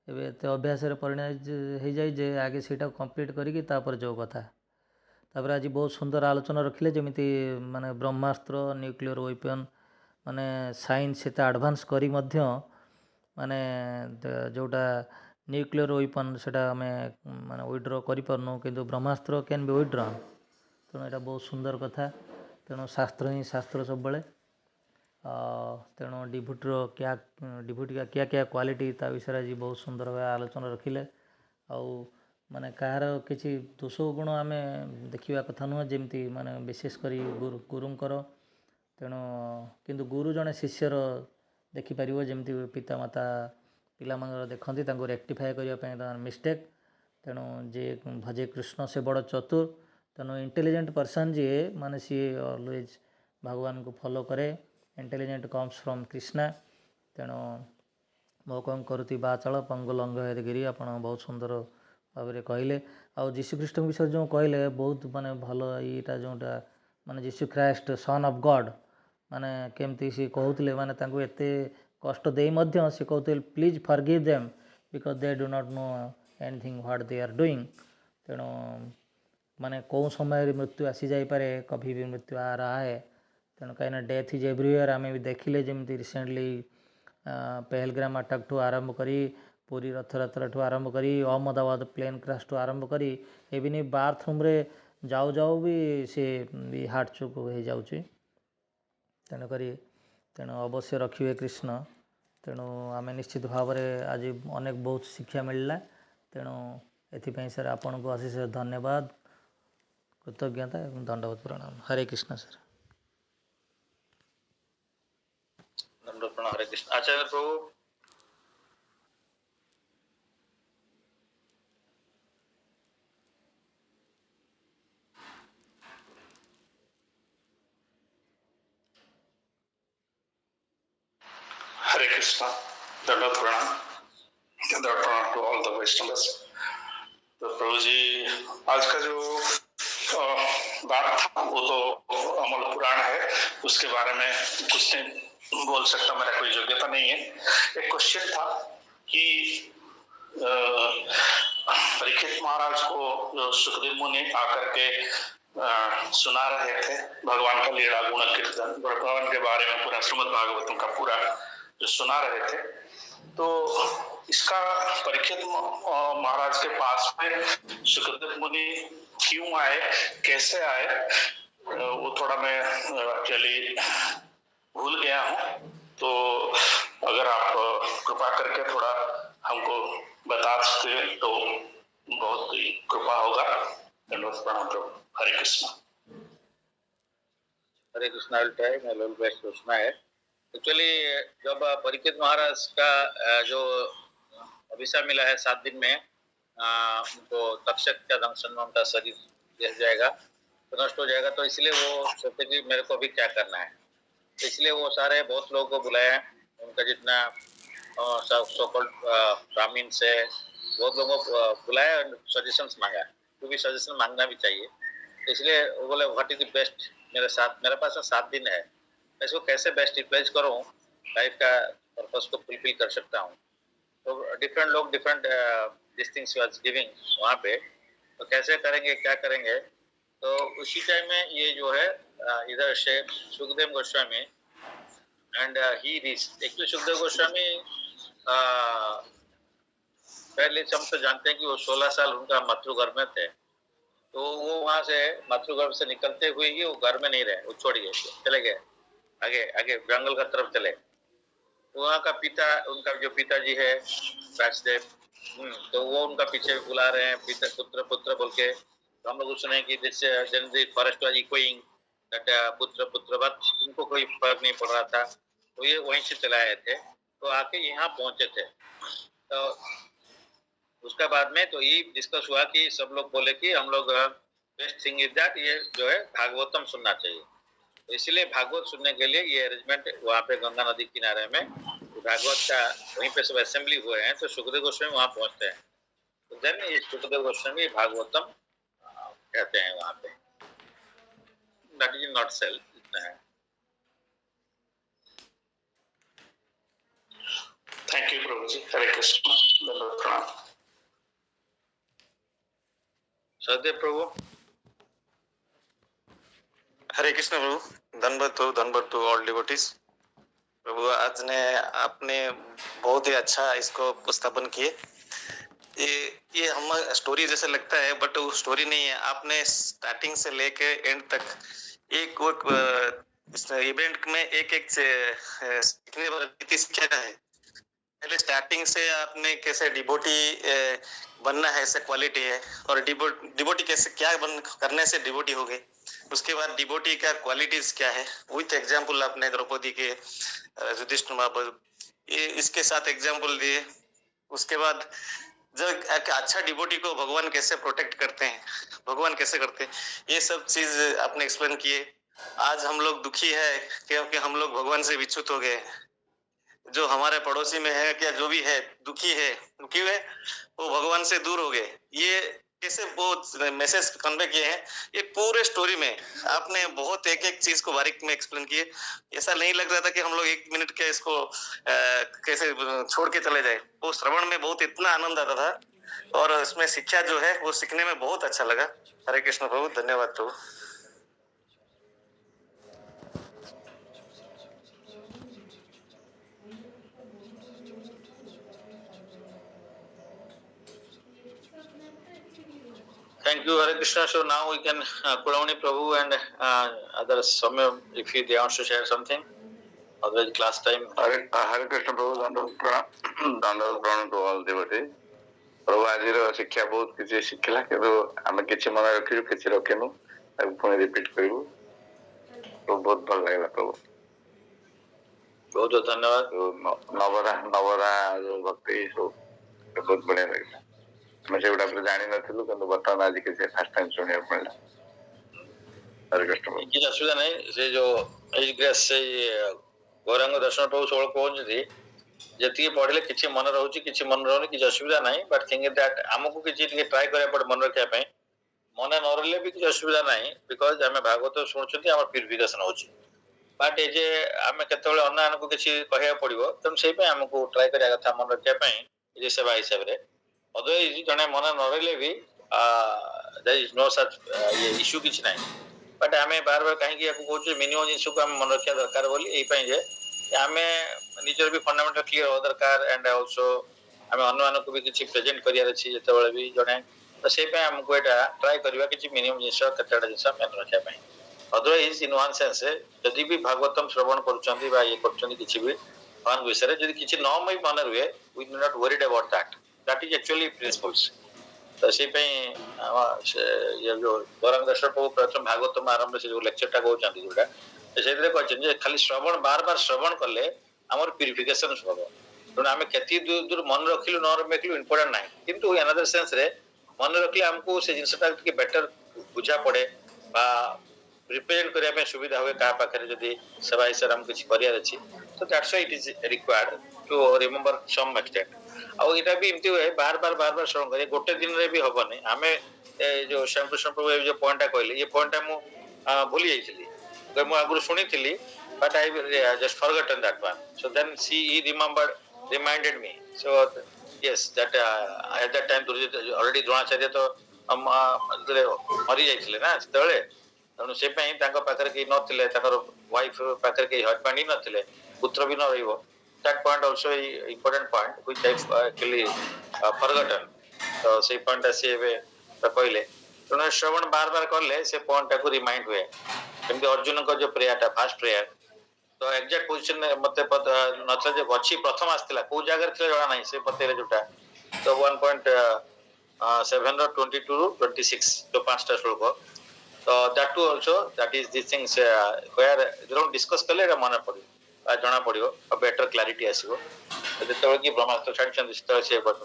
एबे एते अभ्यास परिणत हो जाए जे आगे सीटा कंप्लीट करिकी तापर जो कथा। तापर आज बहुत सुंदर आलोचना रखिले जमिति माने ब्रह्मास्त्र, न्यूक्लियर वेपन माने साइंस एते एडवांस करी मध्य माने जोटा न्यूक्लियर वेपन सेटा आमे माने विड्रॉ करि परनु, किंतु ब्रह्मास्त्र कैन बी विड्रॉ। तेणु एटा बहुत सुंदर कथा। तेणु शास्त्र ही शास्त्र सब बड़े। तेणु डिभूटर क्या डिभूटी का क्या क्या क्वालिटी ता विषय आज बहुत सुंदर भाव आलोचना रखिले। आउ माने कहार किसी दोष गुण आम देखा कथा नुह, जमती माने विशेषकर गुरुंकर। तेणु किंतु गुरु जड़े शिष्यर देखिपर जमी पितामाता पिला देखती रेक्टिफाए करने मिस्टेक। तेणु जे भजे कृष्ण से बड़ चतुर। तेणु इंटेलिजेंट पर्सन जी माने सी ऑलवेज भगवान को फॉलो करे। Intelligent comes from Krishna. तेणु मोकं करुति बाचल पंगुलंग हेदगिरी आपण बहुत सुंदर भाव में कहले। आउ जीशुख्रीष्ट विषय जो कहले बहुत माने भल यहाँ जोटा माने जीशु ख्राइस्ट सन ऑफ गॉड माने केमती सी कहते माने तांको एते कष्ट दे मध्य सी कहते please forgive them because they do not know anything what they are doing. तेणु माने कौन समय मृत्यु आसी जाई पारे, कभी भी मृत्यु आ रहा है। तेणु कहीं डेथ इज एवरीवेयर। आम भी देखिले जमी रिसेंटली पहलग्राम अटैक ठू आरंभ करी, पुरी रथयात्रा ठू आरंभ करी, अहमदाबाद प्लेन क्रैश ठू आरंभ करी, एवं बाथरूम रे जाऊ जाऊ भी से भी हार्ट चोक हो जाऊँगी। तेणुक तेणु अवश्य रखिए कृष्ण। तेणु आम निश्चित भाव में आज अनेक बहुत शिक्षा मिलला। तेणु एथिपाई सर आपन को अशेष धन्यवाद, कृतज्ञता एवं दंडवत प्रणाम। हरे कृष्ण सर। दंडवत प्रणाम। हरे कृष्ण। आचार्य प्रभु। हरे कृष्ण, दंडवत प्रणाम। प्रणाम टू ऑल द वैष्णवस। तो प्रभु जी, आज का जो बात था वो तो अमल पुराण है, उसके बारे में कुछ नहीं बोल सकता, मेरा कोई योग्यता नहीं है। एक क्वेश्चन था कि परीक्षित महाराज को जो सुखदेव मुनि आकर के सुना रहे थे भगवान का लीला गुण कीर्तन, भगवान के बारे में पूरा श्रीमद् भागवतम का पूरा जो सुना रहे थे, तो इसका परीक्षित महाराज के पास में सुखदेव मुनि क्यों आए, कैसे आए, वो थोड़ा मैं एक्चुअली भूल गया हूँ। तो अगर आप कृपा करके थोड़ा हमको बता सकते तो बहुत ही कृपा होगा। धन्यवाद, प्रणाम प्रभु। हरे कृष्ण। हरे कृष्णा। मैं बेस्ट सुना है। एक्चुअली जब परीक्षित महाराज का जो अभिशाप मिला है 7 दिन में उनको तक्षक का दंशन में उनका शरीर गिर जाएगा, तो नष्ट हो जाएगा, तो इसलिए वो सोचते कि मेरे को अभी क्या करना है। तो इसलिए वो सारे बहुत लोगों को बुलाया, उनका जितना ब्राह्मीण से बहुत लोगों को बुलाया, सजेशंस मांगा, क्योंकि सजेशन मांगना भी चाहिए। तो इसलिए वो बोले व्हाट इज द बेस्ट, मेरे पास 7 दिन है, मैं इसको कैसे बेस्ट यूटिलाइज करूँ, लाइफ का पर्पस को फुलफिल कर सकता हूँ। तो डिफरेंट लोग different this things was giving वहाँ पे, तो कैसे करेंगे, क्या करेंगे। तो उसी टाइम में ये जो है इधर से Sukhdev Goswami and he reach, actually Sukhdev Goswami पहले हम तो जानते हैं कि वो 16 साल उनका मातृगर्भ में थे, तो वो वहां से मातृगर्भ से निकलते हुए ही वो घर में नहीं रहे, वो छोड़ गए, चले गए आगे आगे जंगल का तरफ चले। तो वहाँ का पिता, उनका जो पिताजी है राजदेव, तो वो उनका पीछे बुला रहे हैं, पिता पुत्र पुत्र बोल के। तो हम लोग सुने कि this generally forest was echoing that पुत्र पुत्र, बट उनको कोई फर्क नहीं पड़ रहा था, तो ये वहीं से चले आए थे, तो आके यहाँ पहुंचे थे। तो उसका बाद में तो ये डिस्कस हुआ कि सब लोग बोले कि हम लोग बेस्ट थिंग इज दैट ये जो है भागवतम सुनना चाहिए। तो इसलिए भागवत सुनने के लिए ये अरेंजमेंट वहाँ पे गंगा नदी किनारे में भागवत का वहीं पे सब असेंबली हुए हैं, तो सुखदेव गोस्वामी वहाँ पहुँचते हैं, तो देन ये सुखदेव गोस्वामी भागवतम कहते हैं वहाँ पे। दैट इज नॉट सेल, इतना है। थैंक यू प्रभु जी। हरे कृष्ण। धन्यवाद, प्रणाम। सदैव प्रभु। हरे कृष्ण प्रभु। धन्यवाद टू ऑल डिवोटीज। प्रभु आज ने आपने बहुत ही अच्छा इसको उपस्थापन किए। ये हम स्टोरी जैसे लगता है, बट वो स्टोरी नहीं है। आपने स्टार्टिंग से लेके एंड तक एक इस इवेंट में एक सीखने वाली सीखा है। पहले स्टार्टिंग से आपने कैसे डिवोटी बनना है, ऐसे क्वालिटी है, और डिवोटी कैसे क्या करने से डिवोटी हो गए, उसके बाद डिवोटी का क्वालिटीज क्या है, विथ एग्जाम्पल आपने द्रौपदी के युधिष्ठिर महाप्रभु ये इसके साथ एग्जाम्पल दिए। उसके बाद जब अच्छा डिवोटी को भगवान कैसे प्रोटेक्ट करते हैं, भगवान कैसे करते हैं, ये सब चीज आपने एक्सप्लेन किए। आज हम लोग दुखी है क्योंकि हम लोग भगवान से विच्युत हो गए। जो हमारे पड़ोसी में है, क्या जो भी है दुखी है वो भगवान से दूर हो गए। ये कैसे बहुत मैसेज कन्वे किए हैं, ये पूरे स्टोरी में आपने बहुत एक एक चीज को बारीक में एक्सप्लेन किए। ऐसा नहीं लग रहा था कि हम लोग 1 मिनट के इसको कैसे छोड़ के चले जाए। वो श्रवण में बहुत इतना आनंद आता था, और इसमें शिक्षा जो है वो सीखने में बहुत अच्छा लगा। हरे कृष्ण प्रभु। धन्यवाद प्रभु। Thank you, Hare Krishna. So now we can Kulamani Prabhu and others, some if they want to share something. Otherwise, class time. Hare Krishna Prabhu, Dandavad Pranam to all devotees. प्रभु आज शिक्षा बहुत किसी शिखला कि आम कि मन रखी कि रखिनु पुणी रिपीट करूँ। तो बहुत भल लगे प्रभु। बहुत बहुत धन्यवाद। नवरा जो भक्ति बहुत बढ़िया लगे। मैं से गुड़ा जानी नथिलु किंतु बर्तमान आज के फर्स्ट टाइम सुनिया पड़ला। हरे कृष्ण प्रभु। किसी असुविधा नहीं, से जो एज ग्रेस से गौरांग दर्शन प्रभु सोल पहुंच थी, जति पढ़ले किछि मन रहउची किछि मन रहउनी किछि असुविधा नाही बट थिंक दैट हमकु किछि टिके ट्राई करे पड़ मन रखिया पय मन न रहले भी किछि असुविधा नाही बिकॉज़ हमें भागवत सुनछथि हमर प्यूरिफिकेशन होची बट ए जे हमें केतबेले अन्य को किछि कहया पड़िबो तम सेहि पे हमकु ट्राई करिया कथा मन रखिया पय जे सेवा हिसाब रे अदरवाइज जने मन न रहले भी देयर इज नो सच ये इशू किछि नाही बट हमें बार बार कहीं कि कहूँ मिनिमम जिन को मन रखा दरकार बोली यही आम निजर भी फंडामेंटल क्लियर हो दरकार एंड ऑल्सो आम अन्य को भी किसी प्रेजेंट करार अच्छी जो भी जड़े तो से आमको यहाँ ट्राए करवा कि मिनिमम जिन केतटा जिन मन रखापी अदरवाइज इन वन सेंस जदि भी भागवतम श्रवण कर ये कि भगवान विषय में किसी न मन रुए we do not worried about that is actually principles तो से ये जो गौरांग प्रभु प्रथम भागवतम आरंभ से जो लेक्चरटा कहते जोटा से खाली श्रवण बार बार श्रवण कले आमर प्यूरिफिकेशन हम तेणु आम के दूर मन रखिलु न रखिलु इम्पोर्टेंट ना किंतु अनदर सेंस रे मन रखिले आमको से जिनटा बेटर बुझा पड़े रिप्रेजेंट करने सुविधा हुए क्या पाखे जदि सेवा हिसाब से किसी करार अच्छी तो that's why it is required to remember some extent आउ यहाँ भी एमती हुए बार बार श्रवण करें गोटे दिन रे भी हेनी आम जो श्याम कृष्ण प्रभु जो पॉइंटा कहले ये पॉइंटा मुझे भूली जाइए मुझे आगुरी शुणी but I just forgotten that one so then he reminded me so yes that at that time already Dronacharya तो मरी जाइए ना से तेणु से पाखे कहीं नथिले वाइफ पाखे कहीं हजबैंड ही नथिले पुत्र भी न रहिबो that point also important point which I actually forgotten तो से पॉइंट से कहले तेणु श्रवण बार बार कले से पॉइंट को रिमाइंड हुए केमती अर्जुन का जो प्रेयर टा फास्ट प्रेयर तो एग्जैक्ट पोजीशन मते नथले जे अच्छी प्रथम आस्थिला को जगह थिले जणा नाही से पतेले जोटा तो 1.7 22 टू 26 तो पांचटा श्लोक तो that too also that is this things where जरूर डिस्कस कले मन पड़ो जना पड़ो बेटर क्लैरिटी आसीबो जेतेबे कि ब्रह्मास्त्र छाडछन से श्रीमद्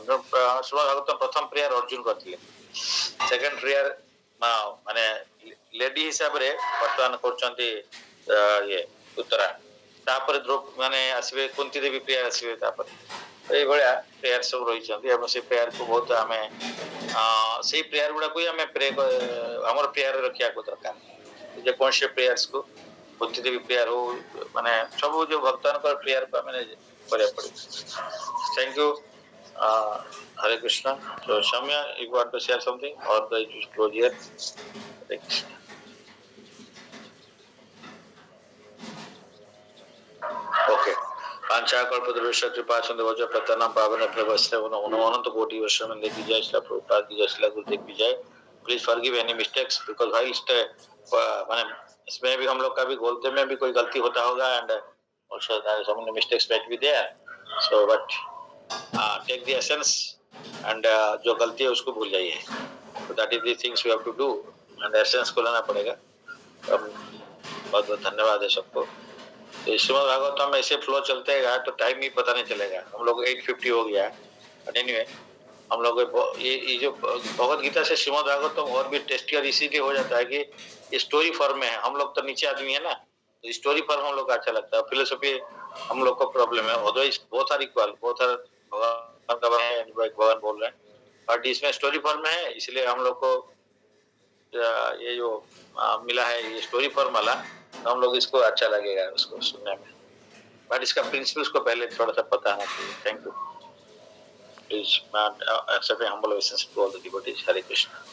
भागवतम प्रथम प्रेयर अर्जुन करथिले सेकंड प्रेयर माने लेडी हिसाब रे वर्तमान करछंती ये उत्तरा तापर द्रौपदी माने आसीबे कुंती देवी प्रेयर आसीबे तापर ए भलिया प्रेयर सब रही छंती हम से प्रेयर को बहुत हमें से प्रेयर गुडा को हमें प्रे हमर प्रेयर रखिया को दरकार जे कौन से प्रेयर्स को कुंती देवी प्रेयर हो माने सब जो भक्तन का प्रेयर को हमें करे पड़े थैंक यू हरे कृष्णा तो Shamya you want to share something or the close here thanks okay पांचाकल्पतरुश्च कृपा सिंधु वज्र प्रतनां पावन प्रभस्तेवन अनंत कोटि वर्ष में लेकी जय श्री प्रभुपाद की जय श्री गुरुदेव की जय please forgive any mistakes because while माने इसमें भी हम लोग का भी बोलते में भी कोई गलती होता होगा and also some mistakes might be there so but take the essence and जो गलती है उसको भूल जाइए तो that is the things we have to do and essence को लेना पड़ेगा बहुत बहुत धन्यवाद है सबको तो श्रीमद् भागवतम में ऐसे फ्लो चलते हैं तो टाइम ही पता नहीं चलेगा हम लोग 8:50 हो गया बट एनीवे हम लोग ये जो भगवत गीता से श्रीमद् भागवतम और भी टेस्टियर इसीलिए हो जाता है कि ये स्टोरी फॉर्म में है हम लोग तो नीचे आदमी है ना तो स्टोरी फॉर्म हम लोग का अच्छा लगता है फिलोसफी हम लोग को प्रॉब्लम है अदरवाइज बहुत सारी इक्वल बहुत सारा भगवान का भगवान बोल रहे हैं बट इसमें स्टोरी फॉर्म में है इसलिए हम लोग को ये जो मिला है ये स्टोरी फॉर्म वाला हम लोग इसको अच्छा लगेगा उसको सुनने में बट इसका प्रिंसिपल्स को पहले थोड़ा सा पता होना चाहिए thank you please accept humble obeisances to all the devotees Hare Krishna